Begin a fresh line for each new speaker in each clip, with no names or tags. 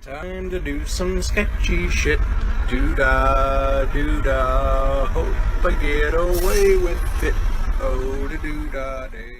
Time to do some sketchy shit. Doo-dah, doo-dah. Hope I get away with it. Oh, da doo-dah day.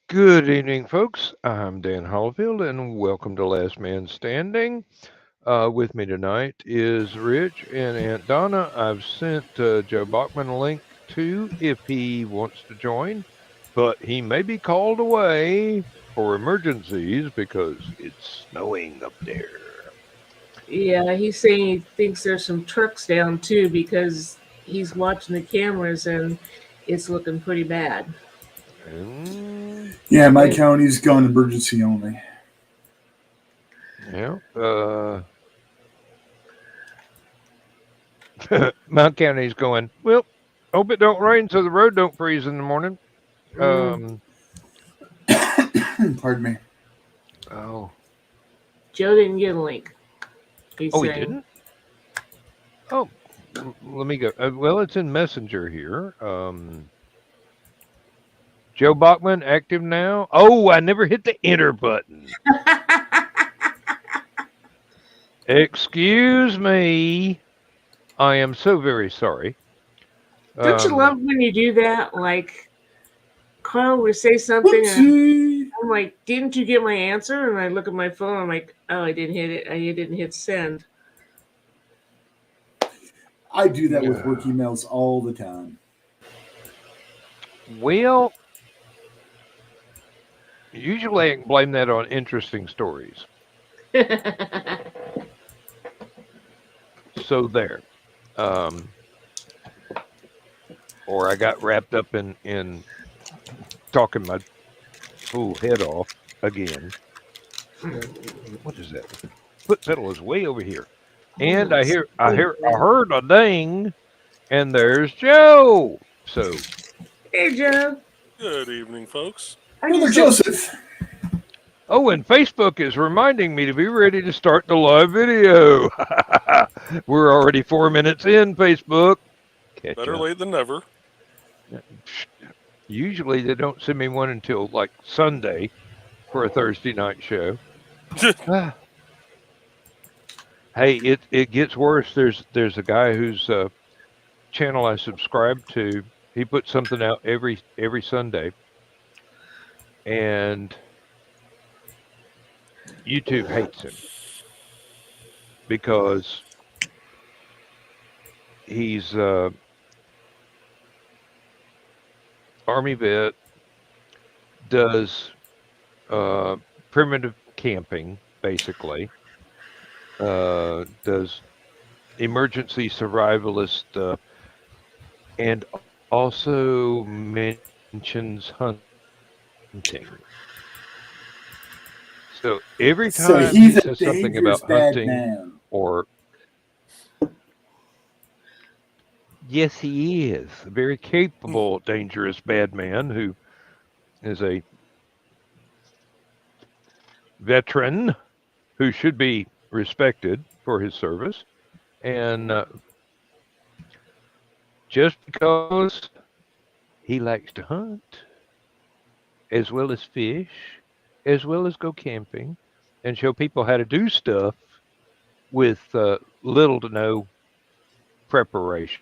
Good evening, folks. I'm Dan Hollifield, and welcome to Last Man Standing. With me tonight is Rich and Aunt Donna. I've sent Joe Bachman a link too if he wants to join, but he may be called away for emergencies because it's snowing up there.
Yeah, he's saying he thinks there's some trucks down too because he's watching the cameras and it's looking pretty bad.
Yeah, my county's gone emergency only.
Yeah. Mount County's going, well, hope it don't rain so the road don't freeze in the morning.
Pardon me.
Oh.
Joe didn't get a link.
He didn't? Oh, let me go. Well, it's in Messenger here. Joe Bachman, active now. Oh, I never hit the enter button. Excuse me. I am so very sorry.
Don't you love when you do that? Like, Carl would say something, and I'm like, didn't you get my answer? And I look at my phone, I'm like, oh, I didn't hit it. I didn't hit send.
I do that with work emails all the time.
Well, usually I can blame that on interesting stories. So there. Or I got wrapped up in talking my fool head off again. What is that? Foot pedal is way over here. And I heard a ding, and there's Joe. So,
hey, Joe.
Good evening, folks.
Brother Joseph.
Oh, and Facebook is reminding me to be ready to start the live video. We're already 4 minutes in, Facebook.
Better late than never.
Usually they don't send me one until like Sunday for a Thursday night show. Hey, it gets worse. There's a guy whose channel I subscribe to. He puts something out every Sunday, and YouTube hates him because he's Army vet, does primitive camping, basically, does emergency survivalist stuff, and also mentions hunting. So every
So
time
he's
he
a
says something
dangerous
about
bad
hunting,
man.
or yes, he is a very capable, dangerous bad man who is a veteran who should be respected for his service. And just because he likes to hunt, as well as fish, as well as go camping, and show people how to do stuff with little to no preparation,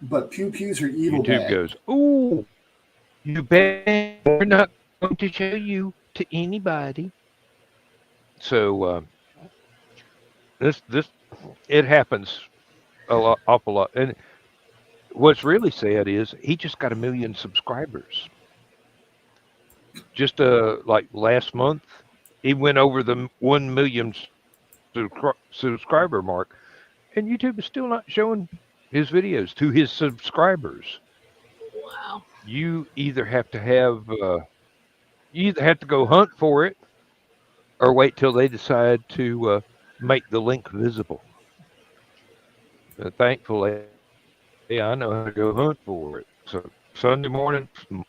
But pew pews are evil
YouTube
bad.
goes, "Ooh, you bet we're not going to show you to anybody." So this it happens a lot, awful lot. And what's really sad is he just got 1 million subscribers. Just like last month, he went over the 1 million subscriber mark, and YouTube is still not showing his videos to his subscribers.
Wow.
You either have to go hunt for it, or wait till they decide to make the link visible. Thankfully, I know how to go hunt for it. So Sunday morning, who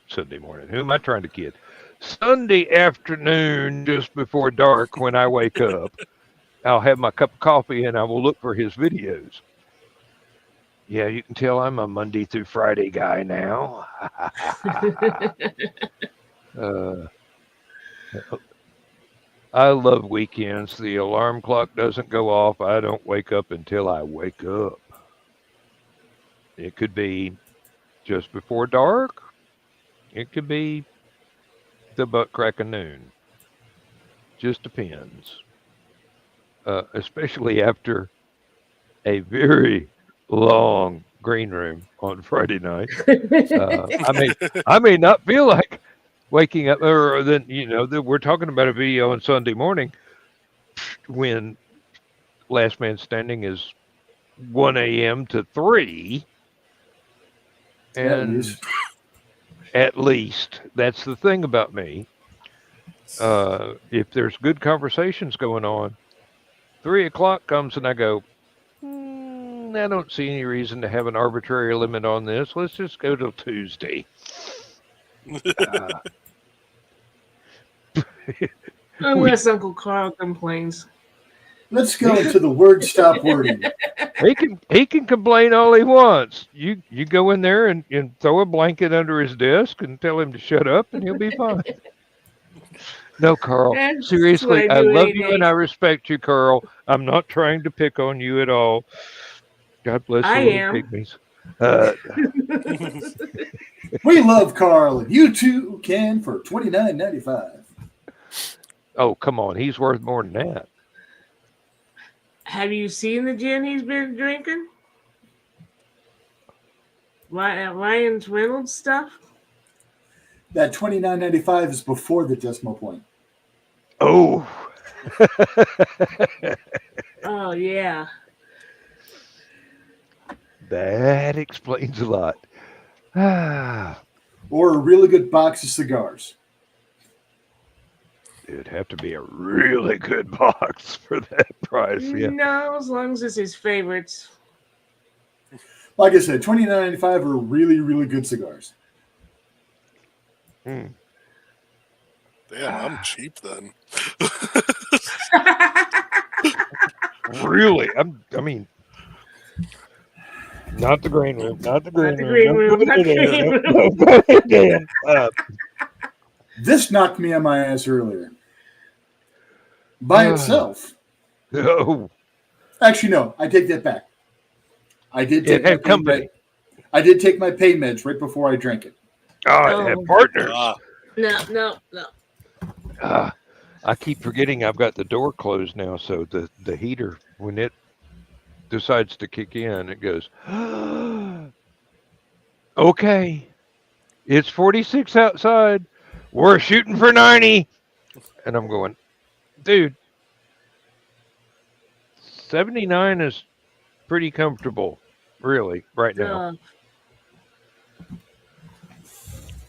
am I trying to kid? Sunday afternoon, just before dark, when I wake up, I'll have my cup of coffee and I will look for his videos. Yeah, you can tell I'm a Monday through Friday guy now. I love weekends. The alarm clock doesn't go off. I don't wake up until I wake up. It could be just before dark. It could be the butt crack of noon. Just depends. Especially after a very long green room on Friday night. I may not feel like waking up, or then we're talking about a video on Sunday morning when Last Man Standing is 1 a.m. to 3, and at least that's the thing about me. If there's good conversations going on, 3 o'clock comes and I go, I don't see any reason to have an arbitrary limit on this. Let's just go till Tuesday.
Unless Uncle Carl complains.
Let's go to the word stop wording.
He can complain all he wants. You go in there and throw a blanket under his desk and tell him to shut up, and he'll be fine. No, Carl. Seriously, I love you and I respect you, Carl. I'm not trying to pick on you at all. God bless you, little pygmies.
We love Carl, and you too can for $29.95.
Oh, come on. He's worth more than that.
Have you seen the gin he's been drinking? Ryan Reynolds stuff?
That $29.95 is before the decimal point.
Oh.
Oh, yeah.
That explains a lot.
Or a really good box of cigars.
It'd have to be a really good box for that price. Yeah.
No, as long as it's his favorites.
Like I said, $29.95 are really, really good cigars.
Damn, I'm cheap then.
Really? I mean, not the green room. Not the green room.
This knocked me on my ass earlier. By itself.
No.
Actually, no. I take that back. I did take
it had company.
I did take my pain meds right before I drank it.
Oh, it had partners.
No.
I keep forgetting I've got the door closed now, so the heater, when it decides to kick in, it goes, okay, it's 46 outside. We're shooting for 90. And I'm going, dude, 79 is pretty comfortable, really, right now.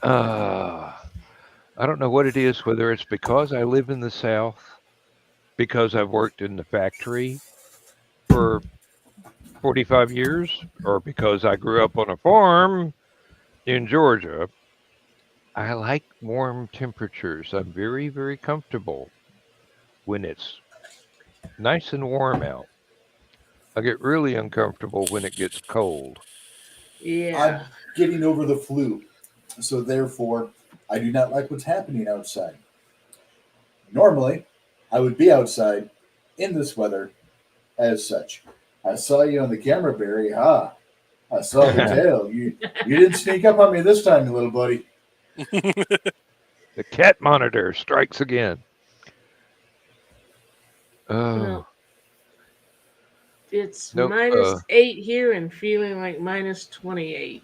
I don't know what it is, whether it's because I live in the South, because I've worked in the factory for 45 years, or because I grew up on a farm in Georgia. I like warm temperatures. I'm very, very comfortable when it's nice and warm out. I get really uncomfortable when it gets cold.
Yeah.
I'm getting over the flu, so therefore I do not like what's happening outside. Normally, I would be outside in this weather as such. I saw you on the camera, Barry. Ha! I saw the tail. You didn't sneak up on me this time, you little buddy.
The cat monitor strikes again. Oh.
Well, it's
Nope,
-8 here and feeling like -28.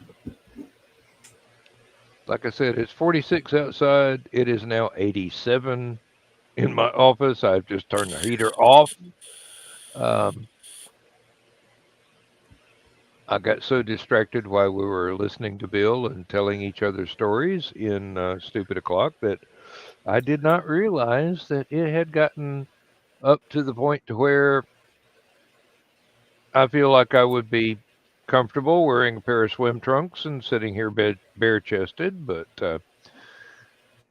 like I said, it's 46 outside. It is now 87 in my office. I've just turned the heater off. I got so distracted while we were listening to Bill and telling each other stories in Stupid O'Clock that I did not realize that it had gotten up to the point to where I feel like I would be comfortable wearing a pair of swim trunks and sitting here bare chested, but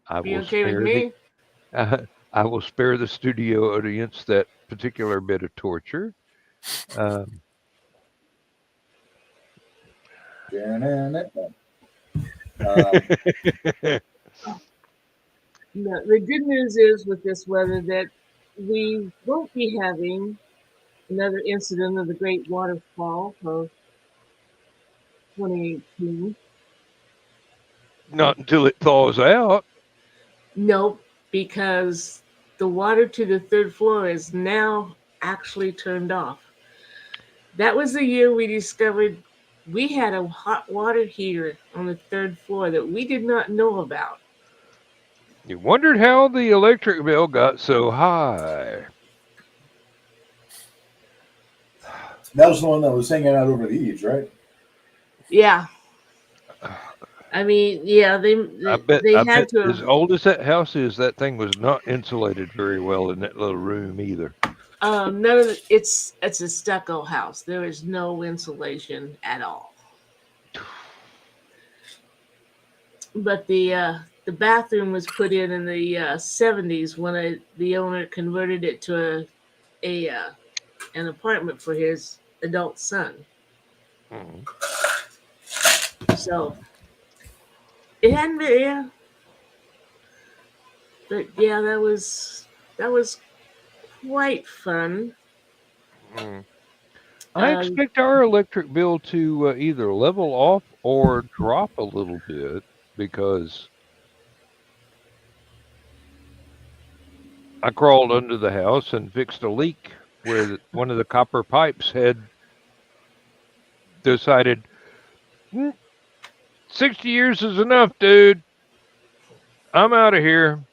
I
Be
will
okay with
spare
me?
I will spare the studio audience that particular bit of torture.
No, the good news is with this weather that we won't be having another incident of the Great Waterfall of 2018.
Not until it thaws out.
Nope, because the water to the third floor is now actually turned off. That was the year we discovered we had a hot water heater on the third floor that we did not know about.
You wondered how the electric bill got so high.
That was the one that was hanging out over the eaves, right?
Yeah. I mean, yeah, they
I
had
bet
to.
as old as that house is, that thing was not insulated very well in that little room either.
None of it's a stucco house. There is no insulation at all. But the bathroom was put in the 70s when the owner converted it to an apartment for his adult son.
Mm.
So it hadn't been, yeah. But yeah, that was quite fun.
Mm. I expect our electric bill to either level off or drop a little bit because I crawled under the house and fixed a leak where one of the copper pipes had decided 60 years is enough, dude. I'm out of here.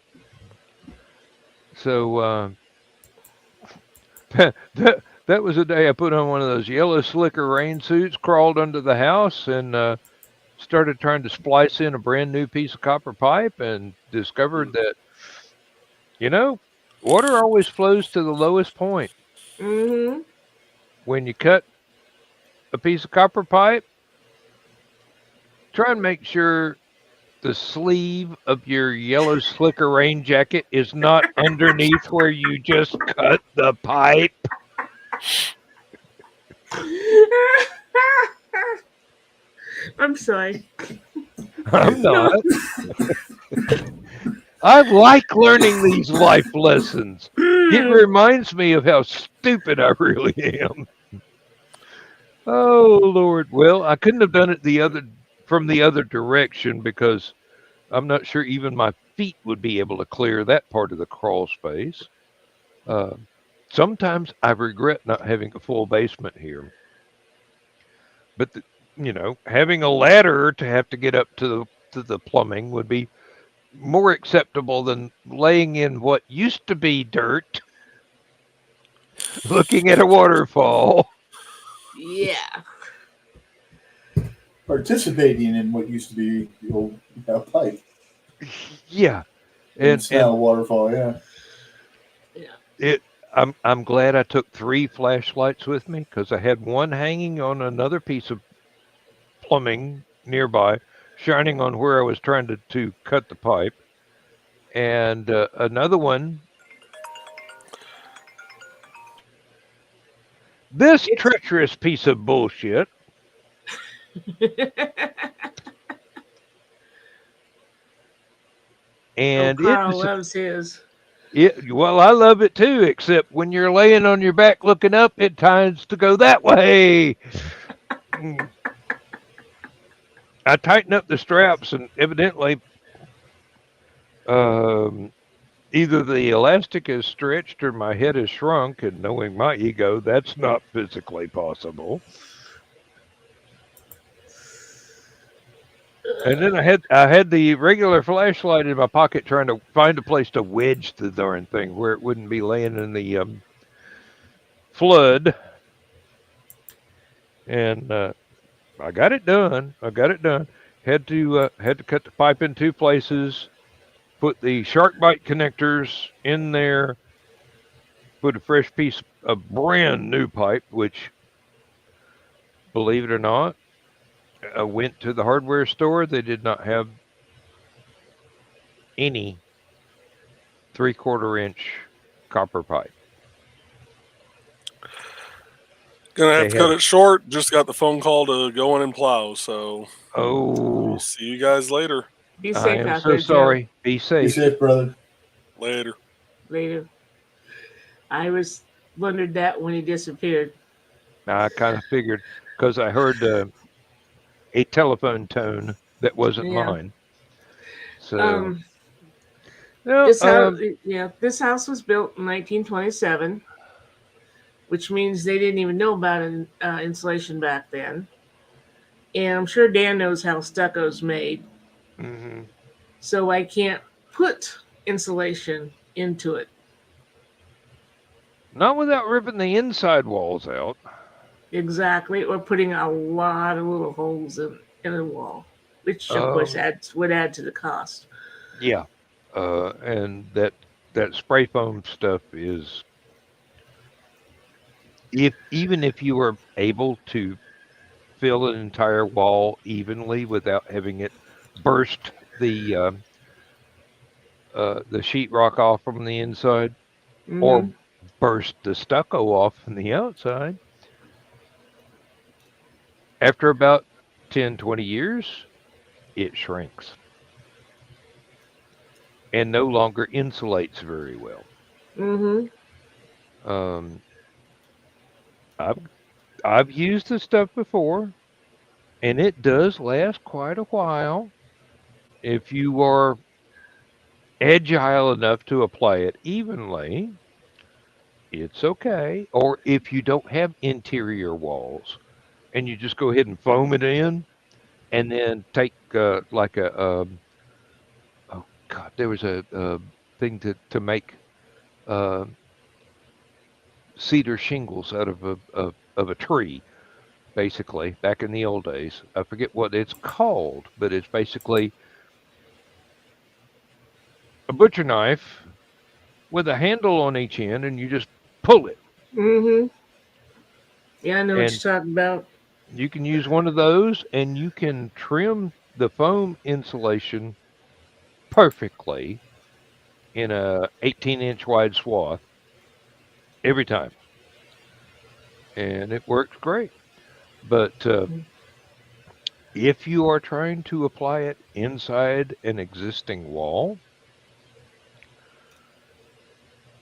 So that was the day I put on one of those yellow slicker rain suits, crawled under the house, and started trying to splice in a brand new piece of copper pipe, and discovered that, water always flows to the lowest point.
Mm-hmm.
When you cut a piece of copper pipe, try and make sure the sleeve of your yellow slicker rain jacket is not underneath where you just cut the pipe.
I'm sorry.
I'm not. I like learning these life lessons. It reminds me of how stupid I really am. Oh, Lord. Well, I couldn't have done it from the other direction because I'm not sure even my feet would be able to clear that part of the crawl space. Sometimes I regret not having a full basement here. But, having a ladder to have to get up to the plumbing would be more acceptable than laying in what used to be dirt, looking at a waterfall.
Yeah.
Participating in what used to be the old pipe.
Yeah.
And it's now a waterfall, yeah.
I'm glad I took 3 flashlights with me because I had one hanging on another piece of plumbing nearby, shining on where I was trying to cut the pipe, and another one. This treacherous piece of bullshit. And
Carl loves his.
Well, I love it too, except when you're laying on your back looking up, it tends to go that way. I tighten up the straps, and evidently, either the elastic is stretched or my head is shrunk, and knowing my ego, that's not physically possible. And then I had the regular flashlight in my pocket, trying to find a place to wedge the darn thing where it wouldn't be laying in the flood. And I got it done. Had to cut the pipe in 2 places, put the shark bite connectors in there, put a fresh piece of brand new pipe, which, believe it or not, I went to the hardware store. They did not have any 3/4 inch copper pipe.
Gonna have to cut it short. Just got the phone call to go in and plow. So,
oh,
see you guys later.
Be safe
I am
out
so
there,
sorry.
Joe.
Be safe.
Be safe, brother.
Later.
I wondered that when he disappeared.
I kind of figured because I heard a telephone tone that wasn't mine. So,
this house was built in 1927, which means they didn't even know about insulation back then. And I'm sure Dan knows how stucco's made.
Mm-hmm.
So I can't put insulation into it.
Not without ripping the inside walls out.
Exactly, or putting a lot of little holes in the wall, which of course would add to the cost.
Yeah, and that spray foam stuff is, even if you were able to fill an entire wall evenly without having it burst the sheetrock off from the inside, or burst the stucco off from the outside, after about 10, 20 years, it shrinks and no longer insulates very well. I've used the stuff before, and it does last quite a while if you are agile enough to apply it evenly. It's okay. Or if you don't have interior walls, and you just go ahead and foam it in, and then take there was a thing to make cedar shingles out of a tree, basically, back in the old days. I forget what it's called, but it's basically a butcher knife with a handle on each end, and you just pull it.
Yeah, I know what you're talking about.
You can use one of those, and you can trim the foam insulation perfectly in a 18-inch wide swath every time. And it works great. But if you are trying to apply it inside an existing wall,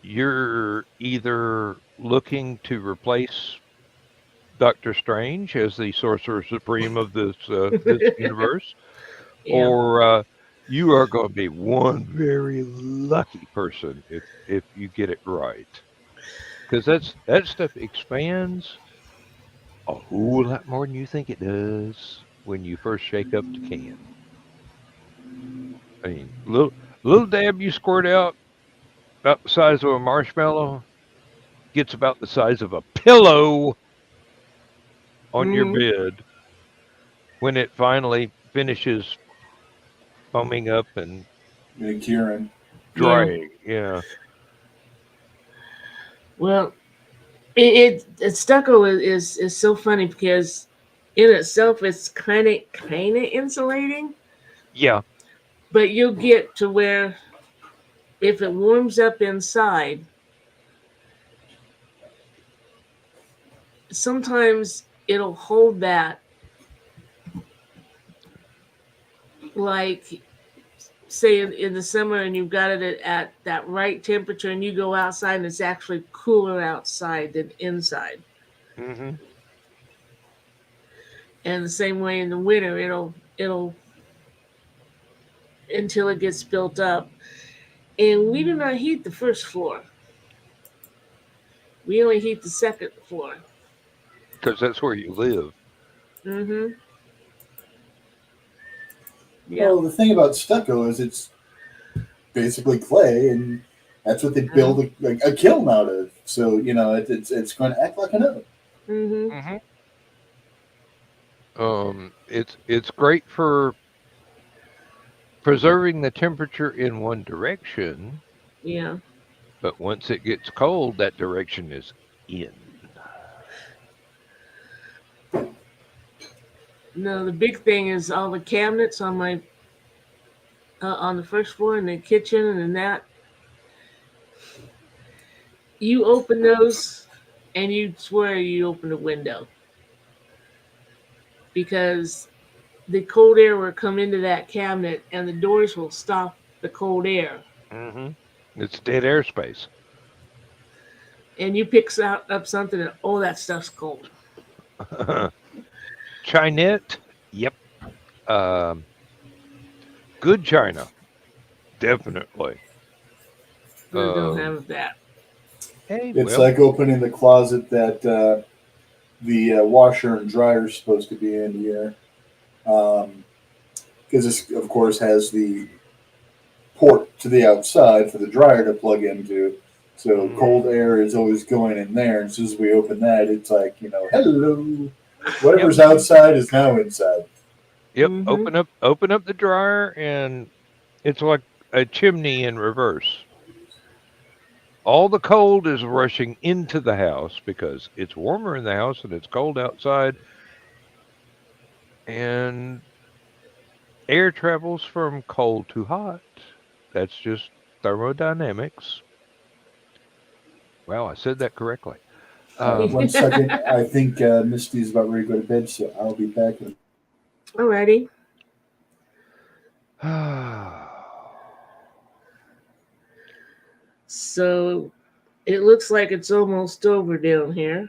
you're either looking to replace Doctor Strange as the Sorcerer Supreme of this universe, or You are going to be one very lucky person if you get it right, because that stuff expands a whole lot more than you think it does when you first shake up the can. I mean, little dab you squirt out about the size of a marshmallow gets about the size of a pillow on your
Mm-hmm.
bed when it finally finishes foaming up and
Kieran.
Yeah.
drying. Yeah.
Well, stucco is so funny because in itself it's kind of insulating,
Yeah.
but you'll get to where if it warms up inside, sometimes it'll hold that, like say in the summer and you've got it at that right temperature and you go outside and it's actually cooler outside than inside.
Hmm.
And the same way in the winter, it'll until it gets built up. And we do not heat the first floor. We only heat the second floor.
Because that's where you live.
Mm-hmm. Yeah.
Well, the thing about stucco is it's basically clay, and that's what they
Uh-huh.
build a kiln out of. So it's going to act like an oven.
Mm-hmm.
Hmm. It's great for preserving the temperature in one direction,
Yeah.
but once it gets cold, that direction is in.
No, the big thing is all the cabinets on my on the first floor in the kitchen and that. You open those, and you swear you opened a window because the cold air will come into that cabinet, and the doors will stop the cold air.
Hmm. It's dead airspace.
And you pick up something, and oh, that stuff's cold.
Chinette, yep. Um, good china, definitely.
We don't
Um,
have that.
hey,
It's
well,
like opening the closet that the washer and dryer is supposed to be in here, because this, of course, has the port to the outside for the dryer to plug into. So
mm,
cold air is always going in there. And as soon as we open that, it's like, hello.
yep,
Whatever's outside is now inside.
yep.
Mm-hmm.
Open up the dryer, and it's like a chimney in reverse. All the cold is rushing into the house because it's warmer in the house and it's cold outside, and air travels from cold to hot. That's just thermodynamics. Wow, I said that correctly.
All right,
Um,
1 second. I think Misty's about ready to go to bed, so I'll be back.
Alrighty. So it looks like it's almost over down here,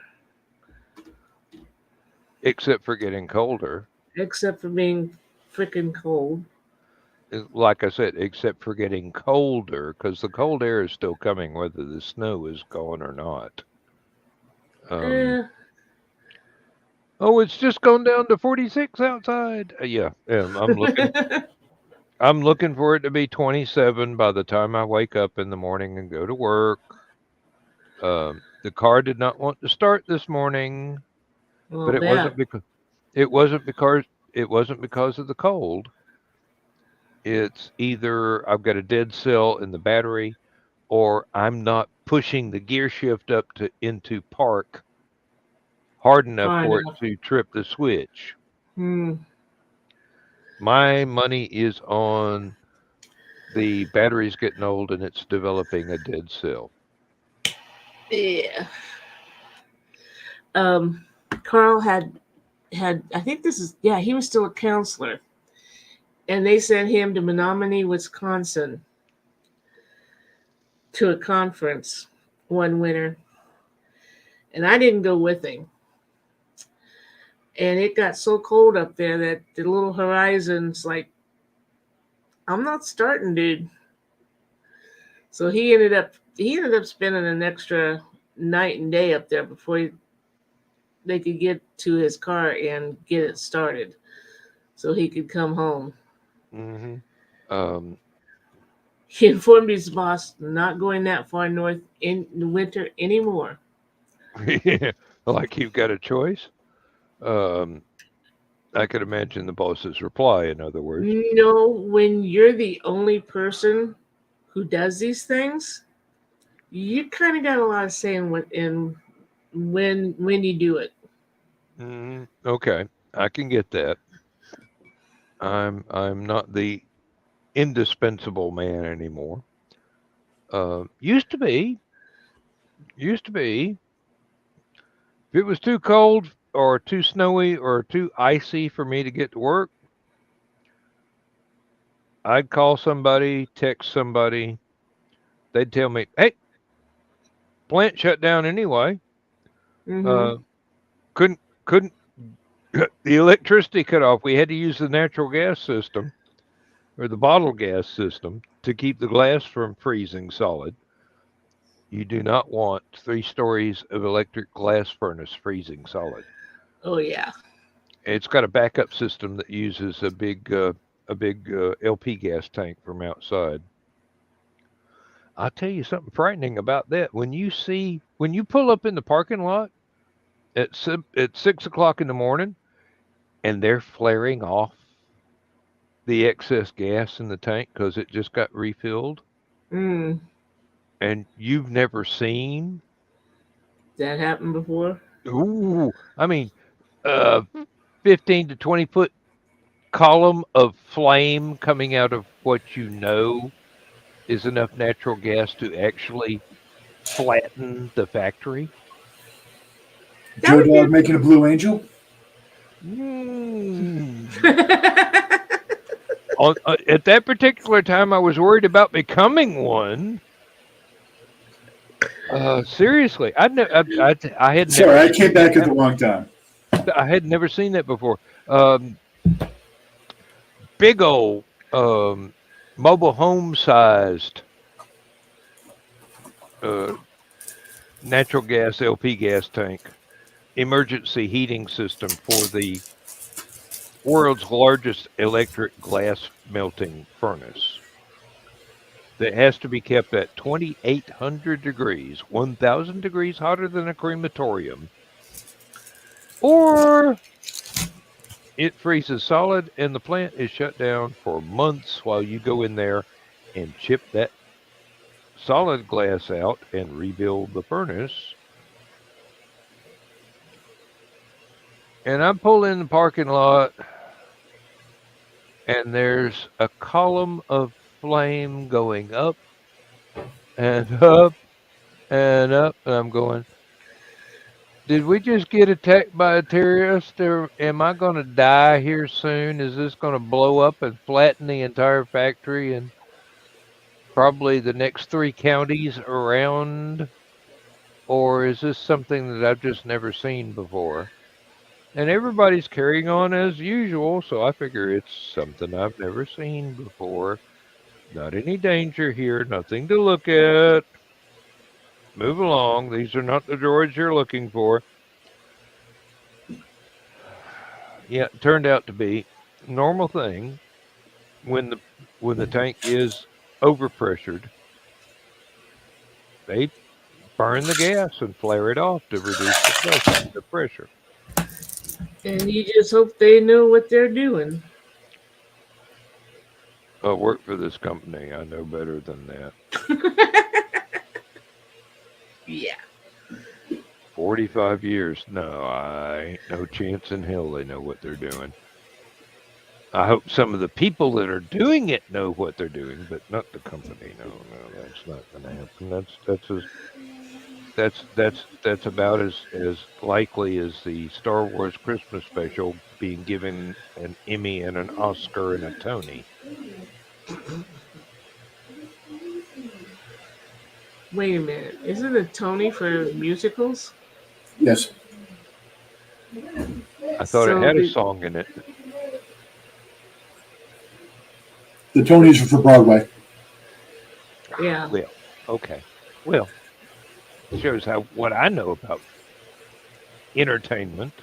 except for getting colder.
except for being freaking cold.
Like I said, except for getting colder, because the cold air is still coming whether the snow is gone or not. Um,
Eh.
oh, it's just gone down to 46 outside. Yeah, I'm looking. I'm looking for it to be 27 by the time I wake up in the morning and go to work. The car did not want to start this morning,
Well,
but
bad.
it wasn't because it wasn't because of the cold. It's either I've got a dead cell in the battery, or I'm not pushing the gear shift up to into park hard enough
Far
for it
enough.
to trip the switch.
Hmm.
My money is on the battery's getting old and it's developing a dead cell.
Yeah. Um, Carl had I think this is yeah he was still a counselor, and they sent him to Menominee, Wisconsin, to a conference one winter, and I didn't go with him. And it got so cold up there that the little horizons, like I'm not starting, dude. So he ended up spending an extra night and day up there before they could get to his car and get it started, so he could come home.
Mm-hmm.
He informed his boss not going that far north in the winter anymore.
Yeah, like you've got a choice. I could imagine the boss's reply, in other words.
No, when you're the only person who does these things, you kind of got a lot of say in when you do it.
Okay, I can get that. I'm not the indispensable man anymore. Used to be. If it was too cold or too snowy or too icy for me to get to work, I'd call somebody, text somebody. They'd tell me, "Hey, plant shut down anyway.
Mm-hmm.
Uh, couldn't the electricity cut off. We had to use the natural gas system or the bottled gas system to keep the glass from freezing solid. You do not want 3 stories of electric glass furnace freezing solid.
Oh yeah.
It's got a backup system that uses a big LP gas tank from outside. I'll tell you something frightening about that. When you pull up in the parking lot at 6 o'clock in the morning and they're flaring off the excess gas in the tank because it just got refilled,
Mm,
and you've never seen,
that happened before.
ooh, I mean, uh, 15 to 20 foot column of flame coming out of what you know is enough natural gas to actually flatten the factory.
That
Joe
would
Dog making a Blue Angel?
Mm. At that particular time, I was worried about becoming one. Seriously, I had never
Sorry, I came
seen that
back at the
happen.
wrong time.
I had never seen that before. Um, Big old mobile home sized uh, natural gas LP gas tank emergency heating system for the world's largest electric glass melting furnace that has to be kept at 2,800 degrees, 1,000 degrees hotter than a crematorium, or it freezes solid and the plant is shut down for months while you go in there and chip that solid glass out and rebuild the furnace. And I pull in the parking lot and there's a column of flame going up and up and up. And I'm going, did we just get attacked by a terrorist? Or am I going to die here soon? Is this going to blow up and flatten the entire factory and probably the next 3 counties around? Or is this something that I've just never seen before? And everybody's carrying on as usual, so I figure it's something I've never seen before. Not any danger here, nothing to look at. Move along. These are not the droids you're looking for. Yeah, it turned out to be a normal thing when the tank is overpressured. They burn the gas and flare it off to reduce the pressure.
And you just hope they know what they're doing.
I work for this company. I know better than that.
Yeah.
45 years. No, I ain't no chance in hell they know what they're doing. I hope some of the people that are doing it know what they're doing, but not the company. No, that's not going to happen. That's about as likely as the Star Wars Christmas special being given an Emmy and an Oscar and a Tony.
Wait a minute. Isn't it Tony for musicals?
Yes.
I thought it had a song in it.
The Tonys are for Broadway.
Yeah.
Well, okay. Well, shows how what I know about entertainment.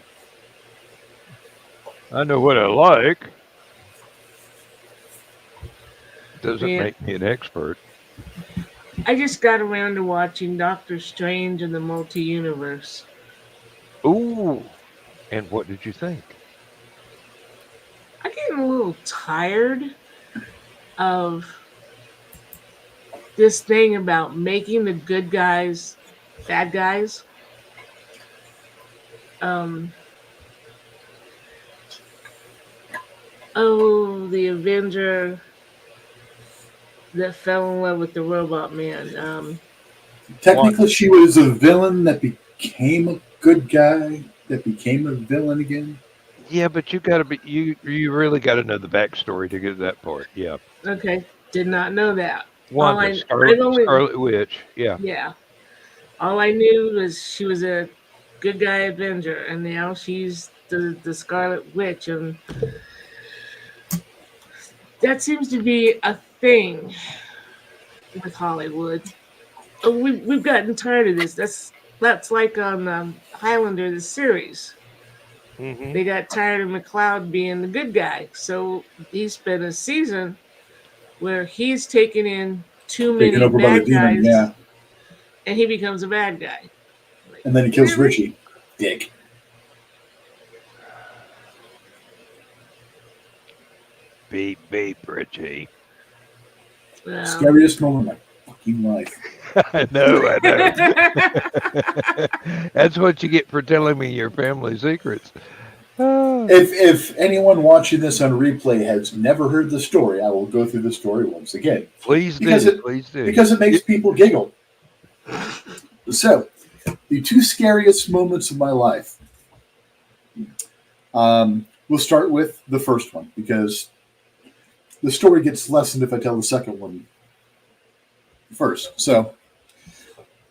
I know what I like. Doesn't
Yeah.
make me an expert.
I just got around to watching Doctor Strange in the Multi-Universe.
Ooh. And what did you think?
I'm getting a little tired of this thing about making the good guys bad guys. Um, the Avenger that fell in love with the Robot Man.
Technically, she was a villain that became a good guy that became a villain again.
Yeah, but you gotta be you really gotta know the backstory to get to that part. Yeah.
Okay, did not know that.
Wanda, Scarlet Witch. Yeah.
Yeah. All I knew was she was a good guy Avenger, and now she's the Scarlet Witch, and that seems to be a thing with Hollywood. We've gotten tired of this. That's like on Highlander, the series.
Mm-hmm.
They got tired of McLeod being the good guy, so he spent a season where he's taken in too
Taken
many
over by the
bad
demon,
guys,
yeah.
and he becomes a bad guy. Like,
And then he kills
really?
Richie. Dick.
Beep, beep, Richie.
Well,
Scariest moment of my fucking life.
I know. That's what you get for telling me your family secrets.
If anyone watching this on replay has never heard the story, I will go through the story once again.
Please
Because
do. Please do.
Because it makes people giggle. So, the two scariest moments of my life. We'll start with the first one because the story gets lessened if I tell the second one first. So,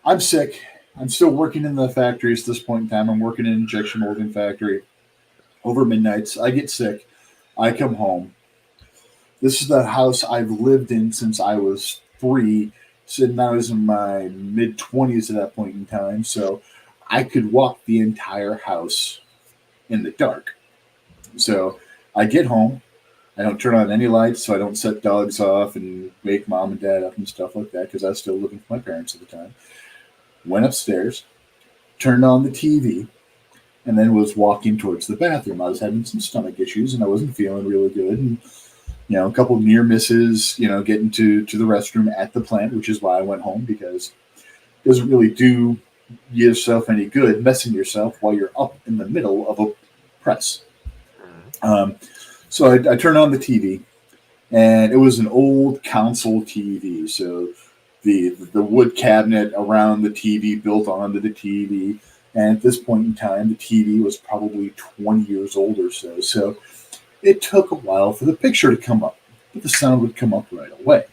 I'm sick. I'm still working in the factories at this point in time. I'm working in an injection molding factory. Over midnights, I get sick. I come home. This is the house I've lived in since I was 3. And I was in my mid-20s at that point in time. So I could walk the entire house in the dark. So I get home. I don't turn on any lights, so I don't set dogs off and wake mom and dad up and stuff like that because I was still living with my parents at the time. Went upstairs, turned on the TV, and then was walking towards the bathroom. I was having some stomach issues, and I wasn't feeling really good. And, a couple of near misses, getting to the restroom at the plant, which is why I went home, because it doesn't really do yourself any good messing yourself while you're up in the middle of a press. So I turned on the TV, and it was an old console TV. So the wood cabinet around the TV built onto the TV. And at this point in time, the TV was probably 20 years old or so. So it took a while for the picture to come up, but the sound would come up right away.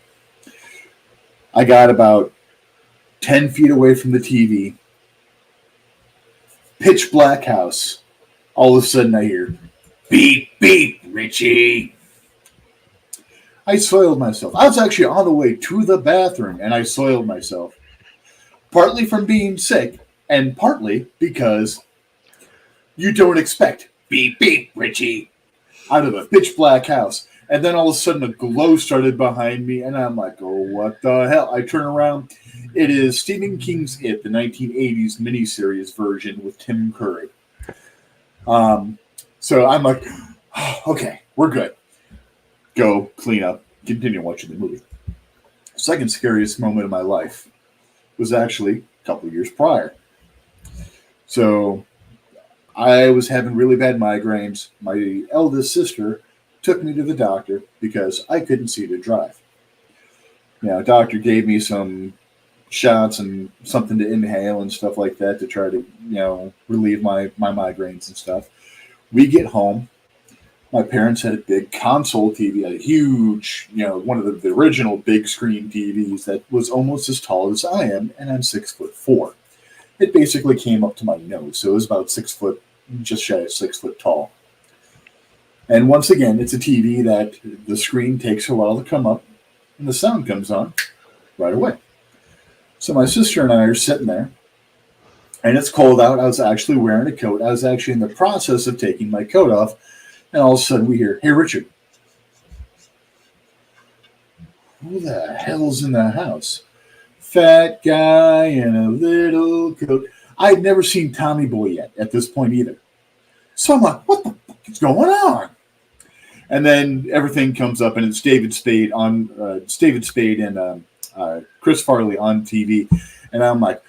I got about 10 feet away from the TV. Pitch black house. All of a sudden I hear, beep, beep, Richie. I soiled myself. I was actually on the way to the bathroom, and I soiled myself. Partly from being sick, and partly because you don't expect beep, beep, Richie out of a pitch black house. And then all of a sudden a glow started behind me, and I'm like, oh, what the hell? I turn around. It is Stephen King's It, the 1980s miniseries version with Tim Curry. So I'm like, oh, okay, we're good. Go, clean up, continue watching the movie. Second scariest moment of my life was actually a couple of years prior. So I was having really bad migraines. My eldest sister took me to the doctor because I couldn't see to drive. Doctor gave me some shots and something to inhale and stuff like that to try to, relieve my migraines and stuff. We get home. My parents had a big console TV, a huge, one of the original big screen TVs that was almost as tall as I am, and I'm 6'4". It basically came up to my nose, so it was about 6 foot, just shy of 6 foot tall. And once again, it's a TV that the screen takes a while to come up, and the sound comes on right away. So my sister and I are sitting there, and it's cold out. I was actually wearing a coat. I was actually in the process of taking my coat off, and all of a sudden we hear, "Hey, Richard, who the hell's in the house?" Fat guy in a little coat. I'd never seen Tommy Boy yet at this point either. So I'm like, what the fuck is going on? And then everything comes up, and it's David Spade and Chris Farley on TV. And I'm like,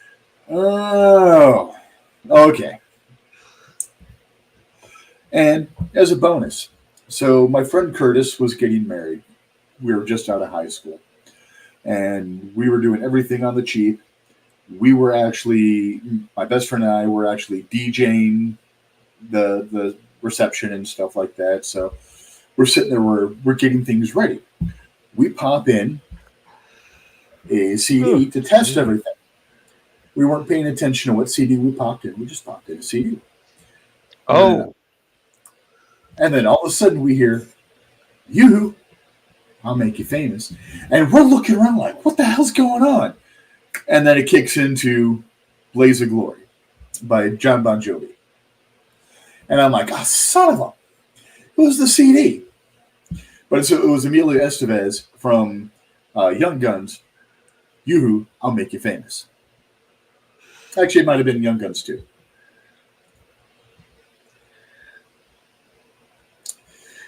oh, okay. And as a bonus, so my friend Curtis was getting married. We were just out of high school. And we were doing everything on the cheap. We were actually, my best friend and I were actually DJing the reception and stuff like that. So we're sitting there, we're getting things ready. We pop in a CD to test everything. We weren't paying attention to what CD we popped in. We just popped in a CD. And then all of a sudden we hear, "You, I'll make you famous." And we're looking around like, what the hell's going on? And then it kicks into Blaze of Glory by John Bon Jovi. And I'm like, oh, son of a... It was the CD. But it was Emilio Estevez from Young Guns. "You, I'll make you famous." Actually, it might have been Young Guns too.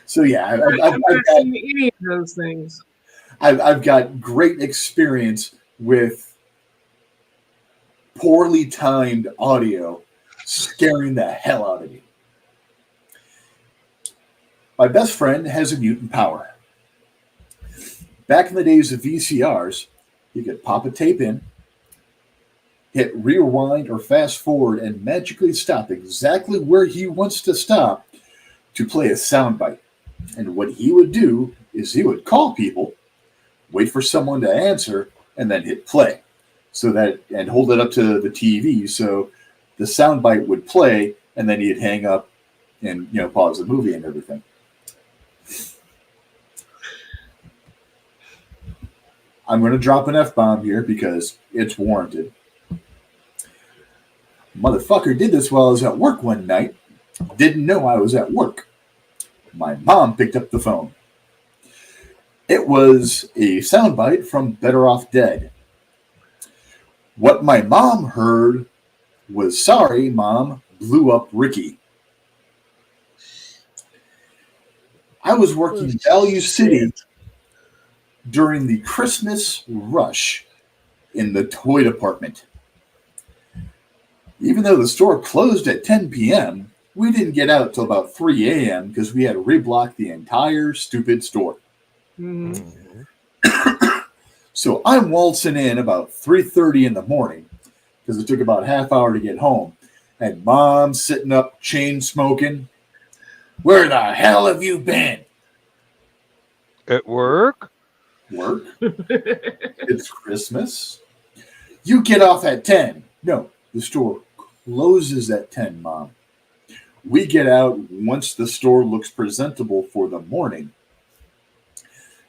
So yeah,
I've never seen any of those things.
I've got great experience with poorly timed audio scaring the hell out of me. My best friend has a mutant power. Back in the days of VCRs, you could pop a tape in, hit rewind or fast forward, and magically stop exactly where he wants to stop to play a soundbite. And what he would do is he would call people, wait for someone to answer, and then hit play. So that, and hold it up to the TV so the soundbite would play, and then he'd hang up and pause the movie and everything. I'm going to drop an F-bomb here because it's warranted. Motherfucker did this while I was at work one night. Didn't know I was at work. My mom picked up the phone. It was a soundbite from Better Off Dead. What my mom heard was, "Sorry, Mom, blew up Ricky." I was working Value City during the Christmas rush in the toy department. Even though the store closed at 10 p.m., we didn't get out till about 3 a.m. because we had to reblock the entire stupid store.
Mm-hmm.
So I'm waltzing in about 3:30 in the morning because it took about a half hour to get home. And Mom's sitting up, chain smoking. "Where the hell have you been?"
At work?
Work? It's Christmas. "You get off at 10. No, the store closes at 10, Mom. We get out once the store looks presentable for the morning."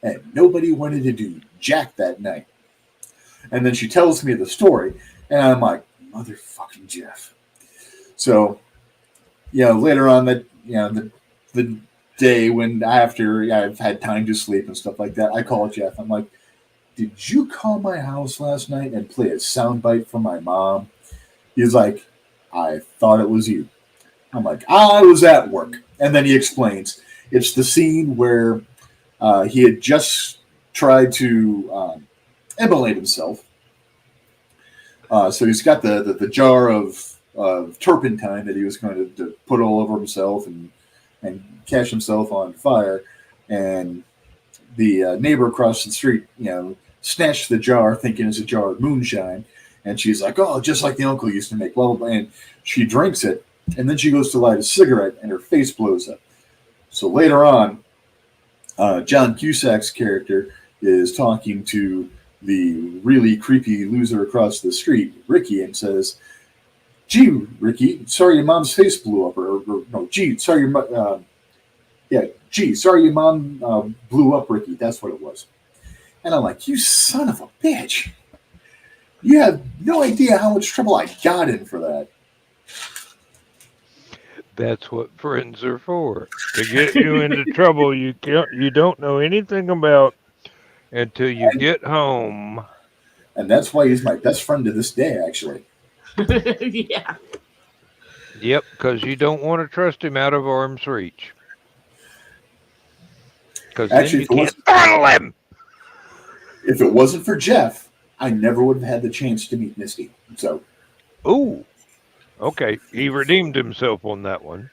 And nobody wanted to do jack that night. And then she tells me the story, and I'm like, motherfucking Jeff. So, later on that, the day when after I've had time to sleep and stuff like that, I call Jeff. I'm like, "Did you call my house last night and play a soundbite from my mom?" He's like, "I thought it was you." I'm like, "I was at work." And then he explains. It's the scene where he had just tried to immolate himself. So he's got the jar of turpentine that he was going to put all over himself and catch himself on fire. And the neighbor across the street, snatched the jar thinking it's a jar of moonshine. And she's like, "Oh, just like the uncle used to make, blah, blah, blah." And she drinks it. And then she goes to light a cigarette and her face blows up. So later on, John Cusack's character is talking to the really creepy loser across the street, Ricky, and says, "Gee, Ricky, sorry your mom's face blew up." Or no, "Gee, sorry Yeah, gee, sorry your mom blew up Ricky. That's what it was. And I'm like, you son of a bitch. You have no idea how much trouble I got in for that.
That's what friends are for. To get you into trouble you don't know anything about until you get home.
And that's why he's my best friend to this day, actually.
Yeah.
Yep, because you don't want to trust him out of arm's reach. Because then you can't throttle him.
If it wasn't for Jeff, I never would have had the chance to meet Misty. So,
ooh, okay, he redeemed himself on that one.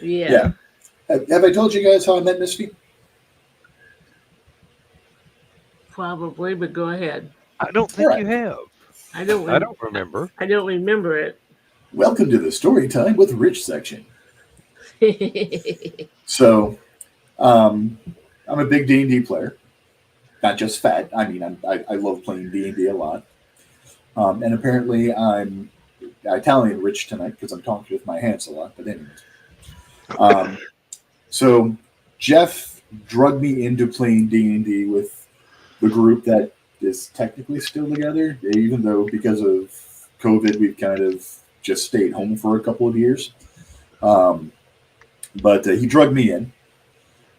Yeah.
Have I told you guys how I met Misty?
Probably, but go ahead.
I don't think you have.
I don't
remember.
I don't remember it.
Welcome to the story time with Rich section. So, I'm a big D&D player. Not just fat. I mean, I love playing D&D a lot. And apparently I'm Italian rich tonight because I'm talking with my hands a lot. But anyways. So Jeff drugged me into playing D&D with the group that is technically still together, even though because of COVID, we've kind of just stayed home for a couple of years. But he drugged me in.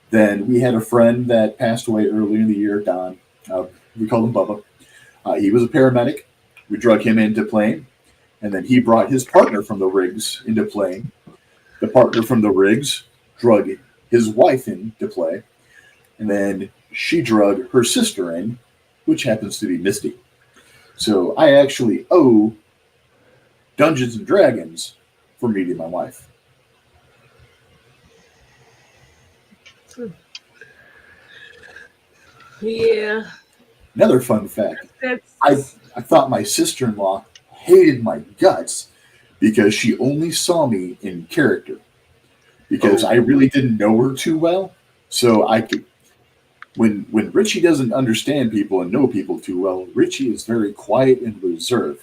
Then we had a friend that passed away earlier in the year, Don. We called him Bubba. He was a paramedic. We drug him into playing. And then he brought his partner from the rigs into playing. The partner from the rigs drug his wife into play. And then she drug her sister in, which happens to be Misty. So I actually owe Dungeons and Dragons for meeting my wife.
Yeah.
Another fun fact. I thought my sister-in-law hated my guts because she only saw me in character. Because I really didn't know her too well. So I could, when Richie doesn't understand people and know people too well, Richie is very quiet and reserved.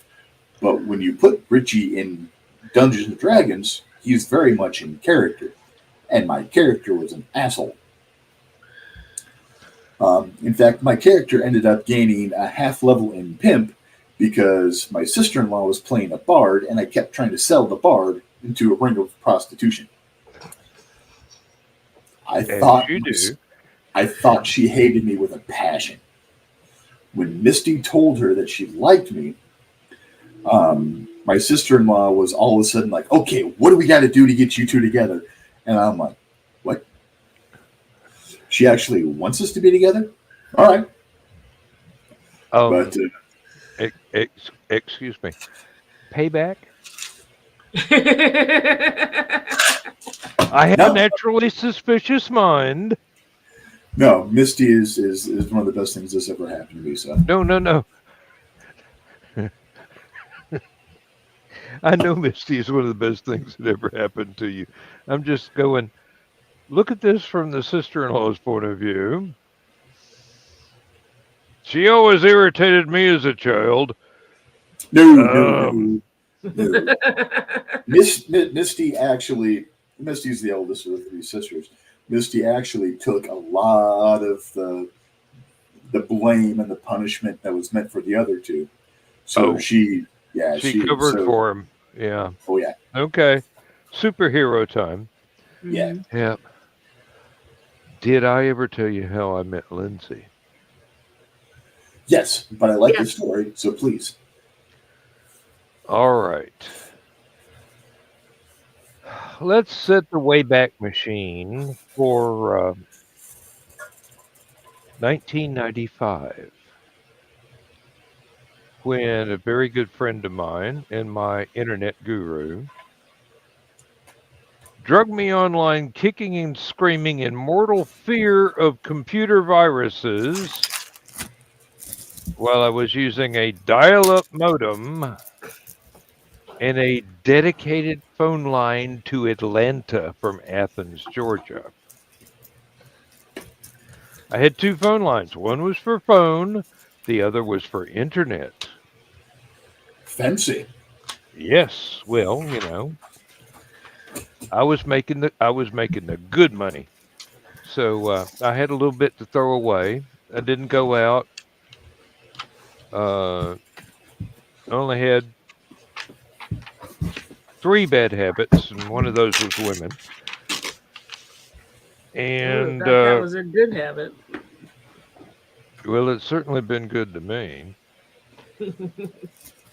But when you put Richie in Dungeons and Dragons, he's very much in character. And my character was an asshole. In fact, my character ended up gaining a half level in Pimp because my sister-in-law was playing a bard and I kept trying to sell the bard into a ring of prostitution. I thought she hated me with a passion. When Misty told her that she liked me, my sister-in-law was all of a sudden like, okay, what do we got to do to get you two together? And I'm like, what? She actually wants us to be together? All right.
But excuse me. Payback? I have a naturally suspicious mind.
No, Misty is one of the best things that's ever happened to me. So
no. I know Misty is one of the best things that ever happened to you. I'm just going, look at this from the sister-in-law's point of view. She always irritated me as a child.
No. Misty actually, Misty's the eldest of the three sisters. Misty actually took a lot of the blame and the punishment that was meant for the other two. So she
covered for him. Yeah.
Oh yeah.
Okay. Superhero time.
Yeah.
Yeah. Did I ever tell you how I met Lindsay?
Yes, but I like the story, so please.
All right. Let's set the Wayback Machine for 1995. When a very good friend of mine and my internet guru drugged me online kicking and screaming in mortal fear of computer viruses while I was using a dial-up modem and a dedicated phone line to Atlanta from Athens, Georgia. I had two phone lines. One was for phone, the other was for internet.
Fancy.
Yes, well, you know, I was making the good money. So I had a little bit to throw away. I didn't go out. I only had 3 bad habits, and one of those was women.
I would have
And
thought that was a good habit.
well, it's certainly been good to me.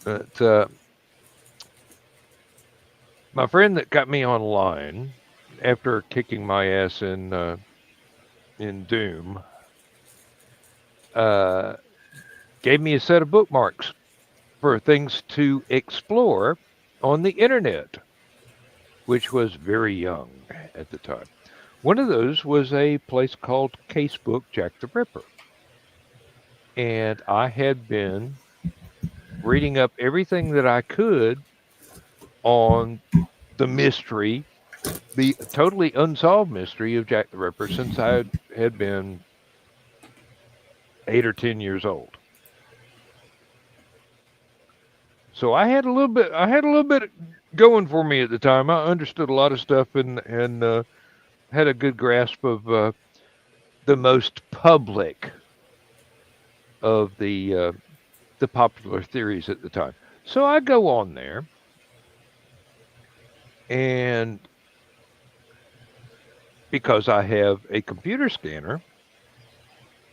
But my friend that got me online after kicking my ass in Doom gave me a set of bookmarks for things to explore on the internet, which was very young at the time. One of those was a place called Casebook Jack the Ripper. And I had been reading up everything that I could on the mystery, the totally unsolved mystery of Jack the Ripper since I had been 8 or 10 years old. So I had a little bit going for me at the time. I understood a lot of stuff and had a good grasp of the most public of the popular theories at the time. So I go on there, and because I have a computer scanner,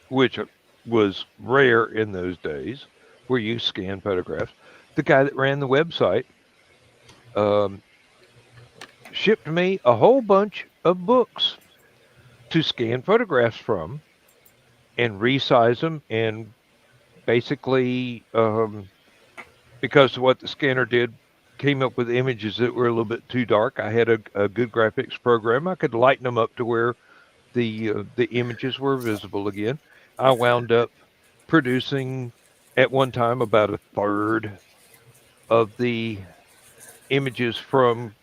which was rare in those days, where you scan photographs, the guy that ran the website shipped me a whole bunch of books to scan photographs from and resize them, and basically because what the scanner did came up with images that were a little bit too dark. I had a good graphics program. I could lighten them up to where the images were visible again. I wound up producing at one time about a third of the images from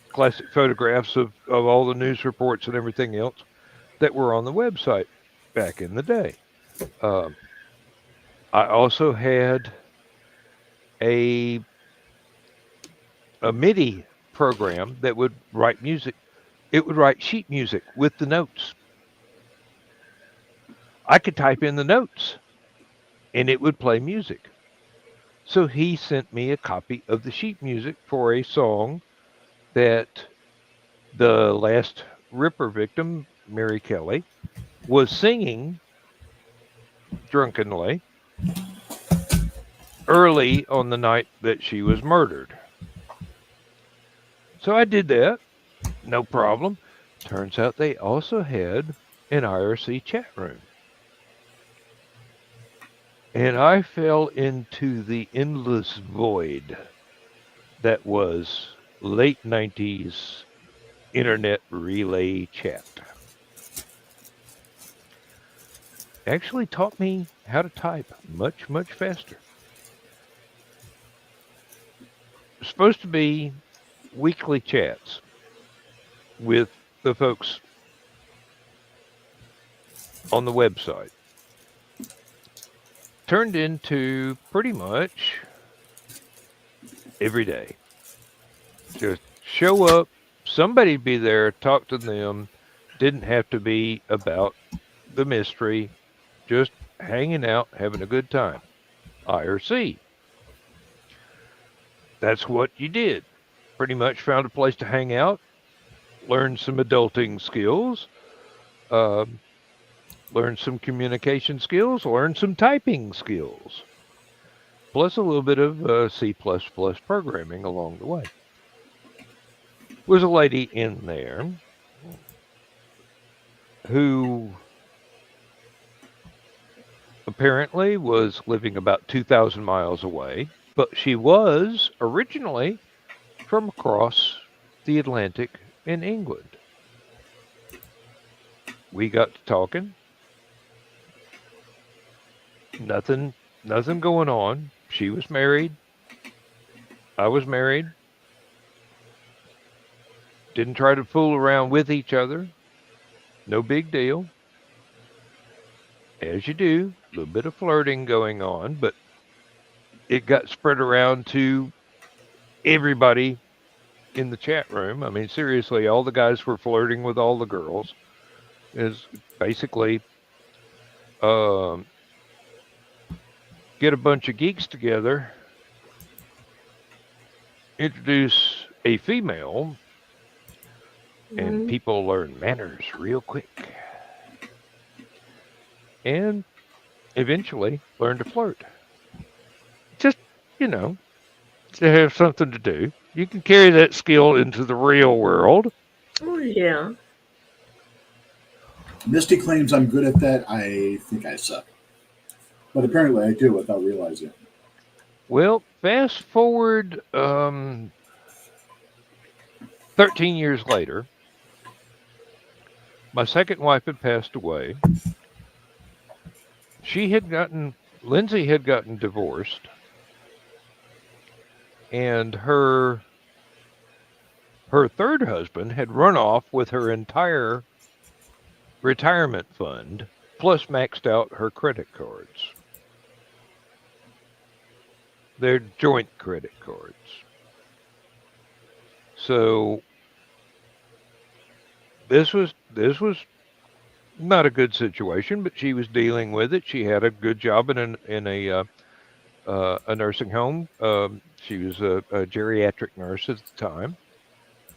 classic photographs of all the news reports and everything else that were on the website back in the day. I also had a MIDI program that would write music. It would write sheet music with the notes. I could type in the notes and it would play music. So he sent me a copy of the sheet music for a song that the last Ripper victim, Mary Kelly, was singing drunkenly early on the night that she was murdered. So I did that. No problem. Turns out they also had an IRC chat room. And I fell into the endless void that was late 90s internet relay chat. Actually taught me how to type much, much faster. It's supposed to be weekly chats with the folks on the website. Turned into pretty much every day. Just show up, somebody'd be there, talk to them. Didn't have to be about the mystery, just hanging out, having a good time. IRC. That's what you did. Pretty much found a place to hang out, learn some adulting skills, learn some communication skills, learn some typing skills, plus a little bit of C++ programming along the way. Was a lady in there who apparently was living about 2,000 miles away, but she was originally from across the Atlantic in England. We got to talking. Nothing going on. She was married. I was married. Didn't try to fool around with each other. No big deal. As you do, a little bit of flirting going on, but it got spread around to everybody in the chat room. I mean, seriously, all the guys were flirting with all the girls. is basically get a bunch of geeks together, introduce a female, and people learn manners real quick. And eventually learn to flirt. Just, to have something to do. You can carry that skill into the real world.
Oh, yeah.
Misty claims I'm good at that. I think I suck. But apparently I do without realizing it.
Well, fast forward 13 years later, my second wife had passed away. Lindsay had gotten divorced, and her third husband had run off with her entire retirement fund, plus maxed out her credit cards. They're joint credit cards. So this was not a good situation, but she was dealing with it. She had a good job in a nursing home. She was a geriatric nurse at the time,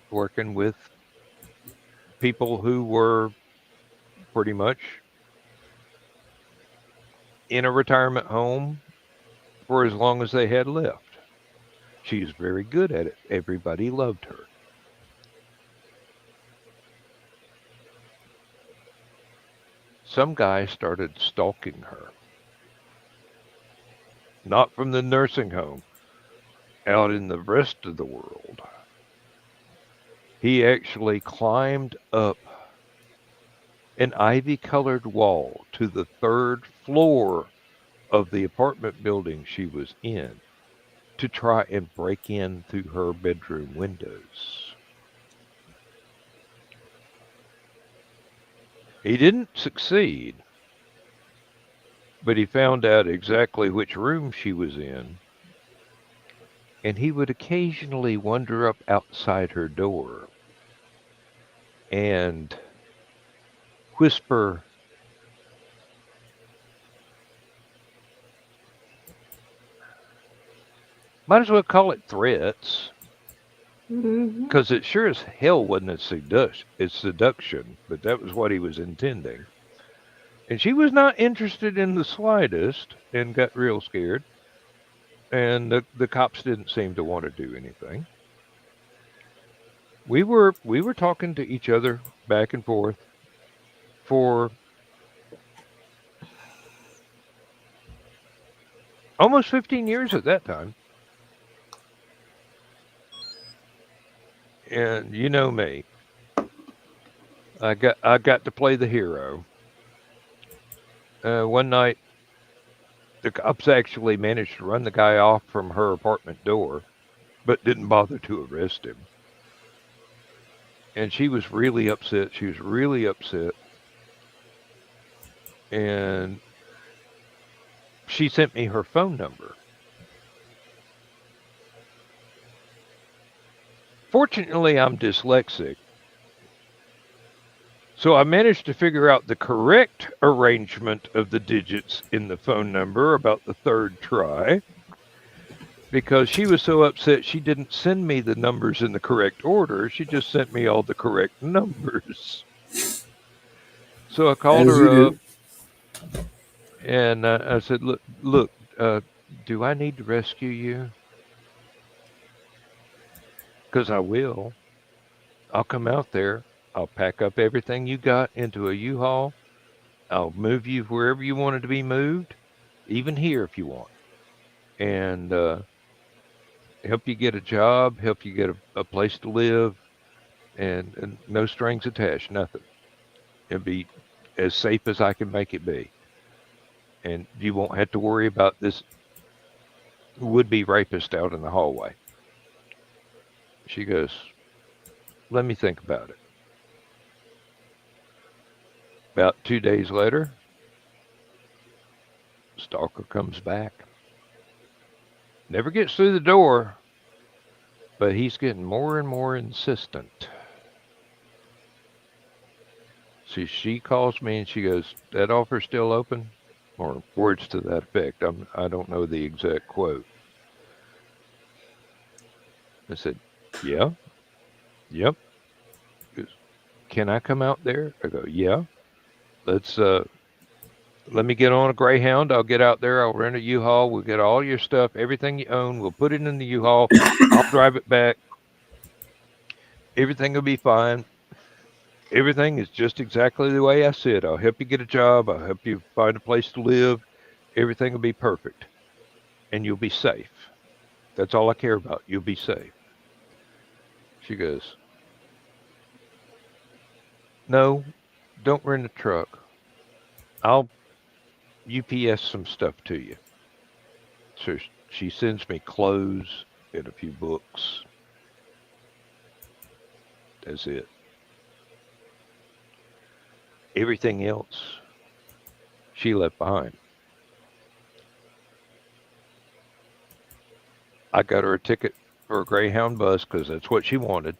working with people who were pretty much in a retirement home for as long as they had left. She was very good at it. Everybody loved her. Some guy started stalking her. Not from the nursing home, out in the rest of the world. He actually climbed up an ivy-colored wall to the third floor of the apartment building she was in to try and break in through her bedroom windows. He didn't succeed, but he found out exactly which room she was in, and he would occasionally wander up outside her door and whisper, might as well call it threats, because it sure as hell wasn't a seduction, but that was what he was intending. And she was not interested in the slightest and got real scared. And the cops didn't seem to want to do anything. We were talking to each other back and forth for almost 15 years at that time. And you know me. I got to play the hero. One night, the cops actually managed to run the guy off from her apartment door, but didn't bother to arrest him. And she was really upset. And she sent me her phone number. Fortunately, I'm dyslexic. So I managed to figure out the correct arrangement of the digits in the phone number about the third try. Because she was so upset she didn't send me the numbers in the correct order. She just sent me all the correct numbers. So I called her up. And I said, look, do I need to rescue you? Because I will. I'll come out there. I'll pack up everything you got into a U-Haul. I'll move you wherever you wanted to be moved, even here if you want. And help you get a job, help you get a place to live, and no strings attached, nothing. It'll be as safe as I can make it be. And you won't have to worry about this would-be rapist out in the hallway. She goes, let me think about it. About 2 days later, stalker comes back. Never gets through the door, but he's getting more and more insistent. See, she calls me and she goes, "That offer's still open?" Or words to that effect. I don't know the exact quote. I said, "Yeah, yep." She goes, "Can I come out there?" I go, "Yeah. Let's let me get on a Greyhound. I'll get out there. I'll rent a U-Haul. We'll get all your stuff, everything you own. We'll put it in the U-Haul. I'll drive it back. Everything will be fine. Everything is just exactly the way I said. I'll help you get a job. I'll help you find a place to live. Everything will be perfect. And you'll be safe. That's all I care about. You'll be safe." She goes, "No, don't rent a truck. I'll UPS some stuff to you." So she sends me clothes and a few books. That's it. Everything else she left behind. I got her a ticket for a Greyhound bus because that's what she wanted.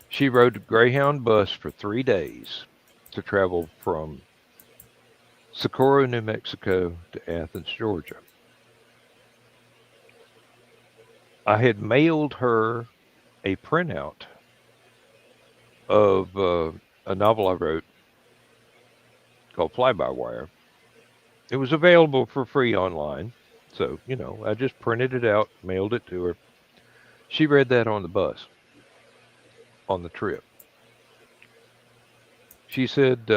She rode a Greyhound bus for 3 days to travel from Socorro, New Mexico to Athens, Georgia. I had mailed her a printout of a novel I wrote called Fly-by-Wire. It was available for free online. So, I just printed it out, mailed it to her. She read that on the bus on the trip. She said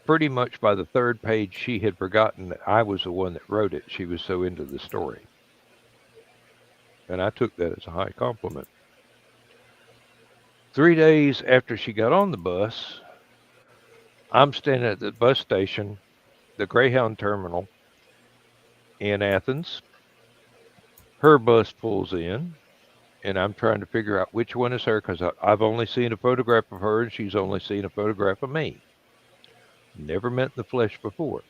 pretty much by the third page, she had forgotten that I was the one that wrote it. She was so into the story. And I took that as a high compliment. 3 days after she got on the bus, I'm standing at the bus station, the Greyhound terminal in Athens. Her bus pulls in, and I'm trying to figure out which one is her because I've only seen a photograph of her and she's only seen a photograph of me. Never met in the flesh before.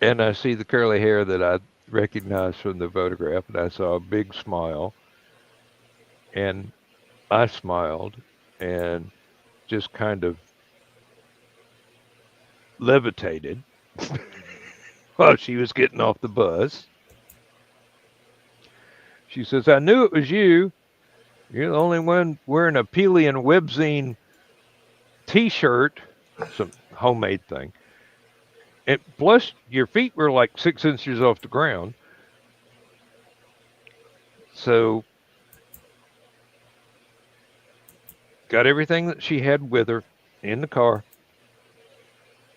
And I see the curly hair that I recognized from the photograph, and I saw a big smile. And I smiled and just kind of levitated while she was getting off the bus. She says, "I knew it was you. You're the only one wearing a Aphelion Webzine t-shirt," some homemade thing. And plus, your feet were like 6 inches off the ground. So, got everything that she had with her in the car.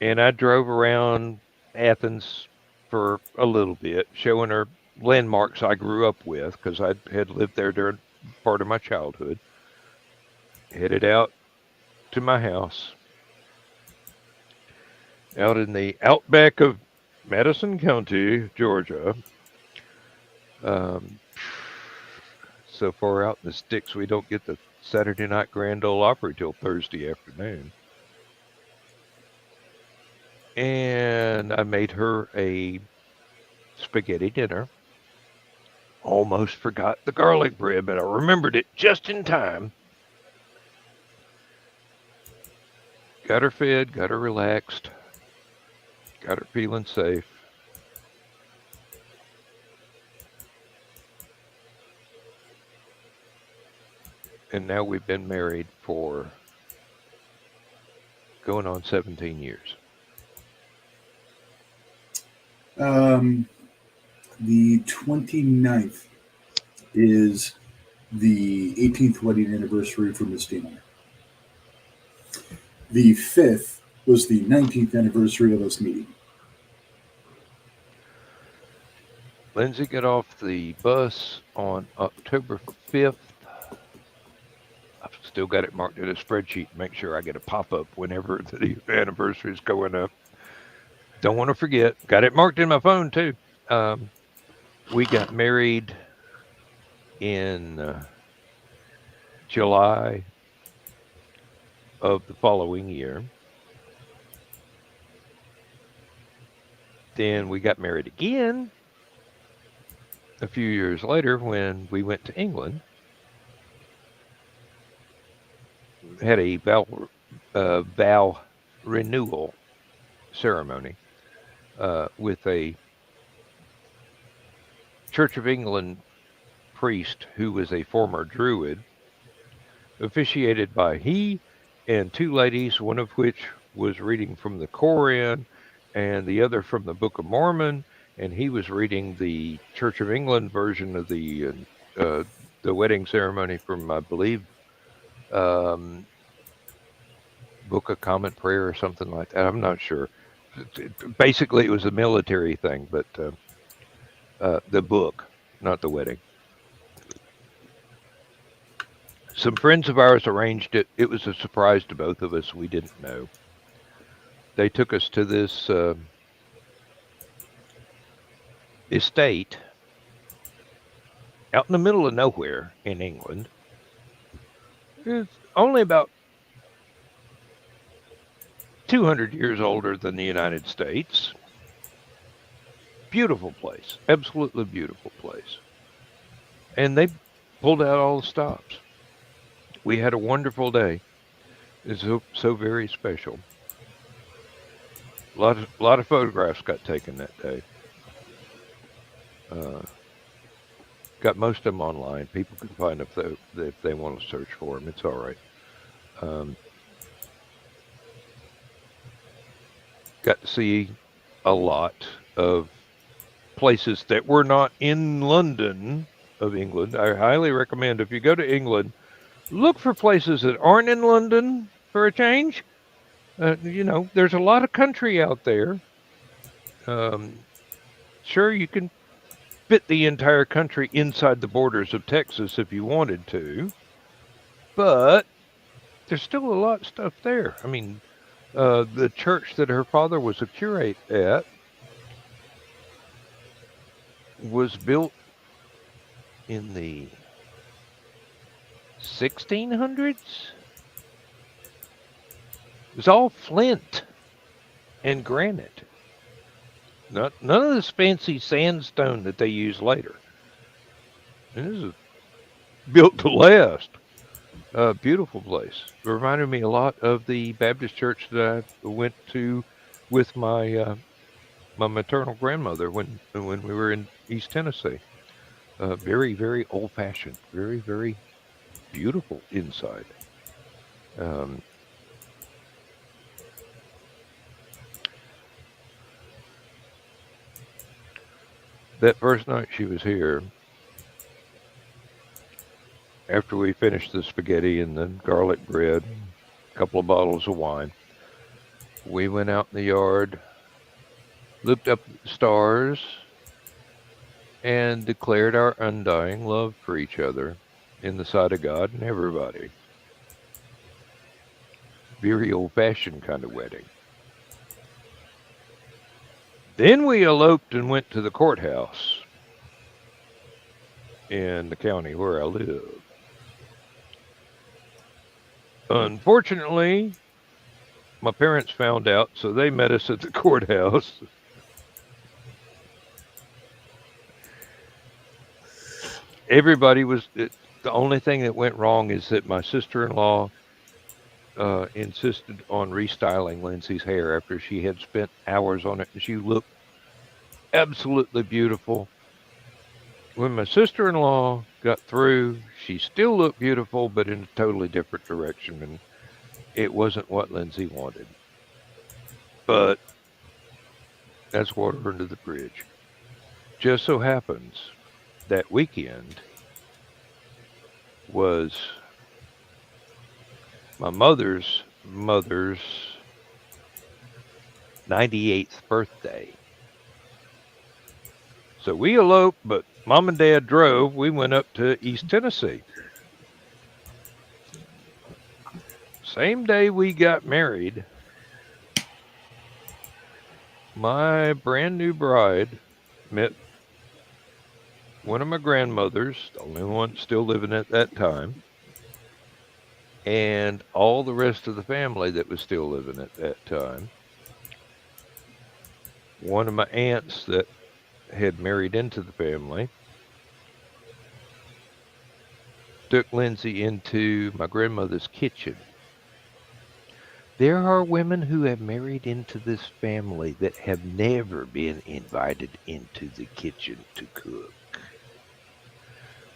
And I drove around Athens for a little bit, showing her landmarks I grew up with because I had lived there during part of my childhood. Headed out to my house out in the outback of Madison County, Georgia. So far out in the sticks, we don't get the Saturday night Grand Ole Opry till Thursday afternoon. And I made her a spaghetti dinner. Almost forgot the garlic bread, but I remembered it just in time. Got her fed, got her relaxed, got her feeling safe. And now we've been married for going on 17 years.
The 29th is the 18th wedding anniversary for Miss Dana. The 5th was the 19th anniversary of us meeting.
Lindsay got off the bus on October 5th. I've still got it marked in a spreadsheet to make sure I get a pop-up whenever the anniversary is going up. Don't want to forget. Got it marked in my phone, too. We got married in July of the following year. Then we got married again a few years later when we went to England had a vow renewal ceremony with a Church of England priest who was a former Druid, officiated by he and two ladies, one of which was reading from the Koran and the other from the Book of Mormon, and he was reading the Church of England version of the wedding ceremony from, I believe, Book of Common Prayer or something like that. I'm not sure. Basically, it was a military thing, but the book, not the wedding. Some friends of ours arranged it. It was a surprise to both of us. We didn't know. They took us to this estate out in the middle of nowhere in England. It's only about 200 years older than the United States. Beautiful place. Absolutely beautiful place. And they pulled out all the stops. We had a wonderful day. It's so very special. A lot of photographs got taken that day. Got most of them online. People can find them if they want to search for them. It's all right. Got to see a lot of places that were not in London of England. I highly recommend, if you go to England, look for places that aren't in London for a change. There's a lot of country out there. Sure, you can fit the entire country inside the borders of Texas if you wanted to, but there's still a lot of stuff there. I mean, the church that her father was a curate at was built in the 1600s. It was all flint and granite. None of this fancy sandstone that they use later. And this is built to last. Beautiful place. It reminded me a lot of the Baptist church that I went to with my maternal grandmother when we were in East Tennessee. Very, very old-fashioned. Very, very beautiful inside. That first night she was here, after we finished the spaghetti and the garlic bread, a couple of bottles of wine, we went out in the yard, looked up at the stars, and declared our undying love for each other in the sight of God and everybody. Very old-fashioned kind of wedding. Then we eloped and went to the courthouse in the county where I live. Unfortunately, my parents found out, so they met us at the courthouse. Everybody was... The only thing that went wrong is that my sister-in-law insisted on restyling Lindsay's hair after she had spent hours on it, and she looked absolutely beautiful. When my sister-in-law got through, she still looked beautiful, but in a totally different direction, and it wasn't what Lindsay wanted. But that's water under the bridge. Just so happens that weekend was my mother's 98th birthday. So we eloped, but Mom and Dad drove. We went up to East Tennessee. Same day we got married, my brand new bride met one of my grandmothers, the only one still living at that time, and all the rest of the family that was still living at that time. One of my aunts that had married into the family took Lindsay into my grandmother's kitchen There are women who have married into this family that have never been invited into the kitchen to cook.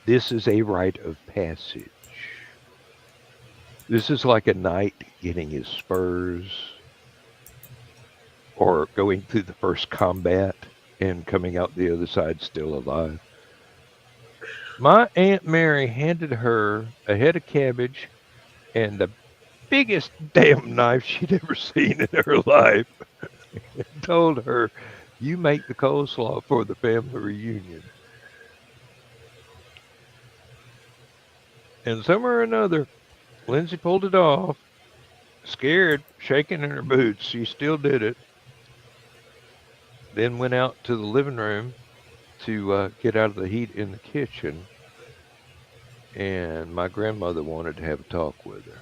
This is a rite of passage. This is like a knight getting his spurs or going through the first combat and coming out the other side still alive. My Aunt Mary handed her a head of cabbage and the biggest damn knife she'd ever seen in her life and told her, "You make the coleslaw for the family reunion." And somewhere or another, Lindsay pulled it off, scared, shaking in her boots. She still did it. Then went out to the living room to get out of the heat in the kitchen. And my grandmother wanted to have a talk with her.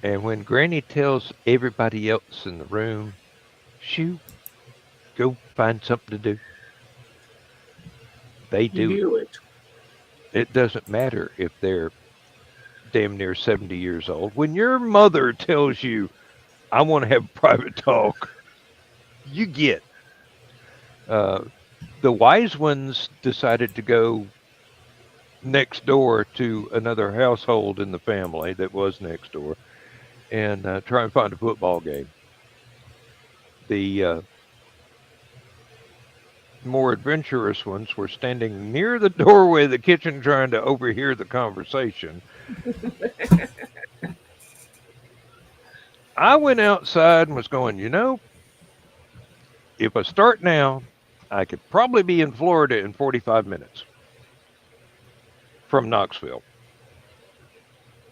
And when Granny tells everybody else in the room, "Shoo, go find something to do," they do it. It doesn't matter if they're damn near 70 years old. When your mother tells you, "I want to have a private talk," you get. The wise ones decided to go next door to another household in the family that was next door and try and find a football game. The more adventurous ones were standing near the doorway of the kitchen trying to overhear the conversation. I went outside and was going, if I start now, I could probably be in Florida in 45 minutes from Knoxville.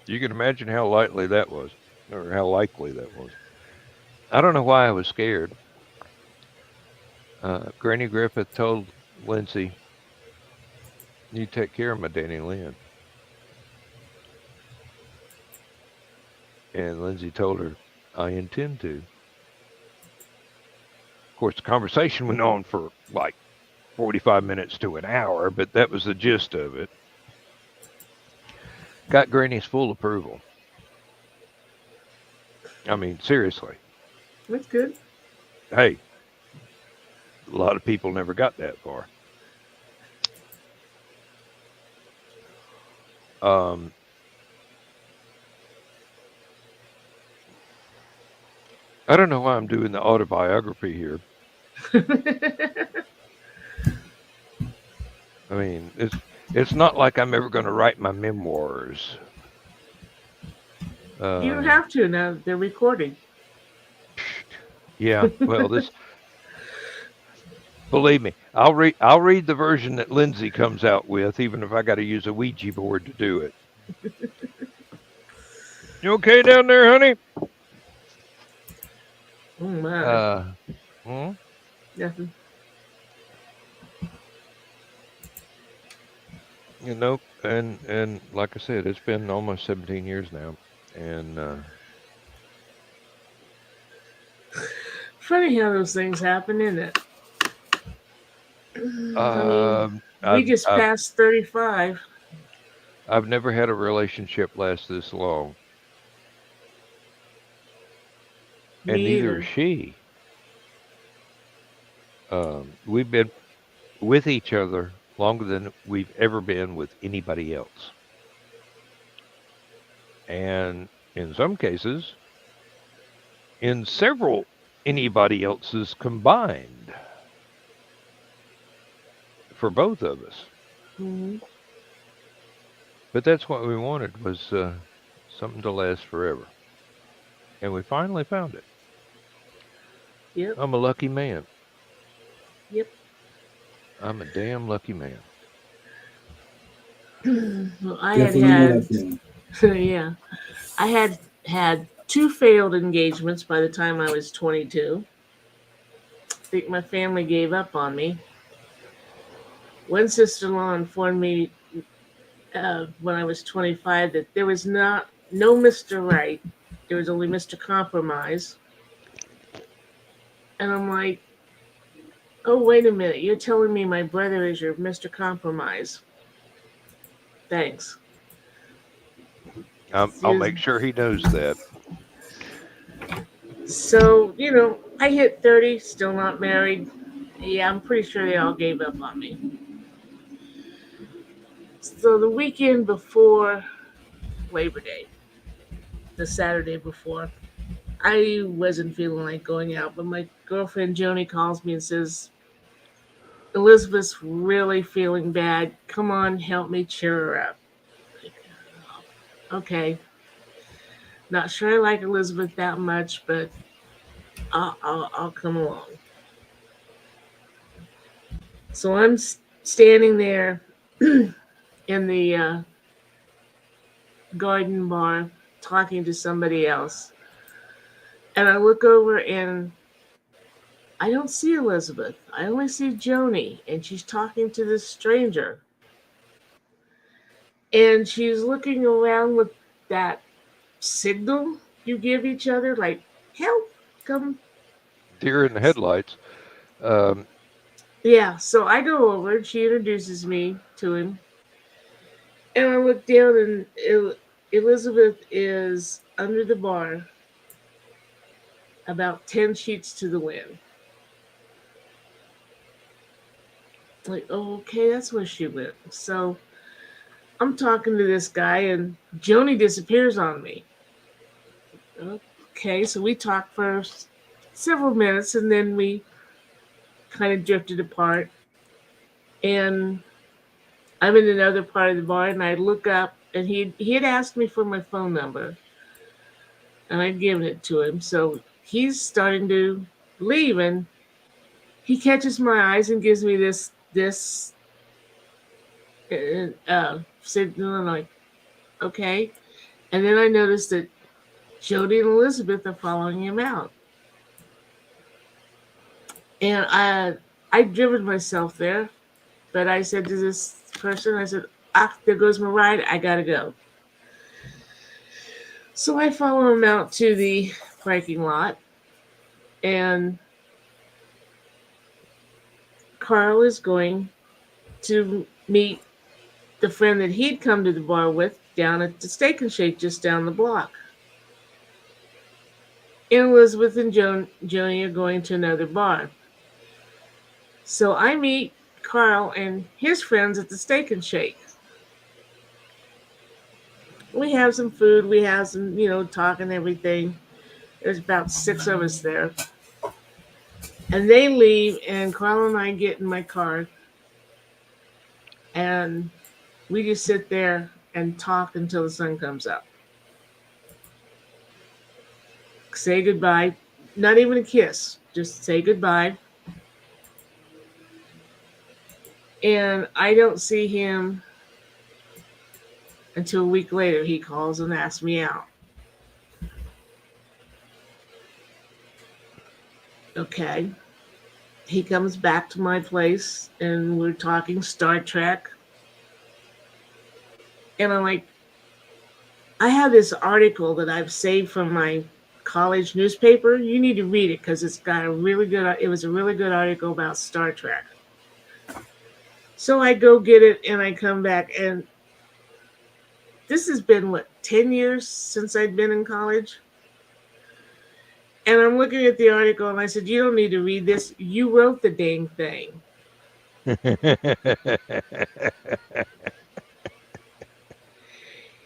You can imagine how likely that was, or how likely that was. I don't know why I was scared. Granny Griffith told Lindsay, "You take care of my Danny Lynn." And Lindsay told her, "I intend to." Of course, the conversation went on for like 45 minutes to an hour, but that was the gist of it. Got Granny's full approval. I mean, seriously.
That's good.
Hey, a lot of people never got that far. I don't know why I'm doing the autobiography here. I mean, it's not like I'm ever going to write my memoirs.
You don't have to now. They're recording.
Yeah, well, this. Believe me, I'll read the version that Lindsay comes out with, even if I got to use a Ouija board to do it. You okay down there, honey?
Oh my.
Nothing. And like I said, it's been almost 17 years now, and
funny how those things happen, isn't it? We just passed 35.
I've never had a relationship last this long. And neither is she. We've been with each other longer than we've ever been with anybody else. And in some cases, in several anybody else's combined. For both of us.
Mm-hmm.
But that's what we wanted, was something to last forever. And we finally found it.
Yep.
I'm a lucky man.
Yep.
I'm a damn lucky man.
Well, I had yeah. I had 2 failed engagements by the time I was 22. I think my family gave up on me. One sister-in-law informed me when I was 25 that there was no Mr. Right. There was only Mr. Compromise. And I'm like, oh, wait a minute. You're telling me my brother is your Mr. Compromise. Thanks.
I'll make sure he knows that.
So, I hit 30, still not married. Yeah, I'm pretty sure they all gave up on me. So the weekend before Labor Day, the Saturday before, I wasn't feeling like going out, but my girlfriend Joni calls me and says, Elizabeth's really feeling bad. Come on, help me cheer her up. Like, okay. Not sure I like Elizabeth that much, but I'll come along. So I'm standing there in the garden bar talking to somebody else. And I look over and I don't see Elizabeth. I only see Joni, and she's talking to this stranger. And she's looking around with that signal you give each other, like, help, come.
Deer in the headlights.
Yeah, so I go over and she introduces me to him. And I look down and Elizabeth is under the bar about 10 sheets to the wind. Like, oh, okay, that's where she went. So I'm talking to this guy and Joni disappears on me. Okay, so we talked for several minutes and then we kind of drifted apart. And I'm in another part of the bar and I look up and he had asked me for my phone number and I'd given it to him. So he's starting to leave and he catches my eyes and gives me this signal and like, okay. And then I noticed that Jody and Elizabeth are following him out. And I'd driven myself there, but I said to this person, I said, there goes my ride. I got to go. So I follow him out to the parking lot, and Carl is going to meet the friend that he'd come to the bar with down at the Steak and Shake just down the block. And Elizabeth and Joni are going to another bar. So I meet Carl and his friends at the Steak and Shake. We have some food, we have some, talk and everything. There's about 6 of us there. And they leave, and Carl and I get in my car. And we just sit there and talk until the sun comes up. Say goodbye. Not even a kiss. Just say goodbye. And I don't see him until a week later. He calls and asks me out. Okay. He comes back to my place and we're talking Star Trek. And I'm like, I have this article that I've saved from my college newspaper. You need to read it because it was a really good article about Star Trek. So I go get it and I come back, and this has been 10 years since I'd been in college. And I'm looking at the article and I said, you don't need to read this. You wrote the dang thing.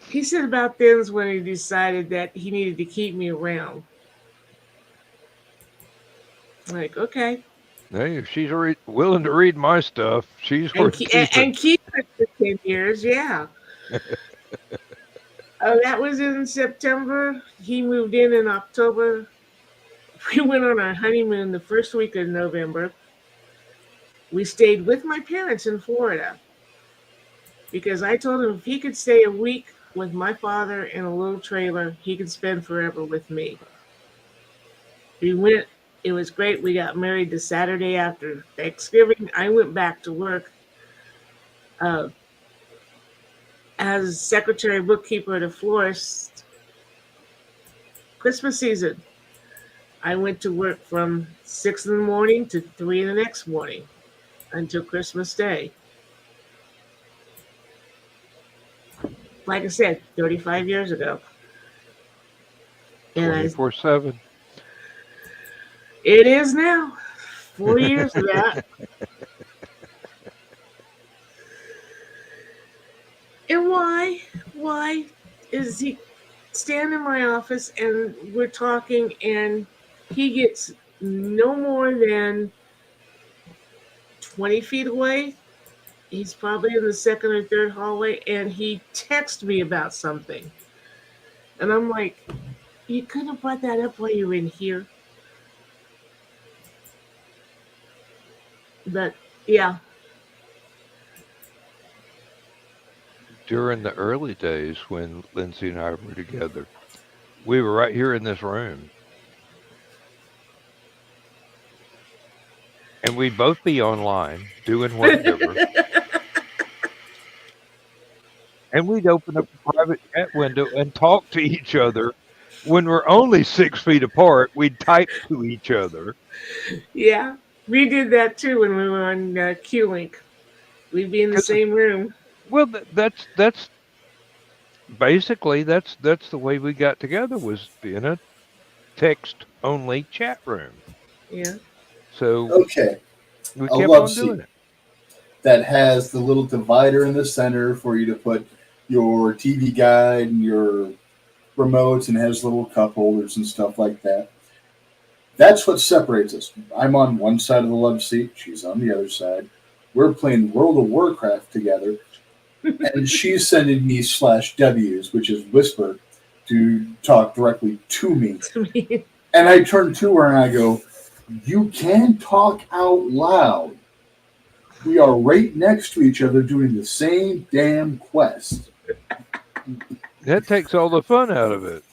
He said about then's when he decided that he needed to keep me around. I'm like, okay.
Hey, if she's willing to read my stuff, she's worth keeping.
And keep it for 10 years, yeah. That was in September. He moved in October. We went on our honeymoon the first week of November. We stayed with my parents in Florida because I told him if he could stay a week with my father in a little trailer, he could spend forever with me. We went. It was great. We got married the Saturday after Thanksgiving. I went back to work as secretary bookkeeper at a florist. Christmas season. I went to work from 6 in the morning to 3 the next morning until Christmas Day. like I said, 35 years ago.
24/7.
It is now. 4 years of that. And why? Why is he standing in my office and we're talking and he gets no more than 20 feet away? He's probably in the second or third hallway and he texts me about something. And I'm like, you could have brought that up while you were in here. But yeah.
During the early days when Lindsay and I were together, we were right here in this room. And we'd both be online doing whatever. And we'd open up a private chat window and talk to each other. When we're only 6 feet apart, we'd type to each other.
Yeah, we did that too when we were on Q-Link. We'd be in the same room.
Well, that's basically that's the way we got together, was in a text-only chat room.
Yeah.
So
okay,
we
a
kept
love
on doing
seat
it.
that has the little divider in the center for you to put your TV guide and your remotes, and has little cup holders and stuff like that. That's what separates us. I'm on one side of the love seat. She's on the other side. We're playing World of Warcraft together. And she's sending me /Ws, which is whisper, to talk directly to me. And I turn to her and I go, you can talk out loud. We are right next to each other doing the same damn quest.
That takes all the fun out of it.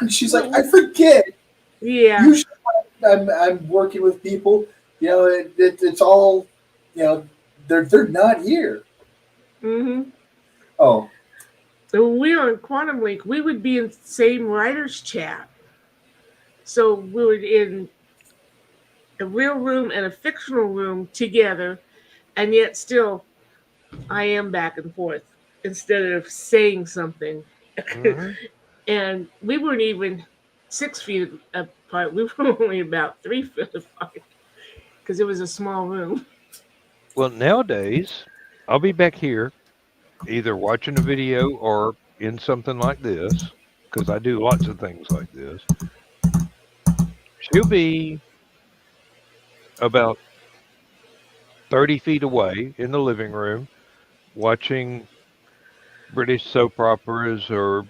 And she's like, I forget.
Yeah.
Usually I'm working with people, it's all, they're not here.
Mm-hmm.
Oh.
So when we were in Quantum Link, we would be in the same writers chat. So we were in a real room and a fictional room together, and yet still I am back and forth instead of saying something.
Mm-hmm.
And we weren't even 6 feet apart. We were only about 3 feet apart because it was a small room.
Well, nowadays, I'll be back here either watching a video or in something like this, because I do lots of things like this. She'll be about 30 feet away in the living room watching British soap operas or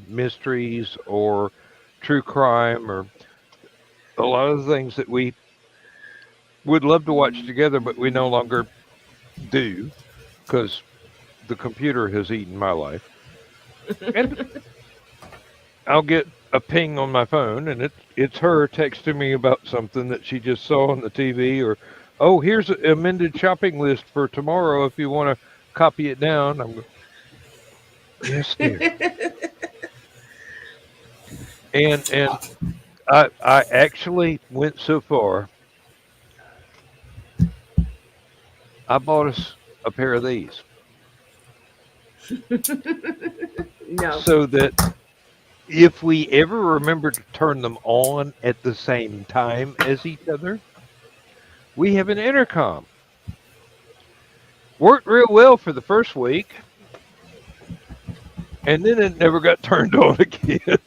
mysteries or true crime or a lot of the things that we would love to watch together, but we no longer do because the computer has eaten my life. And I'll get a ping on my phone, and it's her texting me about something that she just saw on the TV, or, oh, here's an amended shopping list for tomorrow if you want to copy it down. I'm going, yes, dear. And I actually went so far. I bought us a pair of these.
No.
So that if we ever remember to turn them on at the same time as each other, we have an intercom. Worked real well for the first week, and then it never got turned on again.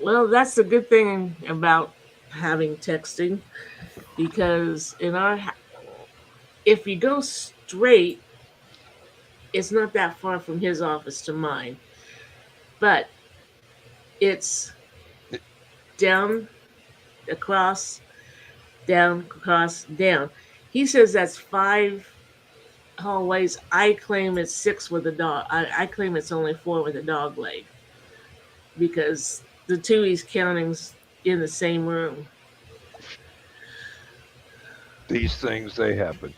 Well, that's the good thing about having texting, because if you go straight, it's not that far from his office to mine, but it's down, across, down, across, down. He says that's 5 hallways. I claim it's 6 with a dog. I claim it's only 4 with a dog leg, because the 2 he's counting's in the same room.
These things, they happen.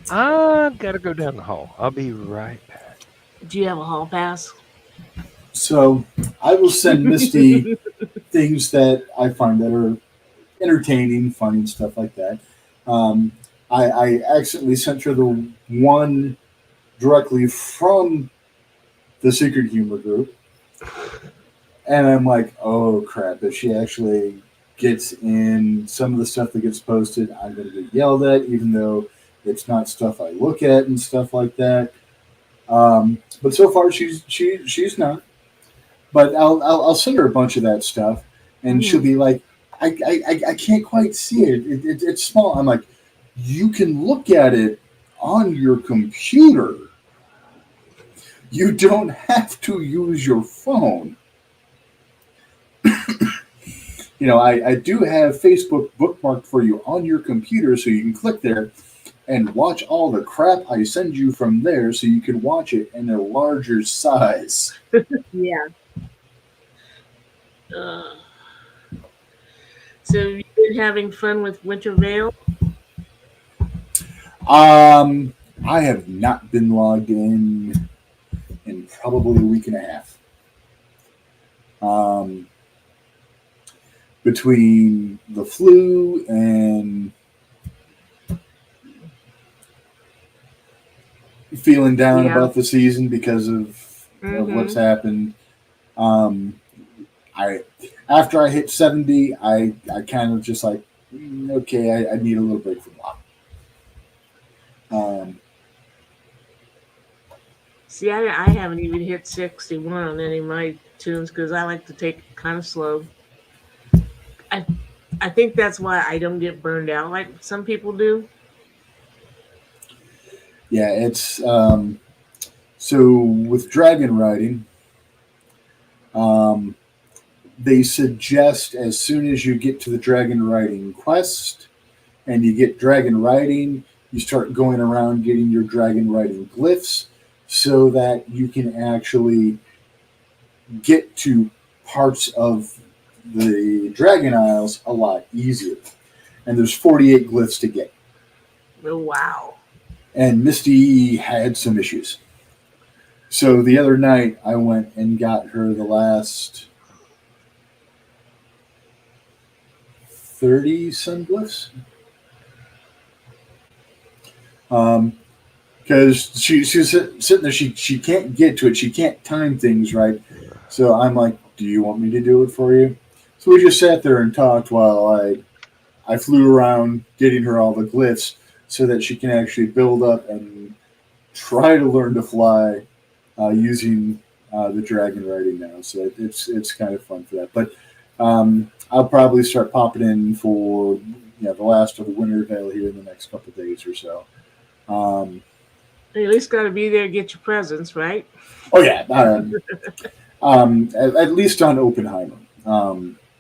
I gotta go down the hall. I'll be right back.
Do you have a hall pass?
So I will send Misty things that I find that are entertaining, funny, stuff like that. I accidentally sent her the one directly from the Secret Humor group. And I'm like, oh crap, if she actually gets in some of the stuff that gets posted, I'm going to get yelled at, even though it's not stuff I look at and stuff like that. But so far, she's not. But I'll send her a bunch of that stuff, and she'll be like, I can't quite see it. It's small. I'm like, you can look at it on your computer. You don't have to use your phone. I do have Facebook bookmarked for you on your computer, so you can click there and watch all the crap I send you from there, so you can watch it in a larger size.
Yeah. So you've been having fun with Winter Veil?
I have not been logged in probably a week and a half. Between the flu and feeling down about the season because of what's happened. After I hit 70, I kind of just like, okay, I need a little break from that.
See, I haven't even hit 61 on any of my tunes because I like to take it kind of slow. I think that's why I don't get burned out like some people do.
Yeah, it's so with dragon riding, they suggest as soon as you get to the dragon riding quest and you get dragon riding, you start going around getting your dragon riding glyphs so that you can actually get to parts of the Dragon Isles a lot easier. And there's 48 glyphs to get.
Oh, wow.
And Misty had some issues. So the other night, I went and got her the last 30 sun glyphs. Because she's sitting there, she can't get to it. She can't time things right. So I'm like, do you want me to do it for you? So we just sat there and talked while I flew around getting her all the glyphs so that she can actually build up and try to learn to fly using the dragon riding now. So it's kind of fun for that. But I'll probably start popping in for the last of the Winter Veil here in the next couple of days or so.
You at least got to be there to get your presents, right?
Oh yeah, at least on Oppenheimer.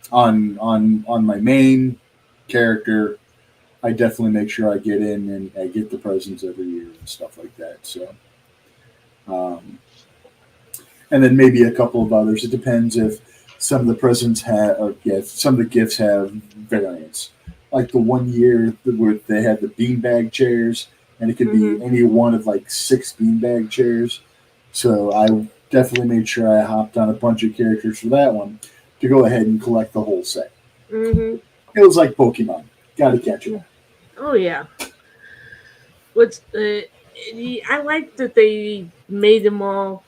On my main character, I definitely make sure I get in and I get the presents every year and stuff like that. So, and then maybe a couple of others. It depends if some of the presents have, or some of the gifts have variants. Like the one year where they had the beanbag chairs, and it could be any one of like 6 beanbag chairs. So I definitely made sure I hopped on a bunch of characters for that one to go ahead and collect the whole set. It was like Pokemon. Got to catch it.
Oh, yeah. I like that they made them all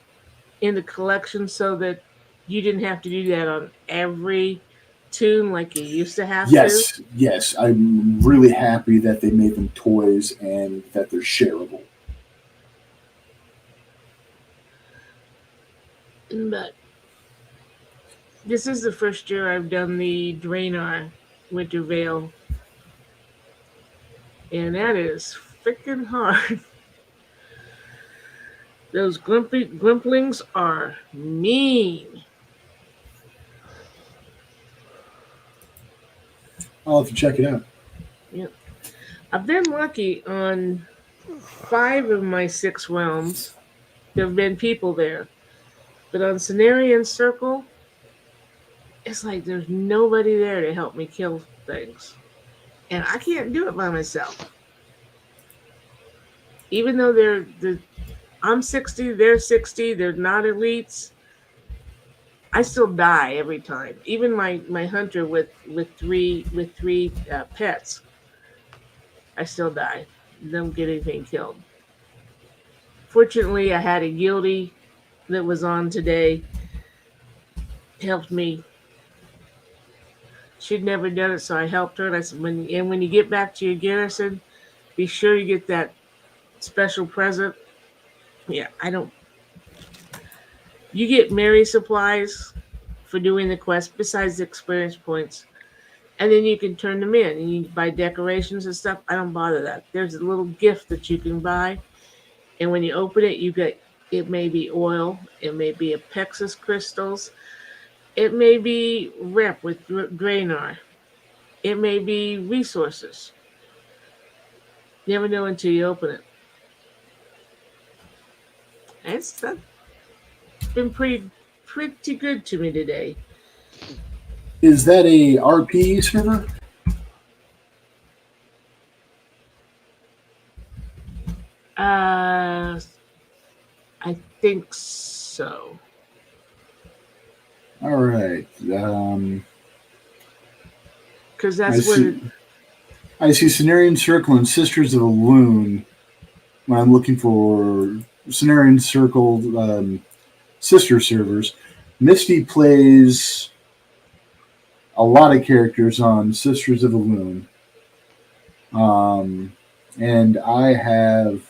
in the collection so that you didn't have to do that on every tune like you used to have to.
Yes. I'm really happy that they made them toys and that they're shareable.
But this is the first year I've done the Draenor Winter Veil. And that is freaking hard. Those grumplings are mean.
I'll have to check it out.
Yep. I've been lucky on 5 of my 6 realms. There have been people there. But on Cenarian Circle, it's like there's nobody there to help me kill things. And I can't do it by myself. Even though I'm 60, they're 60, they're not elites, I still die every time. Even my hunter with 3 pets, I still die. Don't get anything killed. Fortunately, I had a guildie that was on today. Helped me. She'd never done it, so I helped her. And I said, when you get back to your garrison, be sure you get that special present. Yeah, I don't. You get Mary supplies for doing the quest besides the experience points. And then you can turn them in and you buy decorations and stuff. I don't bother that. There's a little gift that you can buy. And when you open it, you get it may be oil, it may be Apexis crystals, it may be rep with Grainar, it may be resources. You never know until you open it. That's been pretty good to me today.
Is that a RP server?
I think so.
All right.
Because that's what
I see Cenarian Circle and Sisters of the Loon when I'm looking for Cenarian Circle sister servers. Misty plays a lot of characters on Sisters of the Loon. And I have,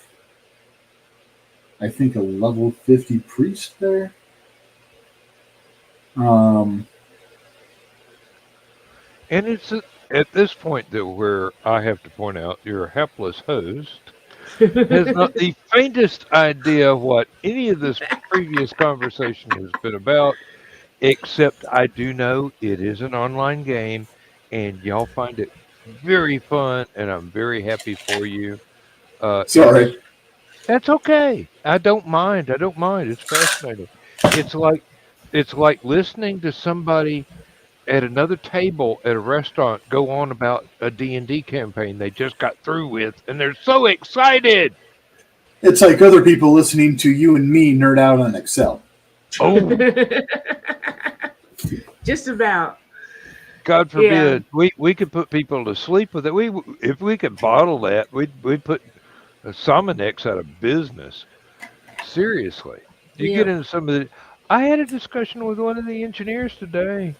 I think, a level 50 priest there.
And it's at this point that where I have to point out your hapless host has not the faintest idea of what any of this previous conversation has been about, except I do know it is an online game and y'all find it very fun, and I'm very happy for you.
Sorry.
That's okay. I don't mind. It's fascinating. It's like listening to somebody at another table at a restaurant go on about a D&D campaign they just got through with, and they're so excited.
It's like other people listening to you and me nerd out on Excel.
Oh,
just about.
God forbid we could put people to sleep with it. If we could bottle that, we'd put Sominex out of business. Seriously, you get into some of the. I had a discussion with one of the engineers today,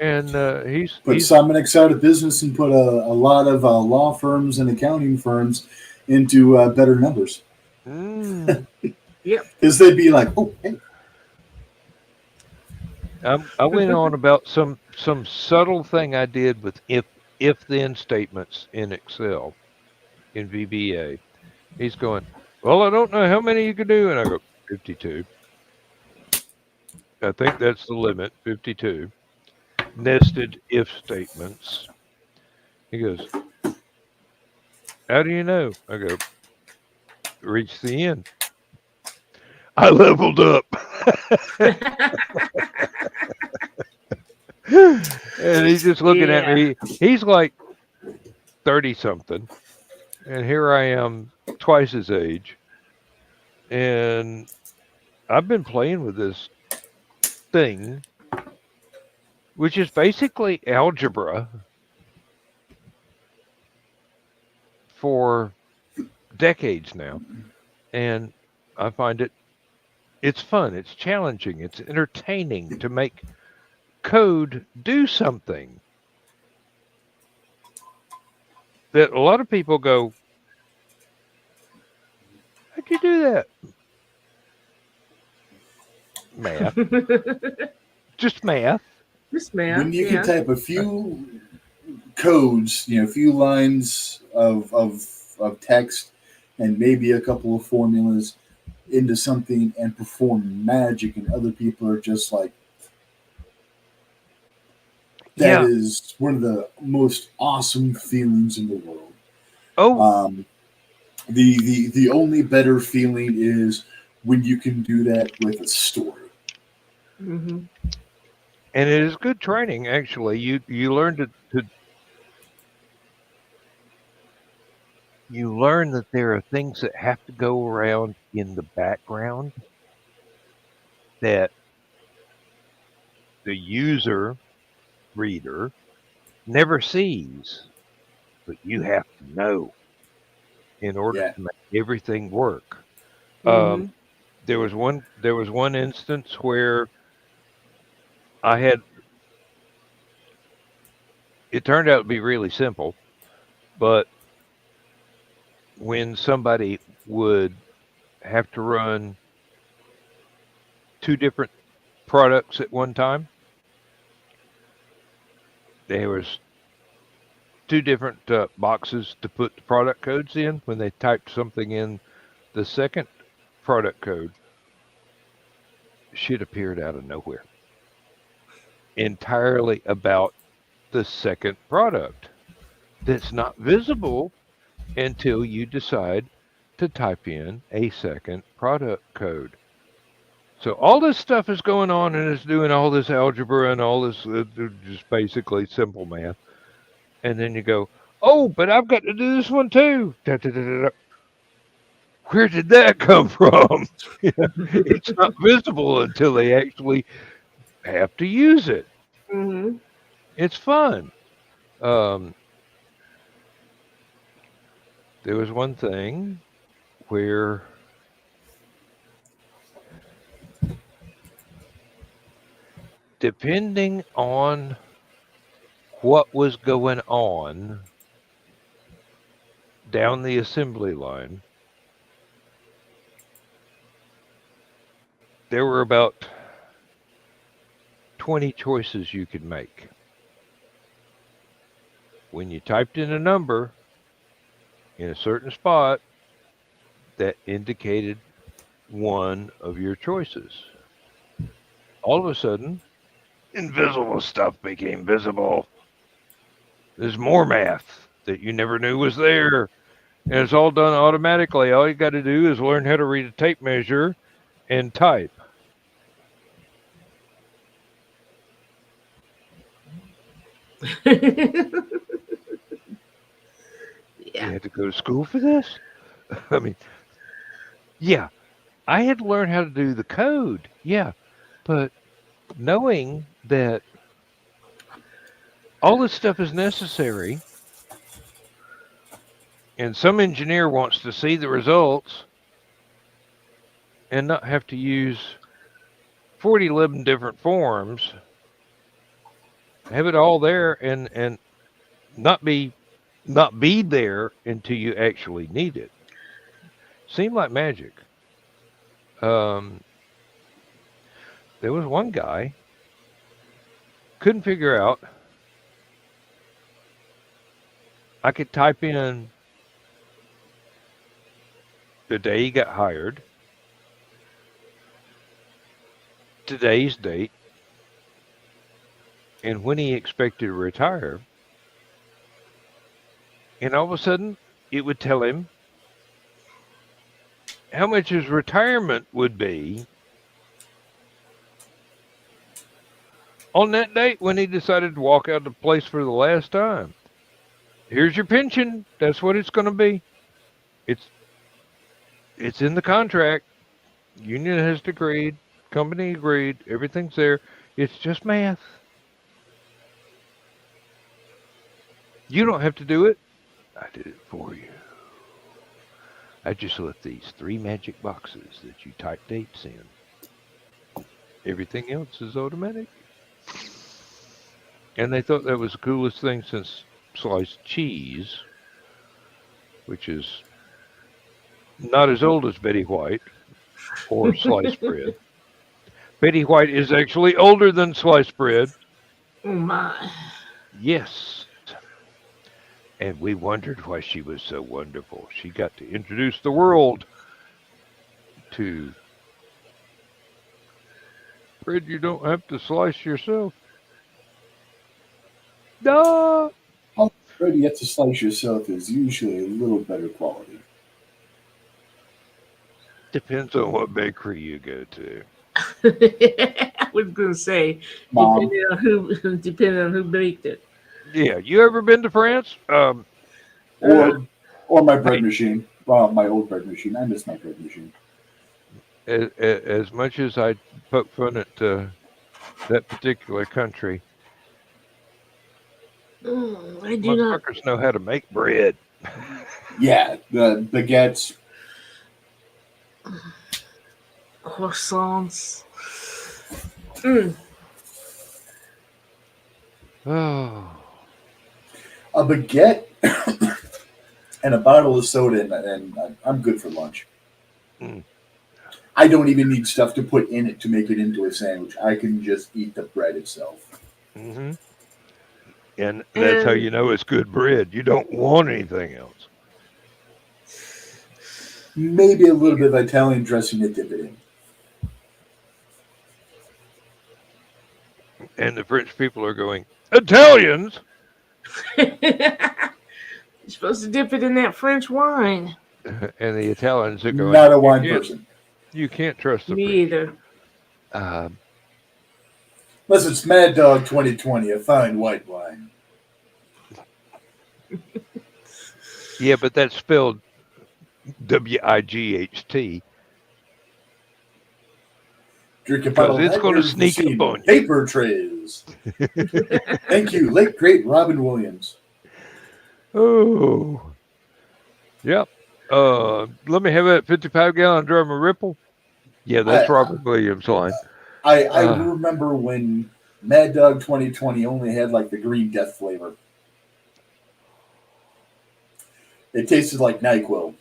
and he's
Sominex out of business and put a lot of law firms and accounting firms into better numbers.
Yep.
Because they'd be like, oh, hey.
I went on about some subtle thing I did with if then statements in Excel in VBA. He's going, well, I don't know how many you can do, and I go 52. I think that's the limit, 52. Nested if statements. He goes, how do you know? I go, reach the end. I leveled up. And he's just looking at me. He's like 30-something. And here I am, twice his age. And I've been playing with this thing, which is basically algebra for decades now. And I find it's fun, it's challenging, it's entertaining to make code do something that a lot of people go, how'd you do that? Math. Just math.
Just math.
When you can type a few codes, a few lines of text and maybe a couple of formulas into something and perform magic, and other people are just like, that is one of the most awesome feelings in the world.
Oh,
the only better feeling is when you can do that with a story.
Mm-hmm.
And it is good training, actually. You learn you learn that there are things that have to go around in the background that the reader never sees, but you have to know in order to make everything work. Um, there was one instance where I had it turned out to be really simple, but when somebody would have to run two different products at one time, there was two different boxes to put the product codes in. When they typed something in the second product code, shit appeared out of nowhere, entirely about the second product that's not visible until you decide to type in a second product code. So all this stuff is going on and it's doing all this algebra and all this just basically simple math. And then you go, oh, but I've got to do this one too. Da, da, da, da, da. Where did that come from? It's not visible until they actually have to use it. It's fun. Um, there was one thing where depending on what was going on down the assembly line, there were about 20 choices you could make. When you typed in a number in a certain spot, that indicated one of your choices. All of a sudden, invisible stuff became visible. There's more math that you never knew was there. And it's all done automatically. All you got to do is learn how to read a tape measure and type. You had to go to school for this? I mean, yeah, I had to learn how to do the code. Yeah, but knowing that all this stuff is necessary and some engineer wants to see the results and not have to use 11 different forms, have it all there and not be there until you actually need it. Seemed like magic. There was one guy couldn't figure out. I could type in the day he got hired, today's date, and when he expected to retire. And all of a sudden, it would tell him how much his retirement would be on that date when he decided to walk out of the place for the last time. Here's your pension. That's what it's going to be. It's in the contract. Union has agreed. Company agreed. Everything's there. It's just math. You don't have to do it. I did it for you. I just left these 3 magic boxes that you type dates in. Everything else is automatic. And they thought that was the coolest thing since sliced cheese, which is not as old as Betty White or sliced bread. Betty White is actually older than sliced bread.
Oh my.
Yes. And we wondered why she was so wonderful. She got to introduce the world to bread you don't have to slice yourself. Duh!
How bread you have to slice yourself is usually a little better quality.
Depends on what bakery you go to.
I was going to say,
Mom.
depending on who baked it.
Yeah, you ever been to France?
Or my bread machine. Well, my old bread machine. I miss my bread machine.
As much as I poke fun at that particular country,
I do not.
motherfuckers know how to make bread.
Yeah, the baguettes.
Croissants.
Oh.
A baguette and a bottle of soda, and I'm good for lunch.
Mm.
I don't even need stuff to put in it to make it into a sandwich. I can just eat the bread itself.
Mm-hmm. And that's how you know it's good bread. You don't want anything else.
Maybe a little bit of Italian dressing to dip it in.
And the French people are going, Italians?
You're supposed to dip it in that French wine.
And the Italians are going,
Not a wine person.
You can't trust the
Me
French.
either.
Unless it's Mad Dog 2020, a fine white wine.
Yeah, but that's spelled Wight.
Drink a bottle
Because it's going to sneak up on you.
Paper trays. Thank you, late great Robin Williams.
Oh. Yep. Let me have that 55-gallon drum of Ripple. Yeah, that's Robin Williams' line.
I remember when Mad Dog 2020 only had like the Green Death flavor. It tasted like NyQuil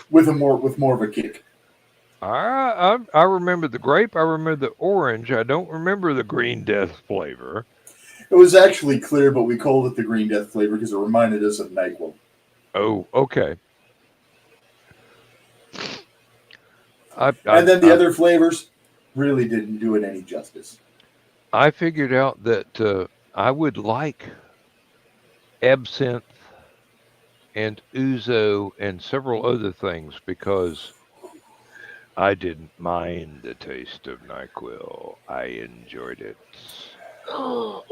with more of a kick.
I remember the grape. I remember the orange. I don't remember the Green Death flavor.
It was actually clear, but we called it the Green Death flavor because it reminded us of NyQuil.
Oh, okay.
And then the other flavors really didn't do it any justice.
I figured out that I would like absinthe and ouzo and several other things because I didn't mind the taste of NyQuil. I enjoyed it.
Oh,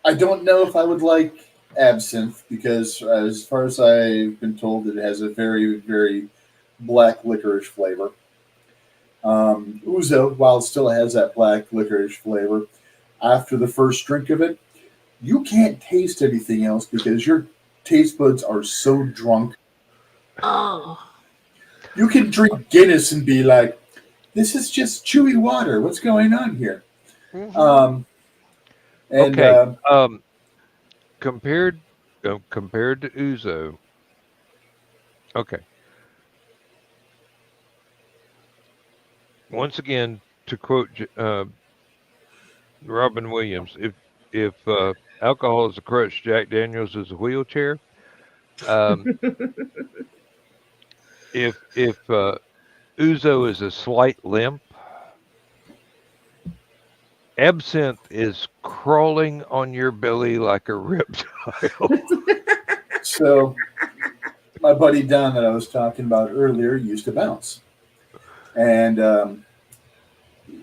I don't know if I would like absinthe because, as far as I've been told, it has a very, very black licorice flavor. Ouzo, while it still has that black licorice flavor, after the first drink of it, you can't taste anything else because your taste buds are so drunk.
Oh.
You can drink Guinness and be like, this is just chewy water. What's going on here?
Mm-hmm. Compared to ouzo, okay. Once again, to quote Robin Williams, if alcohol is a crutch, Jack Daniels is a wheelchair. If ouzo is a slight limp, absinthe is crawling on your belly like a reptile.
So, my buddy Don that I was talking about earlier used to bounce. And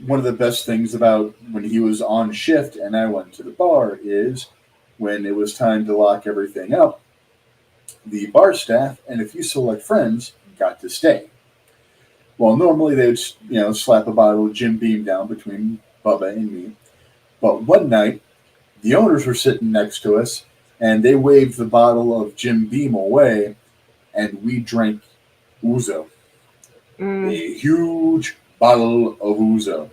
one of the best things about when he was on shift and I went to the bar is when it was time to lock everything up, the bar staff and a few select friends got to stay. Well, normally they would, slap a bottle of Jim Beam down between Bubba and me. But one night, the owners were sitting next to us, and they waved the bottle of Jim Beam away, and we drank ouzo. A huge bottle of ouzo.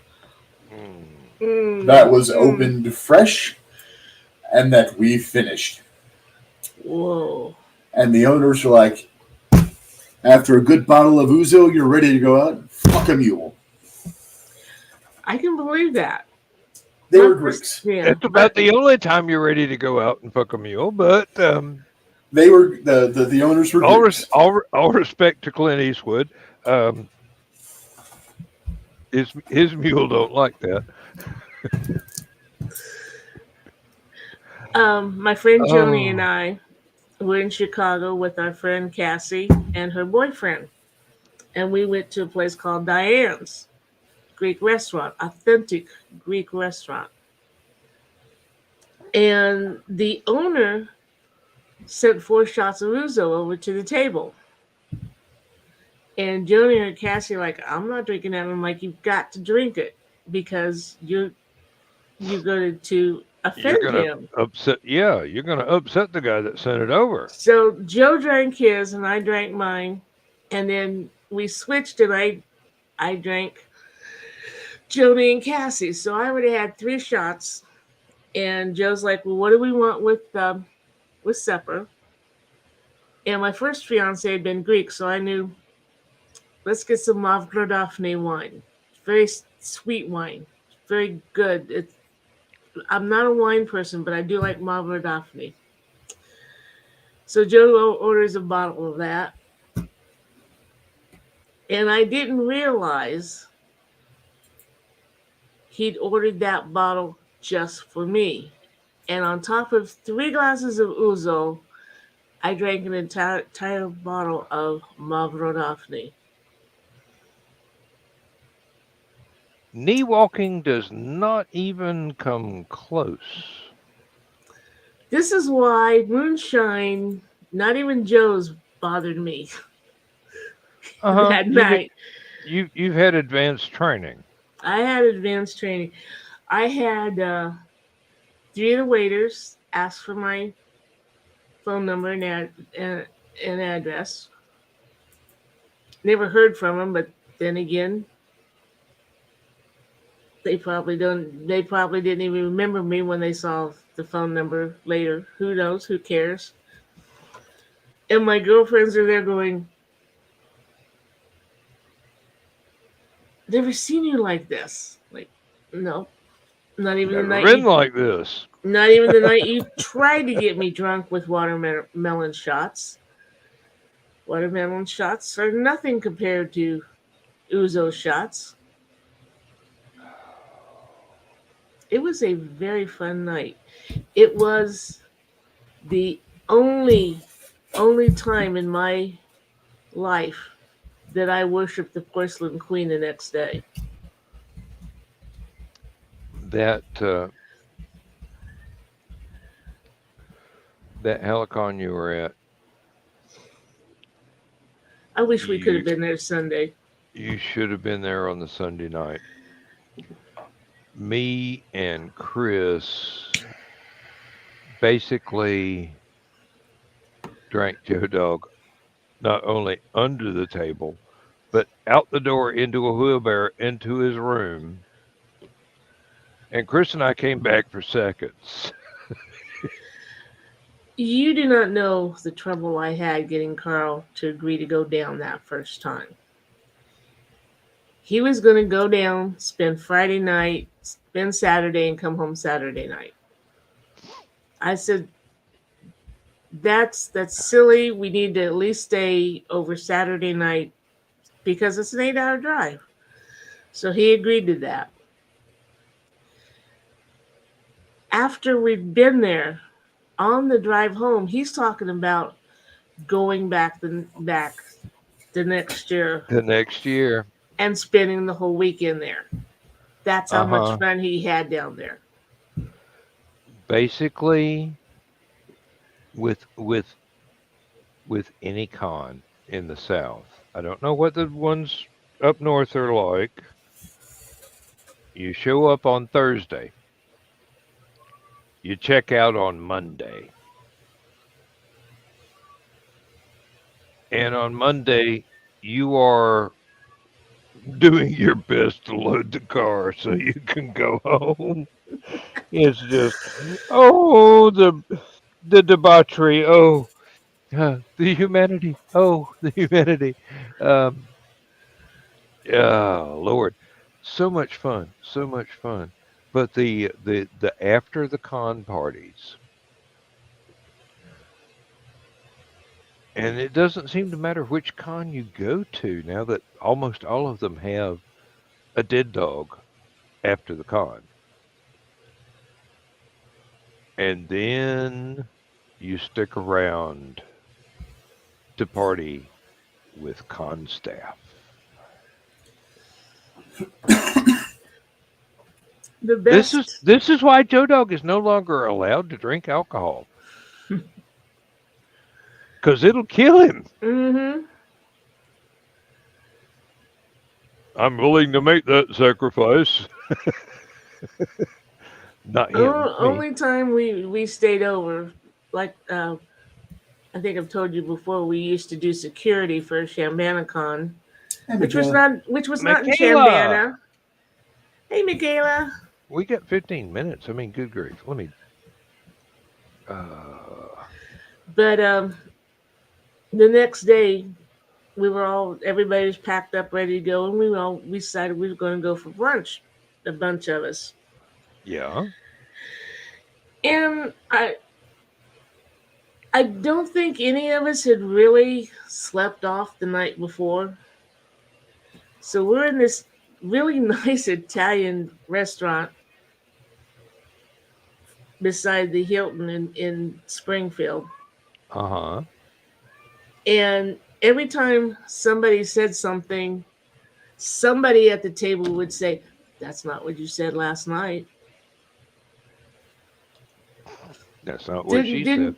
That was opened fresh, and that we finished.
Whoa.
And the owners were like, after a good bottle of ouzo, you're ready to go out? Fuck a mule.
I can believe that.
They were Greeks.
Yeah.
That's about the only time you're ready to go out and fuck a mule, but
they were the owners were Greeks.
All respect to Clint Eastwood. His mule don't like that.
My friend Joni and I were in Chicago with our friend Cassie and her boyfriend. And we went to a place called Diane's Greek restaurant, authentic Greek restaurant. And the owner sent 4 shots of ouzo over to the table. And Joni and Cassie are like, I'm not drinking that. I'm like, you've got to drink it because you're going to offend him.
You're going to upset the guy that sent it over.
So Joe drank his and I drank mine. And then we switched, and I drank Joni and Cassie. So I already had 3 shots, and Joe's like, "Well, what do we want with supper?" And my first fiance had been Greek, so I knew, let's get some Mavrodafne wine. Very sweet wine, very good. I'm not a wine person, but I do like Mavrodafne. So Joe orders a bottle of that, and I didn't realize he'd ordered that bottle just for me. And on top of 3 glasses of ouzo, I drank an entire bottle of Mavrodafne.
Knee walking does not even come close.
This is why moonshine, not even Joe's, bothered me that night.
You've had advanced training.
I had advanced training. I had 3 of the waiters ask for my phone number and address. Never heard from them, but then again, they probably didn't even remember me when they saw the phone number later. Who knows? Who cares? And my girlfriends are there going, "Never seen you like this." Like, no, not even
Never
the night
been like this.
Not even the night you tried to get me drunk with watermelon shots. Watermelon shots are nothing compared to ouzo shots. It was a very fun night. It was the only time in my life that I worshipped the porcelain queen the next day.
That Hallowcon you were at.
I wish we could have been there Sunday.
You should have been there on the Sunday night. Me and Chris basically drank Joe Dog not only under the table, but out the door into a wheelbarrow into his room. And Chris and I came back for seconds.
You do not know the trouble I had getting Carl to agree to go down that first time. He was going to go down, spend Friday night, spend Saturday, and come home Saturday night. I said, that's silly. We need to at least stay over Saturday night because it's an 8-hour drive. So he agreed to that. After we'd been there, on the drive home, he's talking about going back the next year.
The next year.
And spending the whole weekend there. That's how much fun he had down there.
Basically, with any con in the South, I don't know what the ones up north are like. You show up on Thursday. You check out on Monday. And on Monday, you are doing your best to load the car so you can go home. It's just, the debauchery. The humanity. The humanity. Lord. So much fun. So much fun. But the after the con parties, and it doesn't seem to matter which con you go to now that almost all of them have a dead dog after the con. And then you stick around to party with con staff.
The best.
This is why Joe Dog is no longer allowed to drink alcohol. Because it'll kill him.
Mm-hmm.
I'm willing to make that sacrifice. Not him.
Only time we stayed over, like I think I've told you before, we used to do security for ShambanaCon, which was not in
Michaela!
Chambana. Hey, Michaela.
We got 15 minutes. I mean, good grief. Let me.
But the next day, everybody was packed up, ready to go, and we decided we were going to go for brunch, a bunch of us.
Yeah.
And I don't think any of us had really slept off the night before. So we're in this really nice Italian restaurant beside the Hilton in Springfield.
Uh-huh.
And every time somebody said something, somebody at the table would say, "That's not what you said last night."
That's not what she said.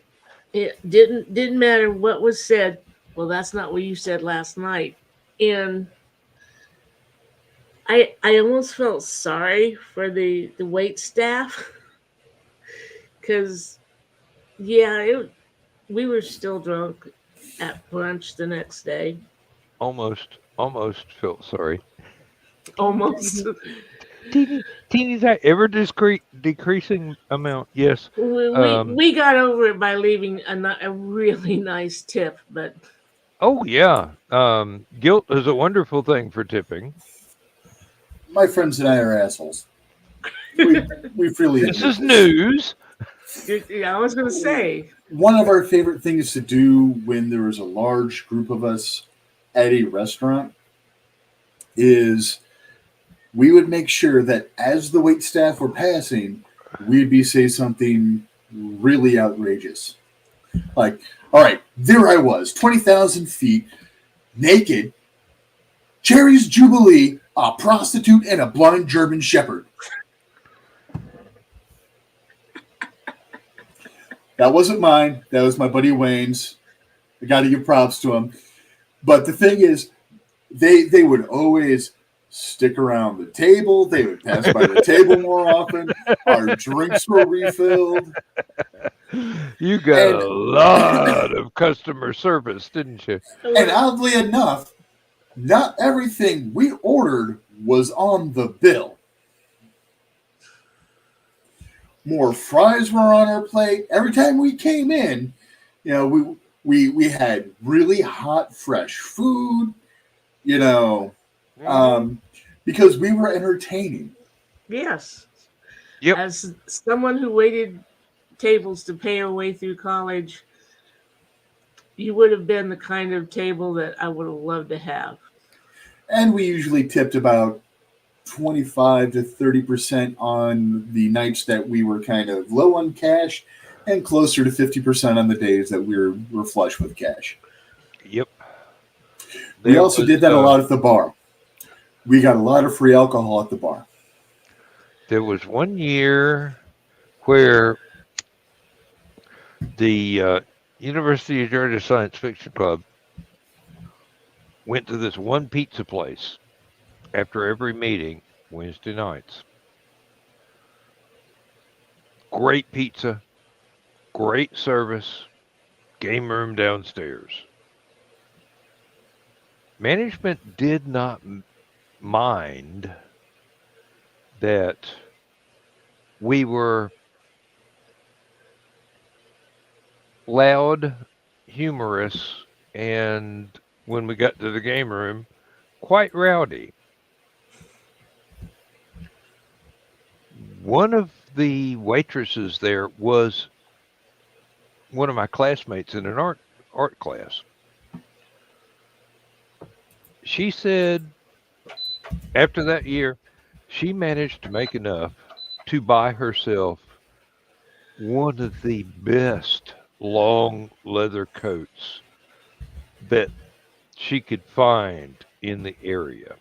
It didn't matter what was said. Well, that's not what you said last night. And I almost felt sorry for the wait staff because we were still drunk at brunch the next day.
Almost felt sorry.
Almost.
Teeny ever decreasing amount. Yes.
We got over it by leaving a really nice tip, but
oh yeah, guilt is a wonderful thing for tipping.
My friends and I are assholes. We freely
this is news.
Yeah, I was going to say.
One of our favorite things to do when there was a large group of us at a restaurant is we would make sure that as the wait staff were passing, we'd say something really outrageous. Like, all right, there I was, 20,000 feet, naked, Cherry's Jubilee, a prostitute, and a blind German shepherd. That wasn't mine. That was my buddy Wayne's. I got to give props to him. But the thing is, they would always stick around the table. They would pass by the table more often. Our drinks were refilled.
You got a lot of customer service, didn't you?
And oddly enough, not everything we ordered was on the bill. More fries were on our plate. Every time we came in, we had really hot, fresh food, because we were entertaining.
Yes.
Yep.
As someone who waited tables to pay her way through college, you would have been the kind of table that I would have loved to have.
And we usually tipped about 25 to 30% on the nights that we were kind of low on cash, and closer to 50% on the days that we were flush with cash.
Yep.
We also did that a lot at the bar. We got a lot of free alcohol at the bar.
There was one year where the University of Georgia Science Fiction Club went to this one pizza place after every meeting Wednesday nights. Great pizza, great service, game room downstairs. Management did not mind that we were loud, humorous, and when we got to the game room, quite rowdy. One of the waitresses there was one of my classmates in an art class. She said after that year, she managed to make enough to buy herself one of the best long leather coats that she could find in the area.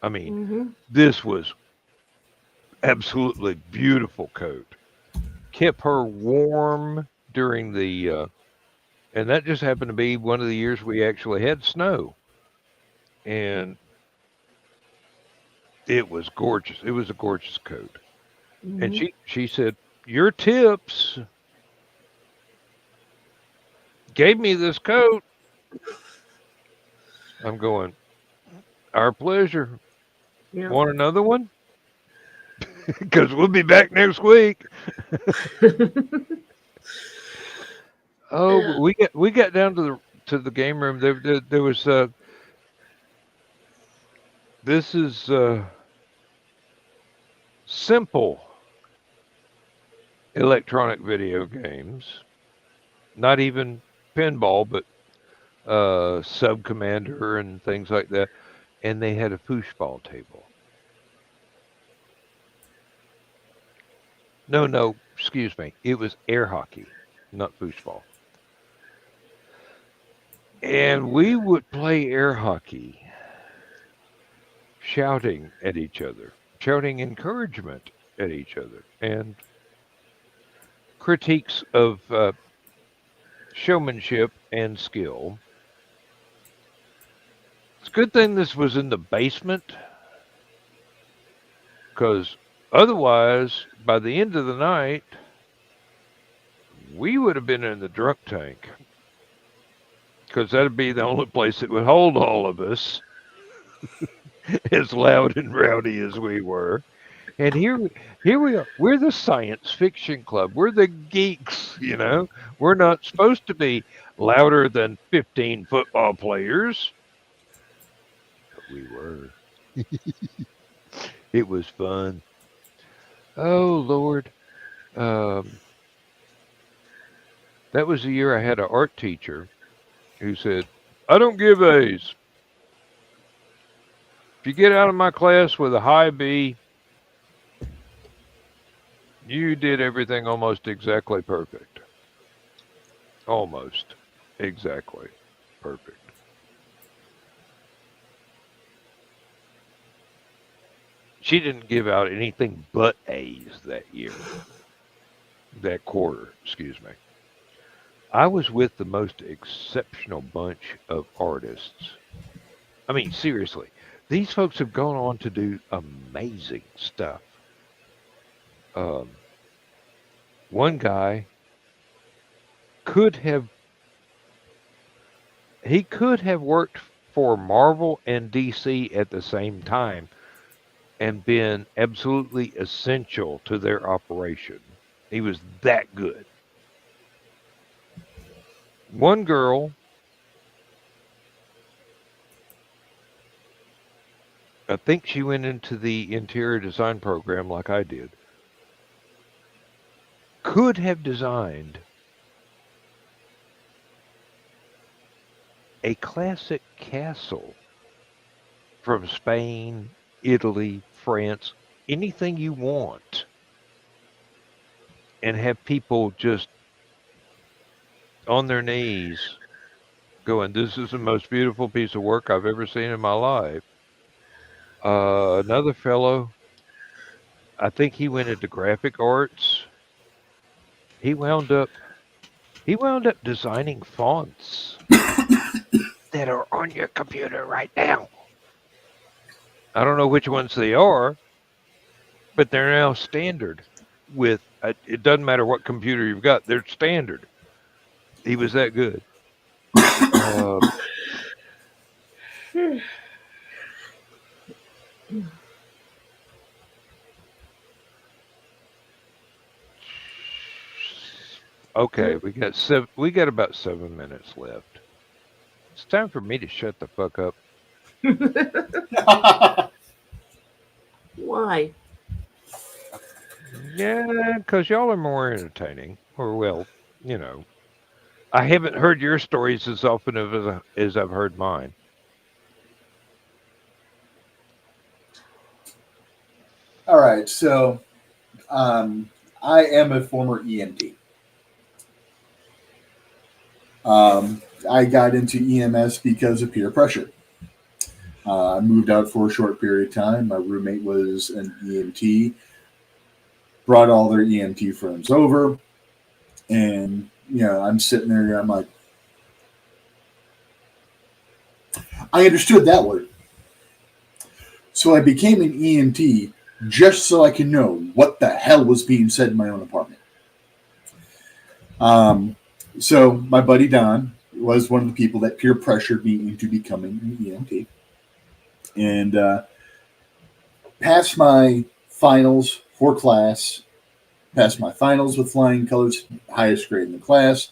I mean, this was absolutely beautiful coat. Kept her warm during the, and that just happened to be one of the years we actually had snow. And it was gorgeous. It was a gorgeous coat. And she said, your tips gave me this coat. I'm going, Our pleasure.
Yeah.
Want another one? Because we'll be back next week. Oh, we got down to the game room. There was this is simple electronic video games. Not even pinball, but Sub Commander and things like that. And they had a foosball table. No, excuse me. It was air hockey, not foosball. And we would play air hockey, shouting at each other, shouting encouragement at each other, and critiques of showmanship and skill. It's a good thing this was in the basement, because otherwise, by the end of the night, we would have been in the drunk tank. Because that'd be the only place that would hold all of us, as loud and rowdy as we were. And here we are. We're the science fiction club. We're the geeks, you know. We're not supposed to be louder than 15 football players. But we were. It was fun. Oh, Lord. That was the year I had an art teacher who said, I don't give A's. If you get out of my class with a high B, you did everything almost exactly perfect. Almost exactly perfect. She didn't give out anything but A's that year. That quarter, excuse me. I was with the most exceptional bunch of artists. I mean, seriously, these folks have gone on to do amazing stuff. One guy could have worked for Marvel and DC at the same time and been absolutely essential to their operation. He was that good. One girl, I think she went into the interior design program like I did, could have designed a classic castle from Spain, Italy, France, anything you want, and have people just on their knees going, this is the most beautiful piece of work I've ever seen in my life. Another fellow, I think he went into graphic arts. He wound up designing fonts that are on your computer right now. I don't know which ones they are, but they're now standard with, it doesn't matter what computer you've got, they're standard. He was that good. Okay, we got about 7 minutes left. It's time for me to shut the fuck up.
Why?
Yeah, because y'all are more entertaining. Or, well, you know, I haven't heard your stories as often as I've heard mine.
All right, so I am a former EMT. I got into EMS because of peer pressure. I moved out for a short period of time. My roommate was an EMT, brought all their EMT friends over, and I'm sitting there. I'm like, I understood that word, so I became an EMT just so I could know what the hell was being said in my own apartment. So my buddy Don was one of the people that peer pressured me into becoming an EMT. and passed my finals for class. Passed my finals with flying colors, highest grade in the class.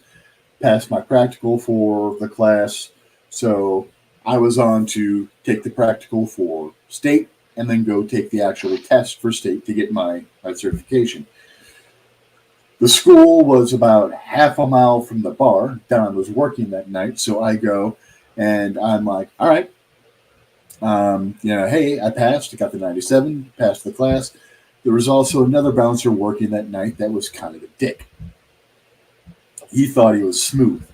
Passed my practical for the class. So I was on to take the practical for state and then go take the actual test for state to get my certification. The school was about half a mile from the bar. Don was working that night, so I go and I'm like, all right, hey, I passed. I got the 97, passed the class. There was also another bouncer working that night that was kind of a dick. He thought he was smooth.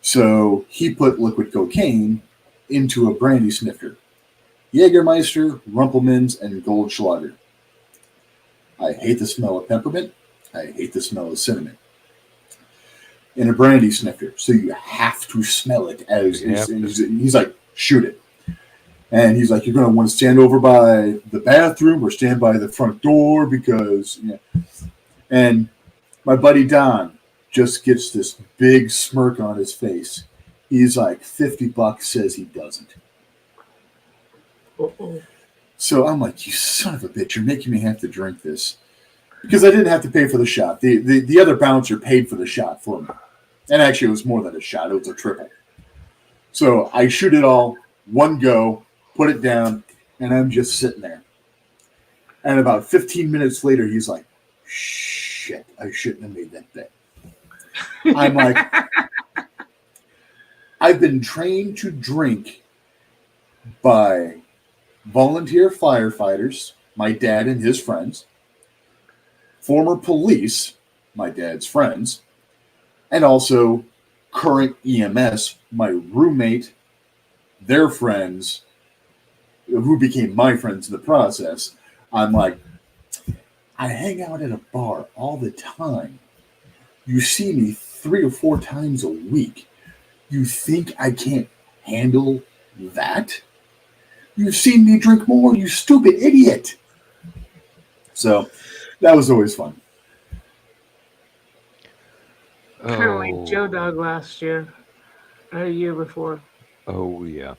So he put liquid cocaine into a brandy snifter. Jägermeister, Rumpelmans, and Goldschlager. I hate the smell of peppermint. I hate the smell of cinnamon. In a brandy snifter. So you have to smell it as he's like, shoot it. And he's like, you're going to want to stand over by the bathroom or stand by the front door because, And my buddy Don just gets this big smirk on his face. He's like, $50 says he doesn't.
Uh-oh.
So I'm like, you son of a bitch, you're making me have to drink this. Because I didn't have to pay for the shot. The other bouncer paid for the shot for me. And actually, it was more than a shot. It was a triple. So I shoot it all, one go, put it down, and I'm just sitting there. And about 15 minutes later, he's like, shit, I shouldn't have made that bet. I'm like, I've been trained to drink by volunteer firefighters, my dad and his friends, former police, my dad's friends, and also current EMS, my roommate, their friends, who became my friends in the process. I'm like, I hang out at a bar all the time. You see me 3 or 4 times a week. You think I can't handle that? You've seen me drink more, you stupid idiot. So that was always fun.
Kind of like Joe Dog last year, or a year before.
Oh, yeah.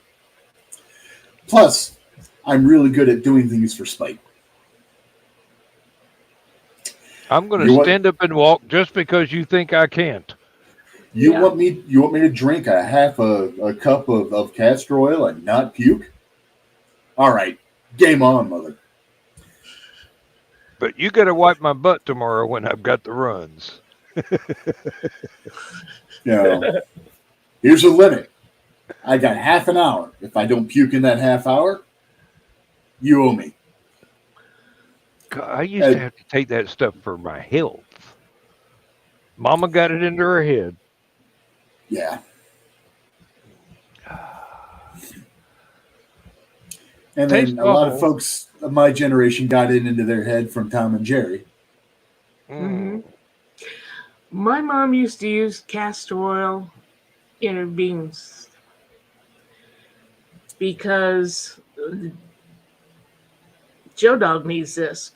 Plus, I'm really good at doing things for spite.
I'm going to stand up and walk just because you think I can't.
You want me to drink a half a cup of castor oil and not puke? All right, game on, mother.
But you got to wipe my butt tomorrow when I've got the runs.
Here's a limit. I got half an hour. If I don't puke in that half hour, you owe me.
God, I used to have to take that stuff for my health. Mama got it into her head.
Yeah. And then a lot of folks of my generation got it into their head from Tom and Jerry.
Mm-hmm. My mom used to use castor oil in her beans because Joe Dog needs this.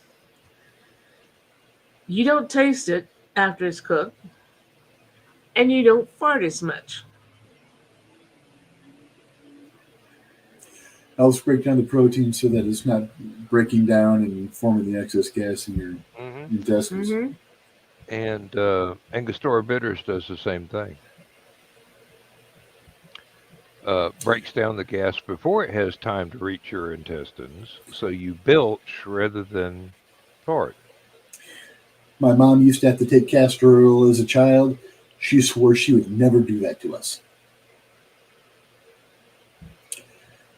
You don't taste it after it's cooked, and you don't fart as much.
Helps break down the protein so that it's not breaking down and forming the excess gas in your intestines.
Mm-hmm.
And Angostura Bitters does the same thing. Breaks down the gas before it has time to reach your intestines, so you belch rather than fart.
My mom used to have to take castor oil as a child. She swore she would never do that to us.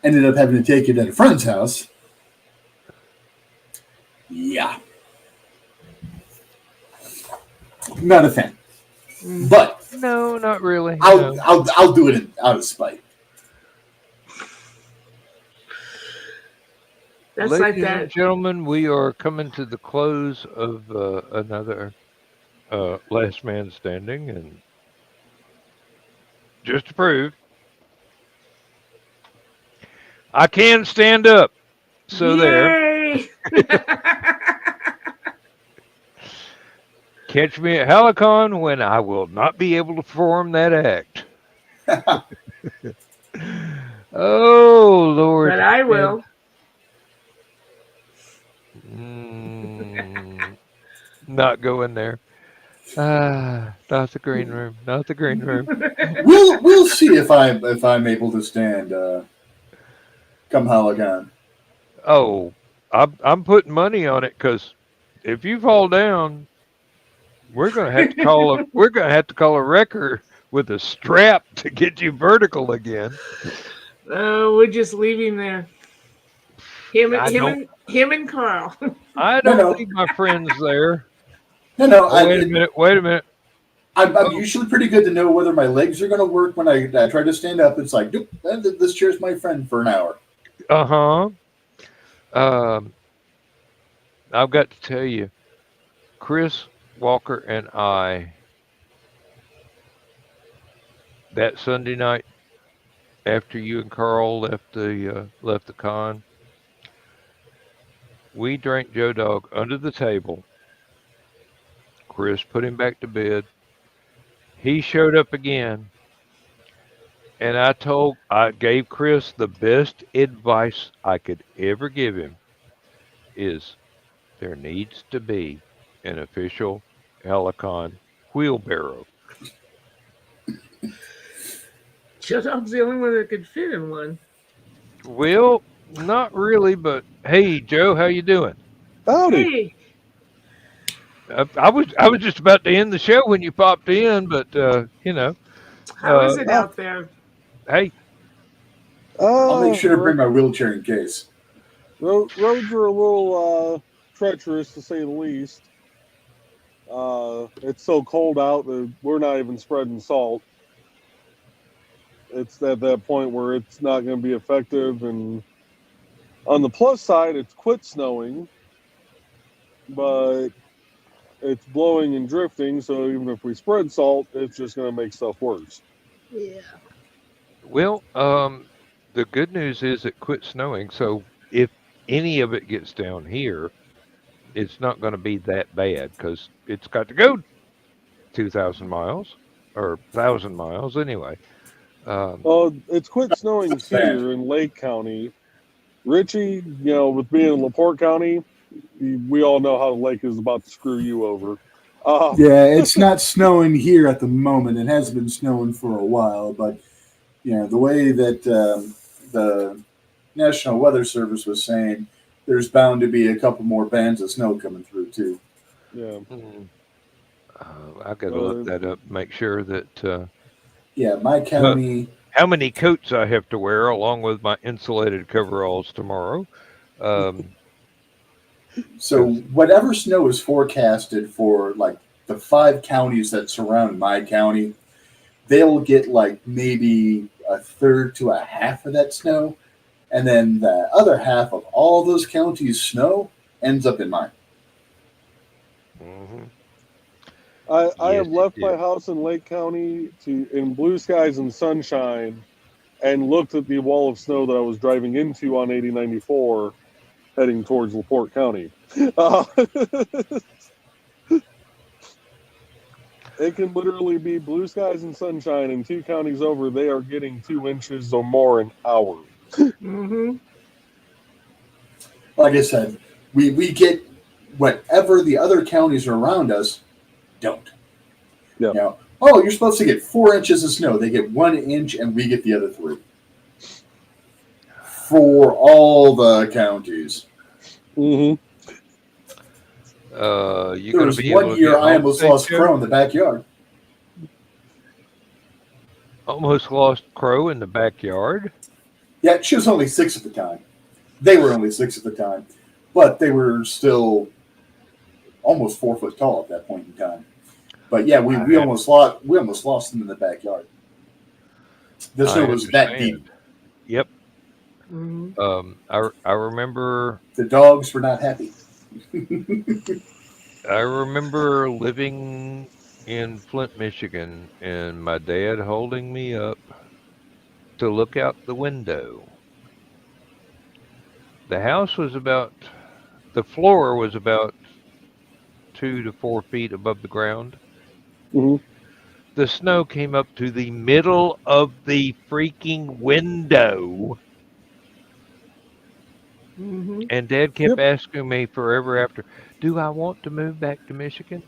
Ended up having to take it at a friend's house. Yeah. Not a fan. But
no, not really.
I'll do it out of spite.
That's
Ladies
like that.
and gentlemen, we are coming to the close of another Last Man Standing, and just to prove, I can stand up. So
Yay!
there. Catch me at Hallowcon when I will not be able to perform that act. Oh, Lord.
But I will.
Not going there. Not the green room. Not the green room.
We'll see if I'm able to stand come Hallowcon.
Oh, I'm putting money on it because if you fall down, we're gonna have to call a wrecker with a strap to get you vertical again.
We're just leaving there. Him and Carl.
I don't leave my friends there.
No.
Oh, wait a minute.
I'm usually pretty good to know whether my legs are going to work when I try to stand up. It's like, nope, this chair's my friend for an hour.
I've got to tell you, Chris Walker and I, that Sunday night after you and Carl left the con, we drank Joe Dog under the table. Chris put him back to bed. He showed up again, and I gave Chris the best advice I could ever give him is there needs to be an official Hallowcon wheelbarrow.
Joe Dog's the only one that could fit in one.
Well, not really, but hey, Joe, how you doing?
Howdy.
Hey.
I was just about to end the show when you popped in, but you know.
How is it out there?
Hey.
I'll make sure to bring my wheelchair in case.
Roads are a little treacherous, to say the least. It's so cold out that we're not even spreading salt. It's at that point where it's not going to be effective. And on the plus side, it's quit snowing, but it's blowing and drifting. So even if we spread salt, it's just going to make stuff worse.
Yeah.
Well, the good news is it quit snowing. So if any of it gets down here, it's not going to be that bad because it's got to go 2,000 miles or 1,000 miles anyway.
Well, it's quit snowing here in Lake County. Richie, with being in LaPorte County, we all know how the lake is about to screw you over.
Yeah, it's not snowing here at the moment. It has been snowing for a while, but the way that the National Weather Service was saying, there's bound to be a couple more bands of snow coming through too.
Yeah.
I've got to look that up, make sure that.
My county.
How many coats I have to wear, along with my insulated coveralls tomorrow.
So whatever snow is forecasted for, like, the 5 counties that surround my county, they'll get like maybe a third to a half of that snow, and then the other half of all those counties' snow ends up in mine.
Mm-hmm.
I have left my house in Lake County in blue skies and sunshine, and looked at the wall of snow that I was driving into on 8094, heading towards LaPorte County. It can literally be blue skies and sunshine, and 2 counties over, they are getting 2 inches or more an hour.
Mm-hmm.
Like I said, we get whatever the other counties around us don't.
Yeah.
You're supposed to get 4 inches of snow. They get 1 inch, and we get the other 3. For all the counties.
Mm-hmm.
There was one year I almost lost Crow in the backyard.
Almost lost Crow in the backyard?
Yeah, she was only 6 at the time. They were only 6 at the time. But they were still almost 4 foot tall at that point in time. But yeah, we almost lost them in the backyard. The snow was that deep.
Yep.
Mm-hmm.
I remember
the dogs were not happy.
I remember living in Flint, Michigan, and my dad holding me up to look out the window. The house was the floor was about 2 to 4 feet above the ground.
Mm-hmm.
the snow came up to the middle of the freaking window.
Mm-hmm.
And Dad kept asking me forever after, do I want to move back to Michigan?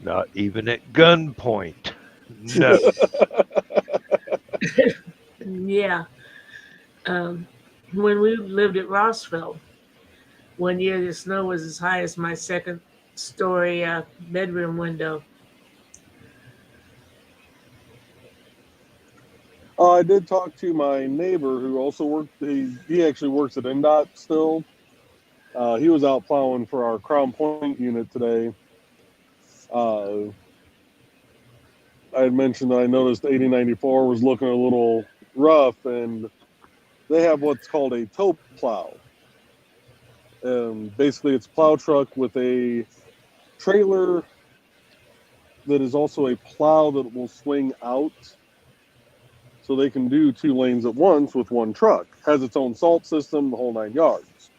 Not even at gunpoint. No.
Yeah. When we lived at Rossville, one year the snow was as high as my second story bedroom window.
I did talk to my neighbor who also worked. He actually works at NDOT still. He was out plowing for our Crown Point unit today. I had mentioned that I noticed 8094 was looking a little rough, and they have what's called a tow plow. Basically, it's a plow truck with a trailer that is also a plow that will swing out, so they can do 2 lanes at once with one truck. Has its own salt system, the whole 9 yards.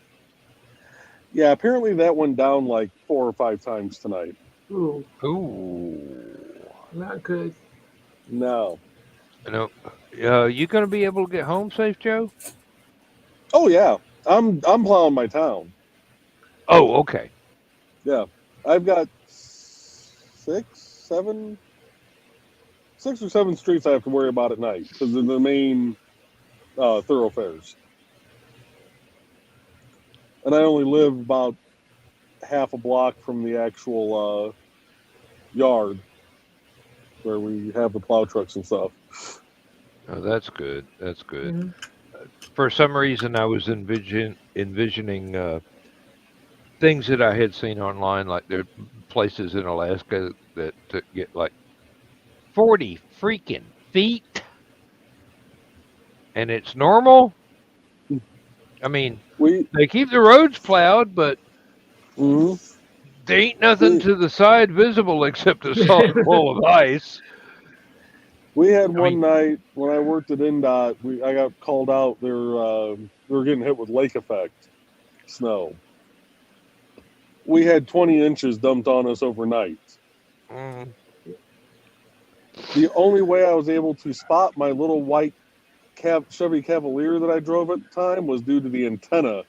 Yeah, apparently that went down like 4 or 5 times tonight.
Ooh,
Ooh.
not good.
No.
You going to be able to get home safe, Joe?
Oh yeah, I'm plowing my town.
Oh, okay.
Yeah, I've got 6 or 7 streets I have to worry about at night because they're the main thoroughfares, and I only live about half a block from the actual yard where we have the plow trucks and stuff.
Oh, that's good. That's good.
Mm-hmm.
For some reason, I was envisioning things that I had seen online, like there are places in Alaska that get like 40 freaking feet, and it's normal. I mean, they keep the roads plowed, but there ain't nothing to the side visible except a solid wall of ice.
We had one night when I worked at NDOT, I got called out. We were getting hit with lake effect snow. We had 20 inches dumped on us overnight.
Mm.
The only way I was able to spot my little white Chevy Cavalier that I drove at the time was due to the antenna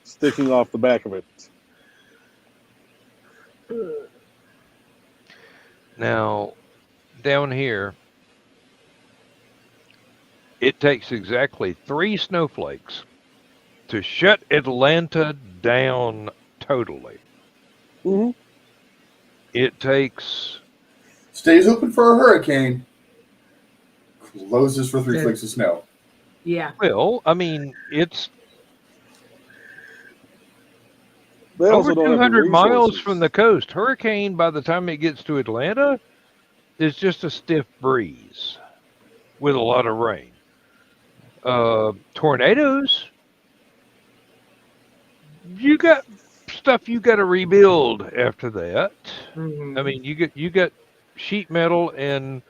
sticking off the back of it.
Now, down here, it takes exactly 3 snowflakes to shut Atlanta down totally.
Mm-hmm.
It takes...
Stays open for a hurricane. Closes for 3 flakes of snow.
Yeah.
Well, I mean, it's
They
over
also don't have the
200 miles
resources.
from the coast. Hurricane, by the time it gets to Atlanta, is just a stiff breeze with a lot of rain. Tornadoes, you got stuff you got to rebuild after that.
Mm-hmm.
I mean, you got sheet metal and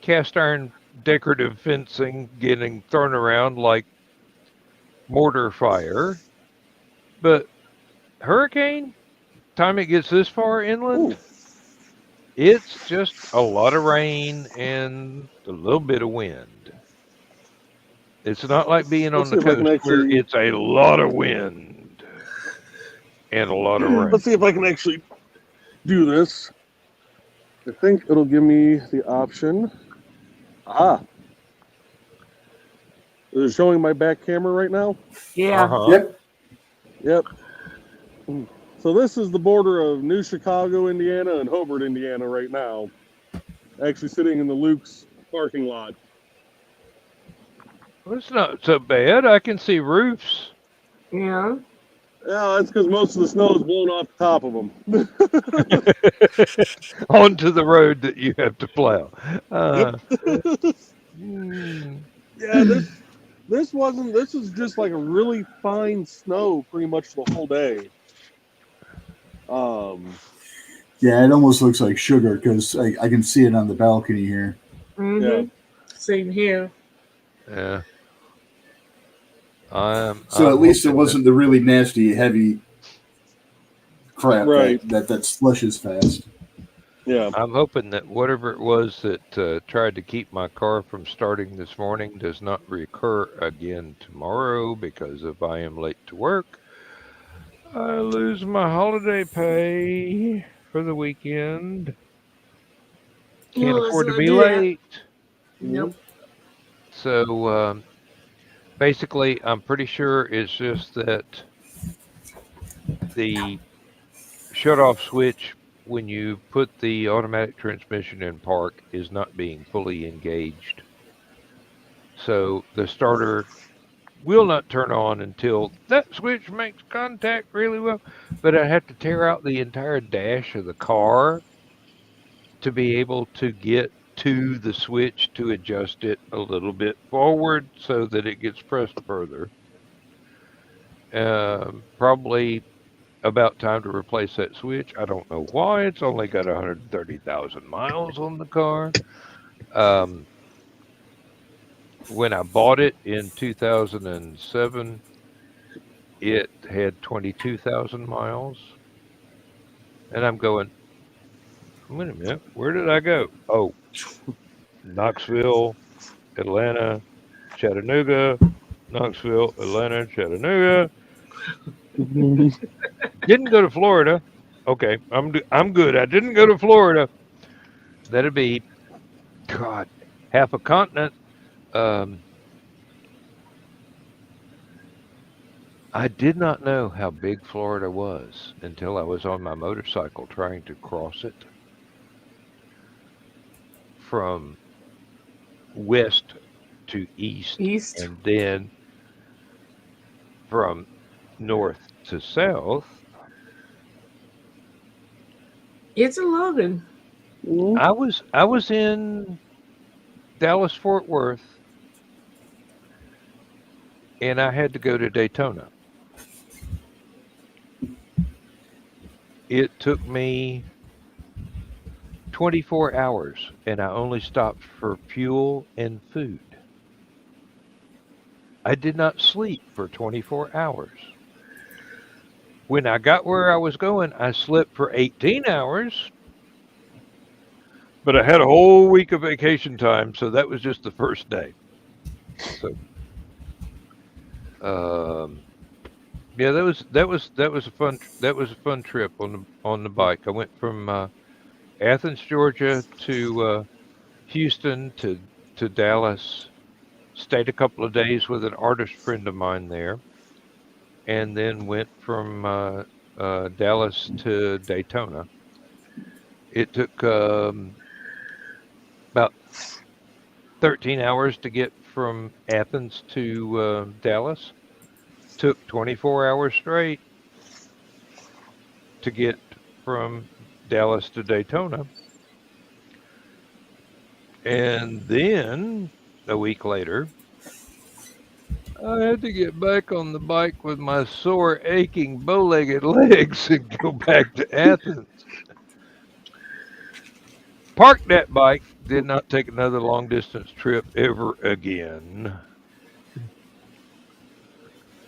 cast iron decorative fencing getting thrown around like mortar fire. But hurricane, time it gets this far inland, it's just a lot of rain and a little bit of wind. It's not like being on the coast where it's a lot of wind and a lot of rain.
Let's see if I can actually do this. I think it'll give me the option. Is it showing my back camera right now?
Yeah.
Uh-huh.
Yep.
So this is the border of New Chicago, Indiana, and Hobart, Indiana right now. Actually sitting in the Luke's parking lot.
Well, it's not so bad. I can see roofs.
Yeah.
Yeah, that's because most of the snow is blown off the top of them.
Onto the road that you have to plow.
Yeah, this is just like a really fine snow pretty much the whole day.
Yeah, it almost looks like sugar because I can see it on the balcony here.
Mm-hmm.
Yeah.
Same here.
Yeah.
So at least it wasn't the really nasty, heavy crap
Right.
that slushes fast.
Yeah.
I'm hoping that whatever it was that tried to keep my car from starting this morning does not recur again tomorrow, because if I am late to work, I lose my holiday pay for the weekend. Can't
No, let's
afford to
not
be
do that.
late.
Nope.
So basically, I'm pretty sure it's just that the shut-off switch when you put the automatic transmission in park is not being fully engaged. So the starter will not turn on until that switch makes contact really well. But I have to tear out the entire dash of the car to be able to get to the switch to adjust it a little bit forward so that it gets pressed further. Probably about time to replace that switch. I don't know why. It's only got 130,000 miles on the car. When I bought it in 2007, it had 22,000 miles. And I'm going, wait a minute, where did I go? Oh, Knoxville, Atlanta, Chattanooga, Knoxville, Atlanta, Chattanooga. Didn't go to Florida. Okay, I'm good. I didn't go to Florida. That'd be, God, half a continent. I did not know how big Florida was until I was on my motorcycle trying to cross it from west to east
East.
and then from north to south.
It's a Logan.
I was in Dallas Fort Worth and I had to go to Daytona. It took me 24 hours and I only stopped for fuel and food. I did not sleep for 24 hours. When I got where I was going, I slept for 18 hours, but I had a whole week of vacation time, so that was just the first day. So, yeah, that was a fun trip on the bike. I went from Athens, Georgia to Houston to Dallas. Stayed a couple of days with an artist friend of mine there, and then went from Dallas to Daytona. It took about 13 hours to get from Athens to Dallas. Took 24 hours straight to get from Dallas to Daytona. And then a week later, I had to get back on the bike with my sore, aching, bow-legged legs and go back to Athens. Parked that bike, did not take another long-distance trip ever again.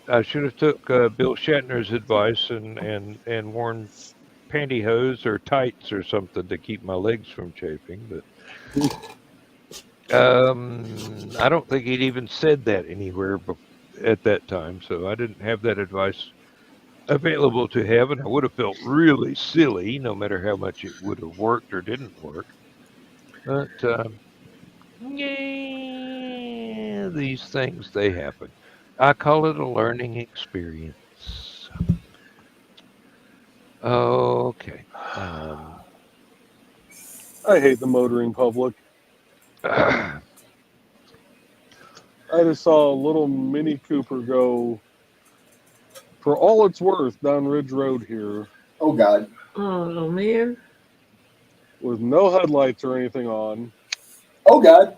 I should have took Bill Shatner's advice and worn pantyhose or tights or something to keep my legs from chafing. But I don't think he'd even said that anywhere at that time, so I didn't have that advice available to have, and I would have felt really silly, no matter how much it would have worked or didn't work. But yeah, these things, they happen. I call it a learning experience. Okay.
I hate the motoring public. I just saw a little Mini Cooper go, for all it's worth, down Ridge Road here.
Oh, God.
Oh, man.
With no headlights or anything on.
Oh, God.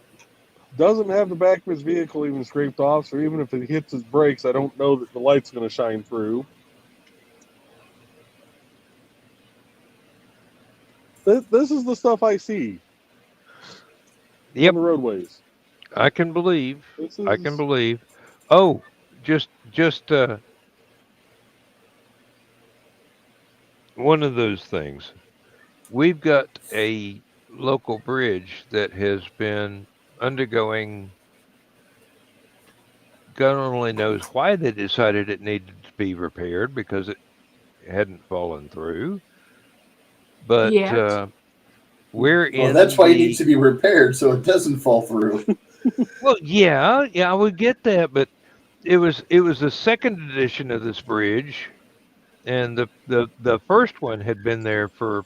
Doesn't have the back of his vehicle even scraped off, so even if it hits his brakes, I don't know that the light's going to shine through. This is the stuff I see.
Yep.
On the roadways.
I can believe. I can believe. Oh, just one of those things. we've got a local bridge that has been undergoing, God only knows why they decided it needed to be repaired because it hadn't fallen through. But
Yet.
we're
Well, that's
in
why it needs
the
to be repaired so it doesn't fall through.
well, yeah, I would get that, but it was the second edition of this bridge, and the first one had been there for,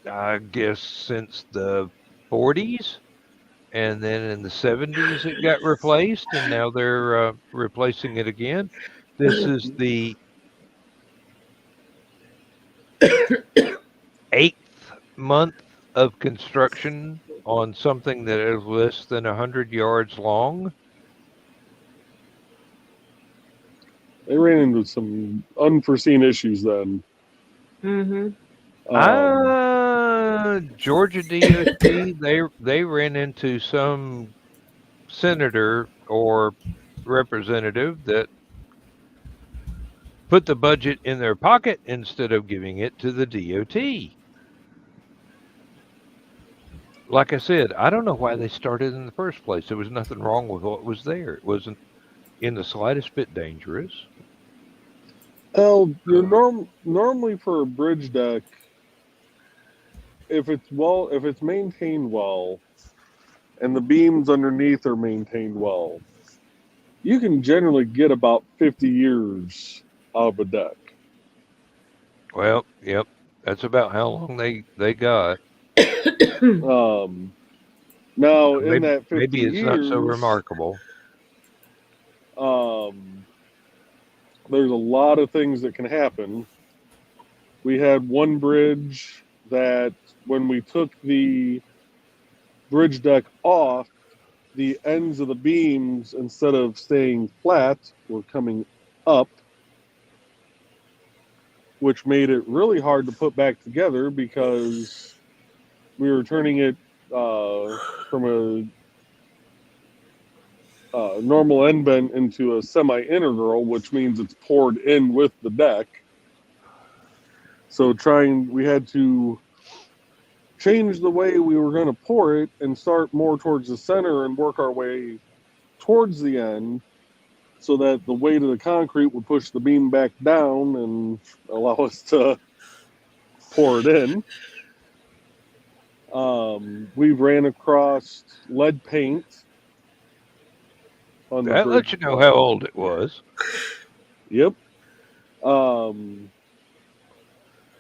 I guess, since the 40s, and then in the 70s it got replaced, and now they're replacing it again. This is the 8th month of construction on something that is less than 100 yards long.
They ran into some unforeseen issues then.
Mm-hmm.
Georgia DOT, they ran into some senator or representative that put the budget in their pocket instead of giving it to the DOT. Like I said, I don't know why they started in the first place. There was nothing wrong with what was there. It wasn't in the slightest bit dangerous.
Well, normally for a bridge deck, if it's maintained well, and the beams underneath are maintained well, you can generally get about 50 years out of a deck.
Well, yep, that's about how long they got.
Now,
Maybe,
in that 50
maybe it's
years,
not so remarkable.
There's a lot of things that can happen. We had one bridge that when we took the bridge deck off, the ends of the beams, instead of staying flat, were coming up, which made it really hard to put back together because we were turning it from a normal end bent into a semi-integral, which means it's poured in with the deck. So we had to change the way we were going to pour it and start more towards the center and work our way towards the end so that the weight of the concrete would push the beam back down and allow us to pour it in. We ran across lead paint on the
That
bridge.
lets you know how old it was.
Yep.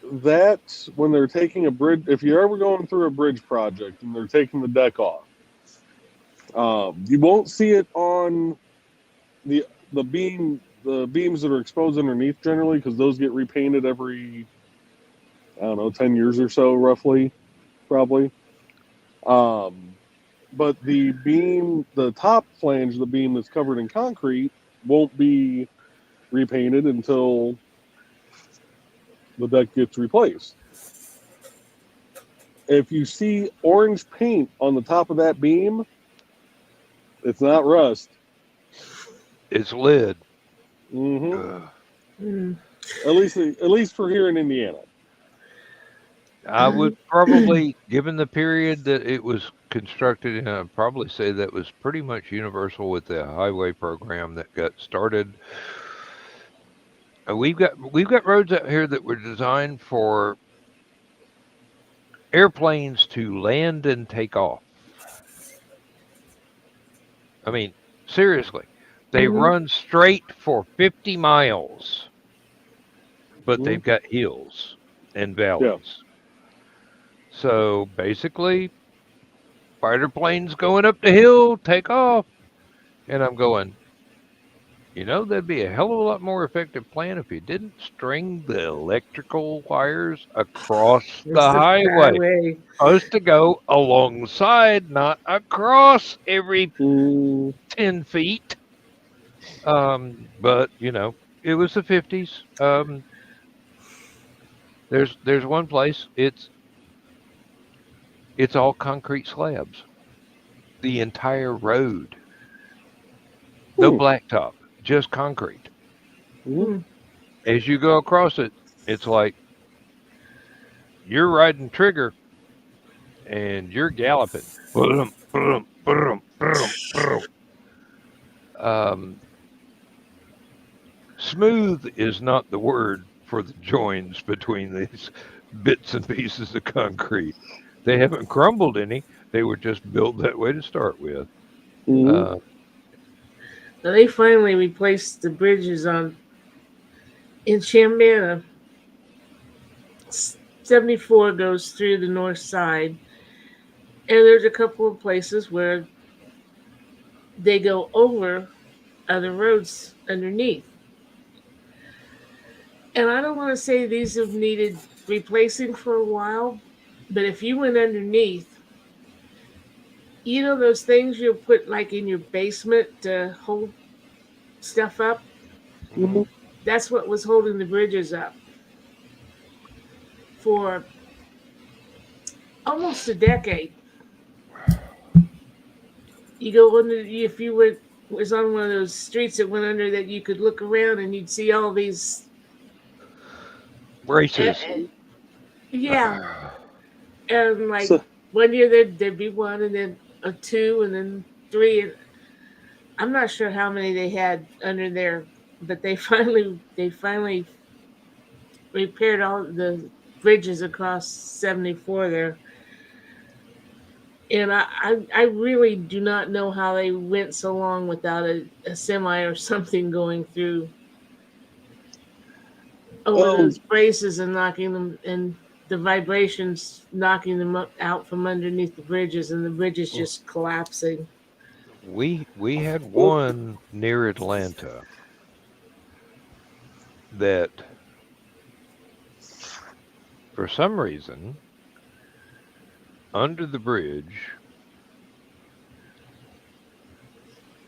That when they're taking a bridge, if you're ever going through a bridge project and they're taking the deck off, you won't see it on the beams that are exposed underneath generally, because those get repainted every, I don't know, 10 years or so, roughly, probably. But the beam, the top flange of the beam that's covered in concrete, won't be repainted until the deck gets replaced. If you see orange paint on the top of that beam, it's not rust.
It's lead.
Mm-hmm. At least for here in Indiana.
I would probably, given the period that it was constructed in, I'd probably say that was pretty much universal with the highway program that got started. We've got roads out here that were designed for airplanes to land and take off. I mean, seriously, they run straight for 50 miles, but they've got hills and valleys. Yeah. So basically, fighter planes going up the hill, take off. And I'm going, that'd be a hell of a lot more effective plan if you didn't string the electrical wires across the highway. Supposed to go alongside, not across every 10 feet. But, it was the 50s. There's one place, it's all concrete slabs. The entire road. No blacktop, just concrete. As you go across it, it's like you're riding trigger and you're galloping. Smooth is not the word for the joins between these bits and pieces of concrete. They haven't crumbled any. They were just built that way to start with.
Mhm.
Now they finally replaced the bridges in Chambana. 74 goes through the north side, and there's a couple of places where they go over other roads underneath. And I don't want to say these have needed replacing for a while, but if you went underneath, you know those things you'll put like in your basement to hold stuff up?
Mhm.
That's what was holding the bridges up for almost a decade. You go under, if you went, was on one of those streets that went under that you could look around and you'd see all these.
Braces.
Yeah. And like
So,
one year there'd be one, and then a two, and then three. And I'm not sure how many they had under there, but they finally repaired all the bridges across 74 there. And I really do not know how they went so long without a semi or something going through over
well,
those braces and knocking them, and the vibrations knocking them out from underneath the bridges, and the bridges just collapsing.
We had one near Atlanta that for some reason under the bridge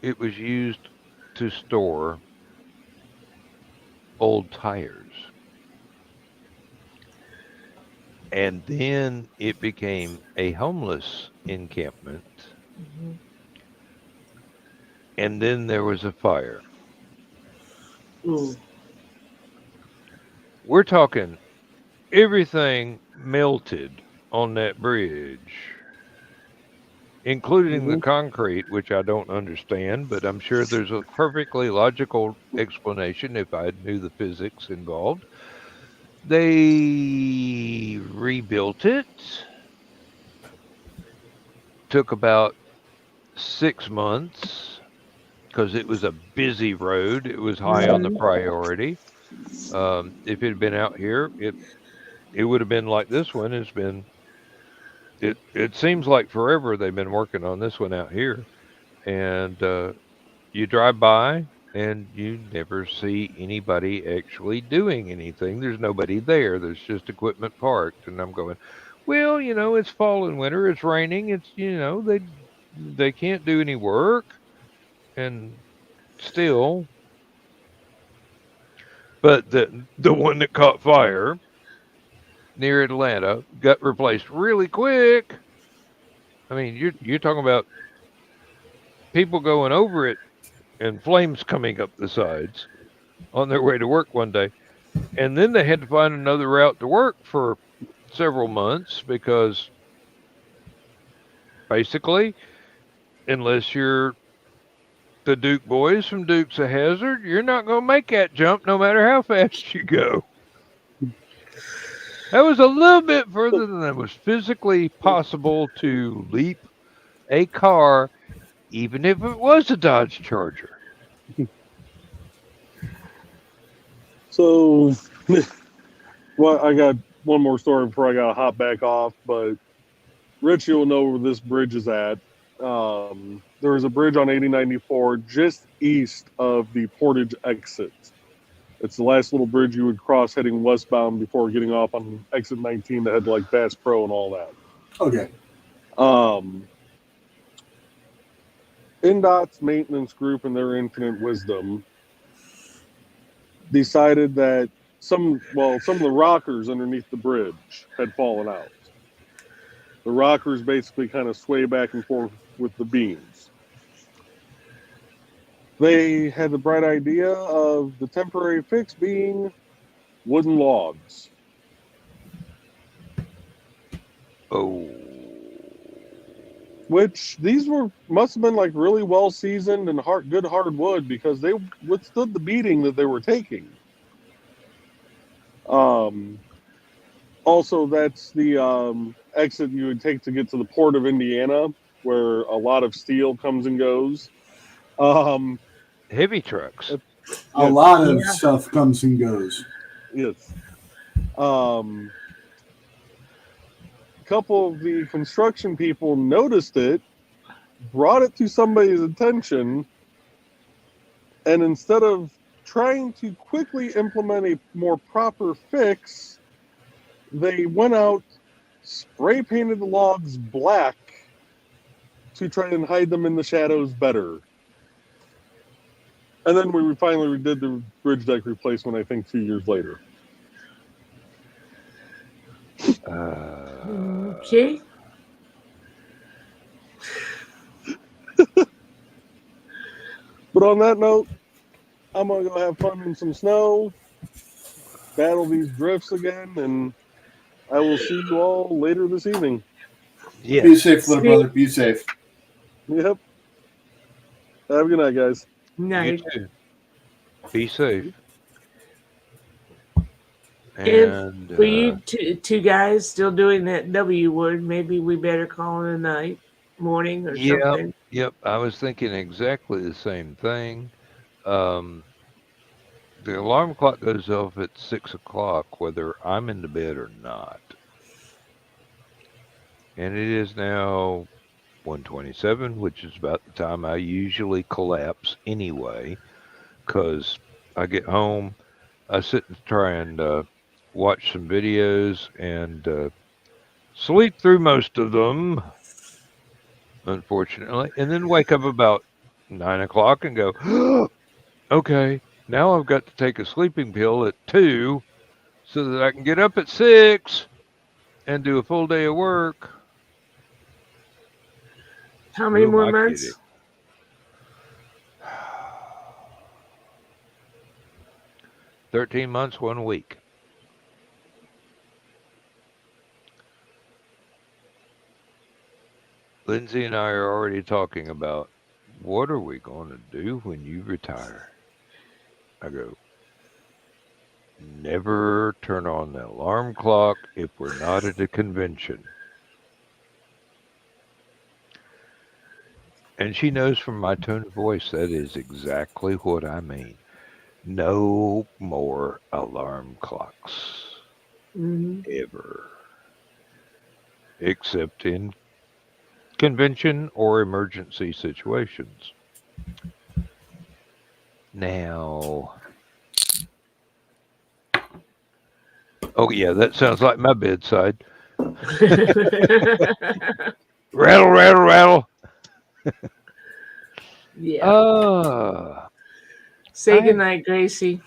it was used to store old tires. And then it became a homeless encampment.
Mhm.
And then there was a fire.
Ooh.
We're talking everything melted on that bridge, including the
mhm.
concrete, which I don't understand, but I'm sure there's a perfectly logical explanation if I knew the physics involved. They rebuilt it, took about 6 months because it was a busy road. It was high on the
Mhm.
priority. If it had been out here, it would have been like this one. It seems like forever they've been working on this one out here, and you drive by and you never see anybody actually doing anything. There's nobody there. There's just equipment parked, and I'm going, well, it's fall and winter. It's raining. It's they can't do any work, and still. But the one that caught fire near Atlanta got replaced really quick. I mean, you're talking about people going over it and flames coming up the sides on their way to work one day. And then they had to find another route to work for several months because basically, unless you're the Duke boys from Dukes of Hazzard, you're not going to make that jump no matter how fast you go. That was a little bit further than it was physically possible to leap a car, even if it was a Dodge Charger.
So, well, I got one more story before I got to hop back off, but Richie will know where this bridge is at. There is a bridge on 8094 just east of the Portage exit. It's the last little bridge you would cross heading westbound before getting off on exit 19 that had like Bass Pro and all that.
Okay.
NDOT's maintenance group, in their infinite wisdom, decided that some of the rockers underneath the bridge had fallen out. The rockers basically kind of sway back and forth with the beams. They had the bright idea of the temporary fix being wooden logs.
Oh.
Which these must have been like really well seasoned and good hardwood because they withstood the beating that they were taking. Also, that's the exit you would take to get to the port of Indiana, where a lot of steel comes and goes.
Heavy trucks.
A lot of stuff comes and goes.
Yes. A couple of the construction people noticed it, brought it to somebody's attention, and instead of trying to quickly implement a more proper fix, they went out, spray painted the logs black to try and hide them in the shadows better. And then we finally did the bridge deck replacement, I think, 2 years later.
Okay.
But on that note, I'm going to go have fun in some snow, battle these drifts again, and I will see you all later this evening.
Yes.
Be safe, little brother. Be safe.
Yep. Have a good night, guys.
Night.
You too. Be safe.
And for you two guys still doing that W word, maybe we better call it a night, morning, or something.
Yep. I was thinking exactly the same thing. The alarm clock goes off at 6 o'clock, whether I'm in the bed or not. And it is now 1:27, which is about the time I usually collapse anyway, because I get home, I sit and try and watch some videos and sleep through most of them, unfortunately, and then wake up about 9 o'clock and go, okay, now I've got to take a sleeping pill at 2 so that I can get up at 6 and do a full day of work.
How many more months?
Kidding? 13 months, 1 week. Lindsay and I are already talking about what are we going to do when you retire? I go, never turn on the alarm clock if we're not at a convention. And she knows from my tone of voice that is exactly what I mean. No more alarm clocks. Ever. Except in convention or emergency situations. Now, oh yeah, that sounds like my bedside. Rattle, rattle, rattle.
Yeah. Say goodnight, Gracie.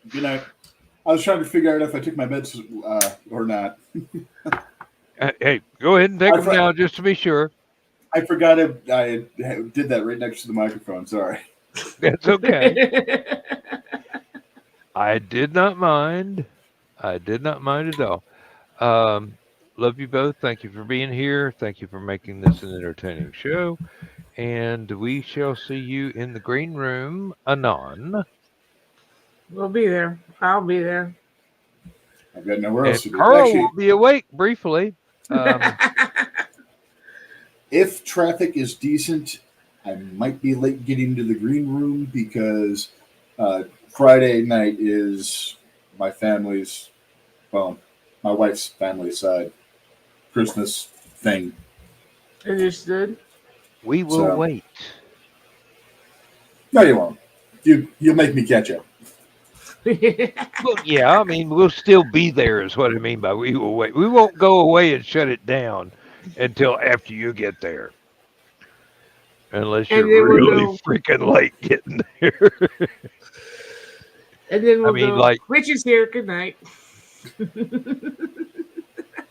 Good night. I was trying to figure out if I took my meds or not.
Hey, go ahead and take them now just to be sure.
I forgot I did that right next to the microphone. Sorry.
That's okay. I did not mind. I did not mind at all. Love you both. Thank you for being here. Thank you for making this an entertaining show. And we shall see you in the green room anon.
We'll be there. I'll be there.
I've got nowhere else to be.
Carl will be awake briefly.
If traffic is decent, I might be late getting to the green room because Friday night is my family's, well, my wife's family side Christmas thing.
Understood.
We will wait.
No, you won't. You'll make me catch up.
Well, yeah, I mean, we'll still be there is what I mean by we will wait. We won't go away and shut it down until after you get there. Unless you're really freaking late getting there.
And then we'll Rich is here. Good night.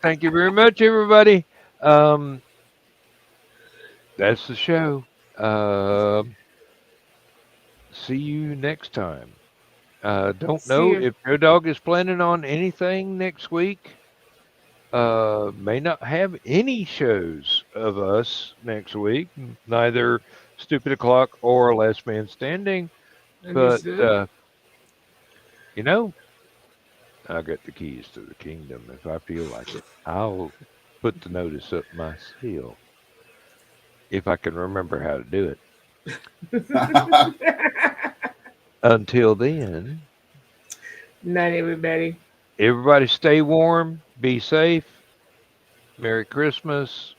Thank you very much, everybody. That's the show. See you next time. Don't know if your dog is planning on anything next week. may not have any shows of us next week, neither Stupid O'Clock or Last Man Standing.
Understood.
But, you know, I got the keys to the kingdom. If I feel like it, I'll put the notice up myself. If I can remember how to do it. Until then.
Night, everybody.
Everybody stay warm. Be safe. Merry Christmas.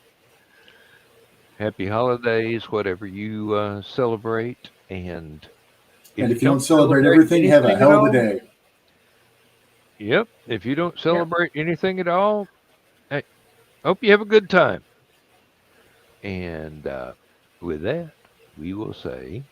Happy holidays, whatever you celebrate. And
if you don't celebrate everything, have a hell of a day.
Yep. If you don't celebrate anything at all, hey, hope you have a good time. And with that, we will say...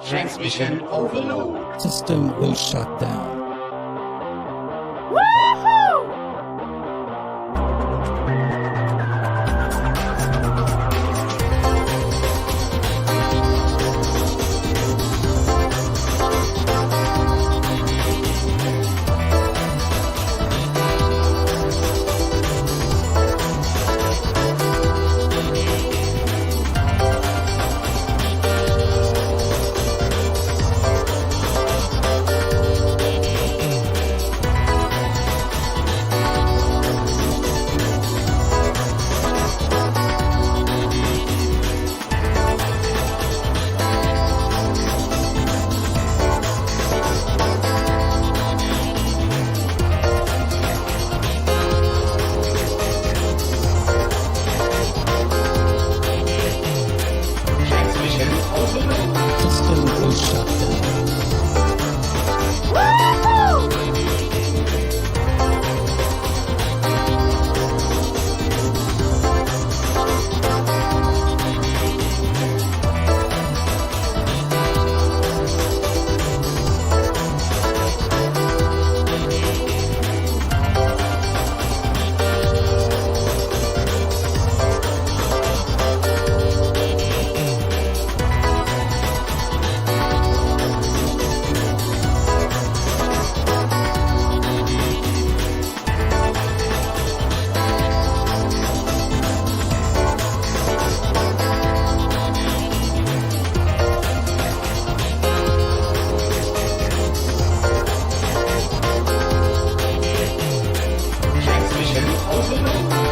Transmission overload.
System will shut down.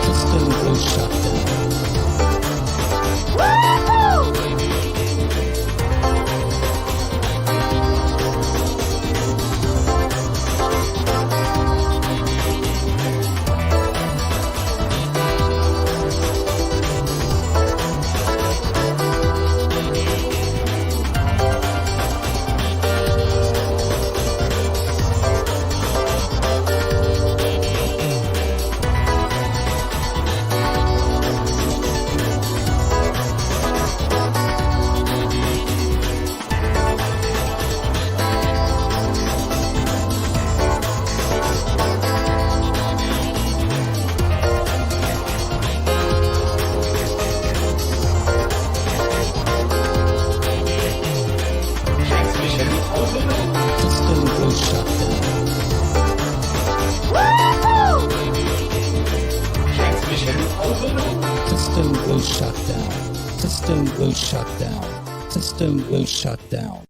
System will shut down. System will shut down. System will shut down. System will shut down.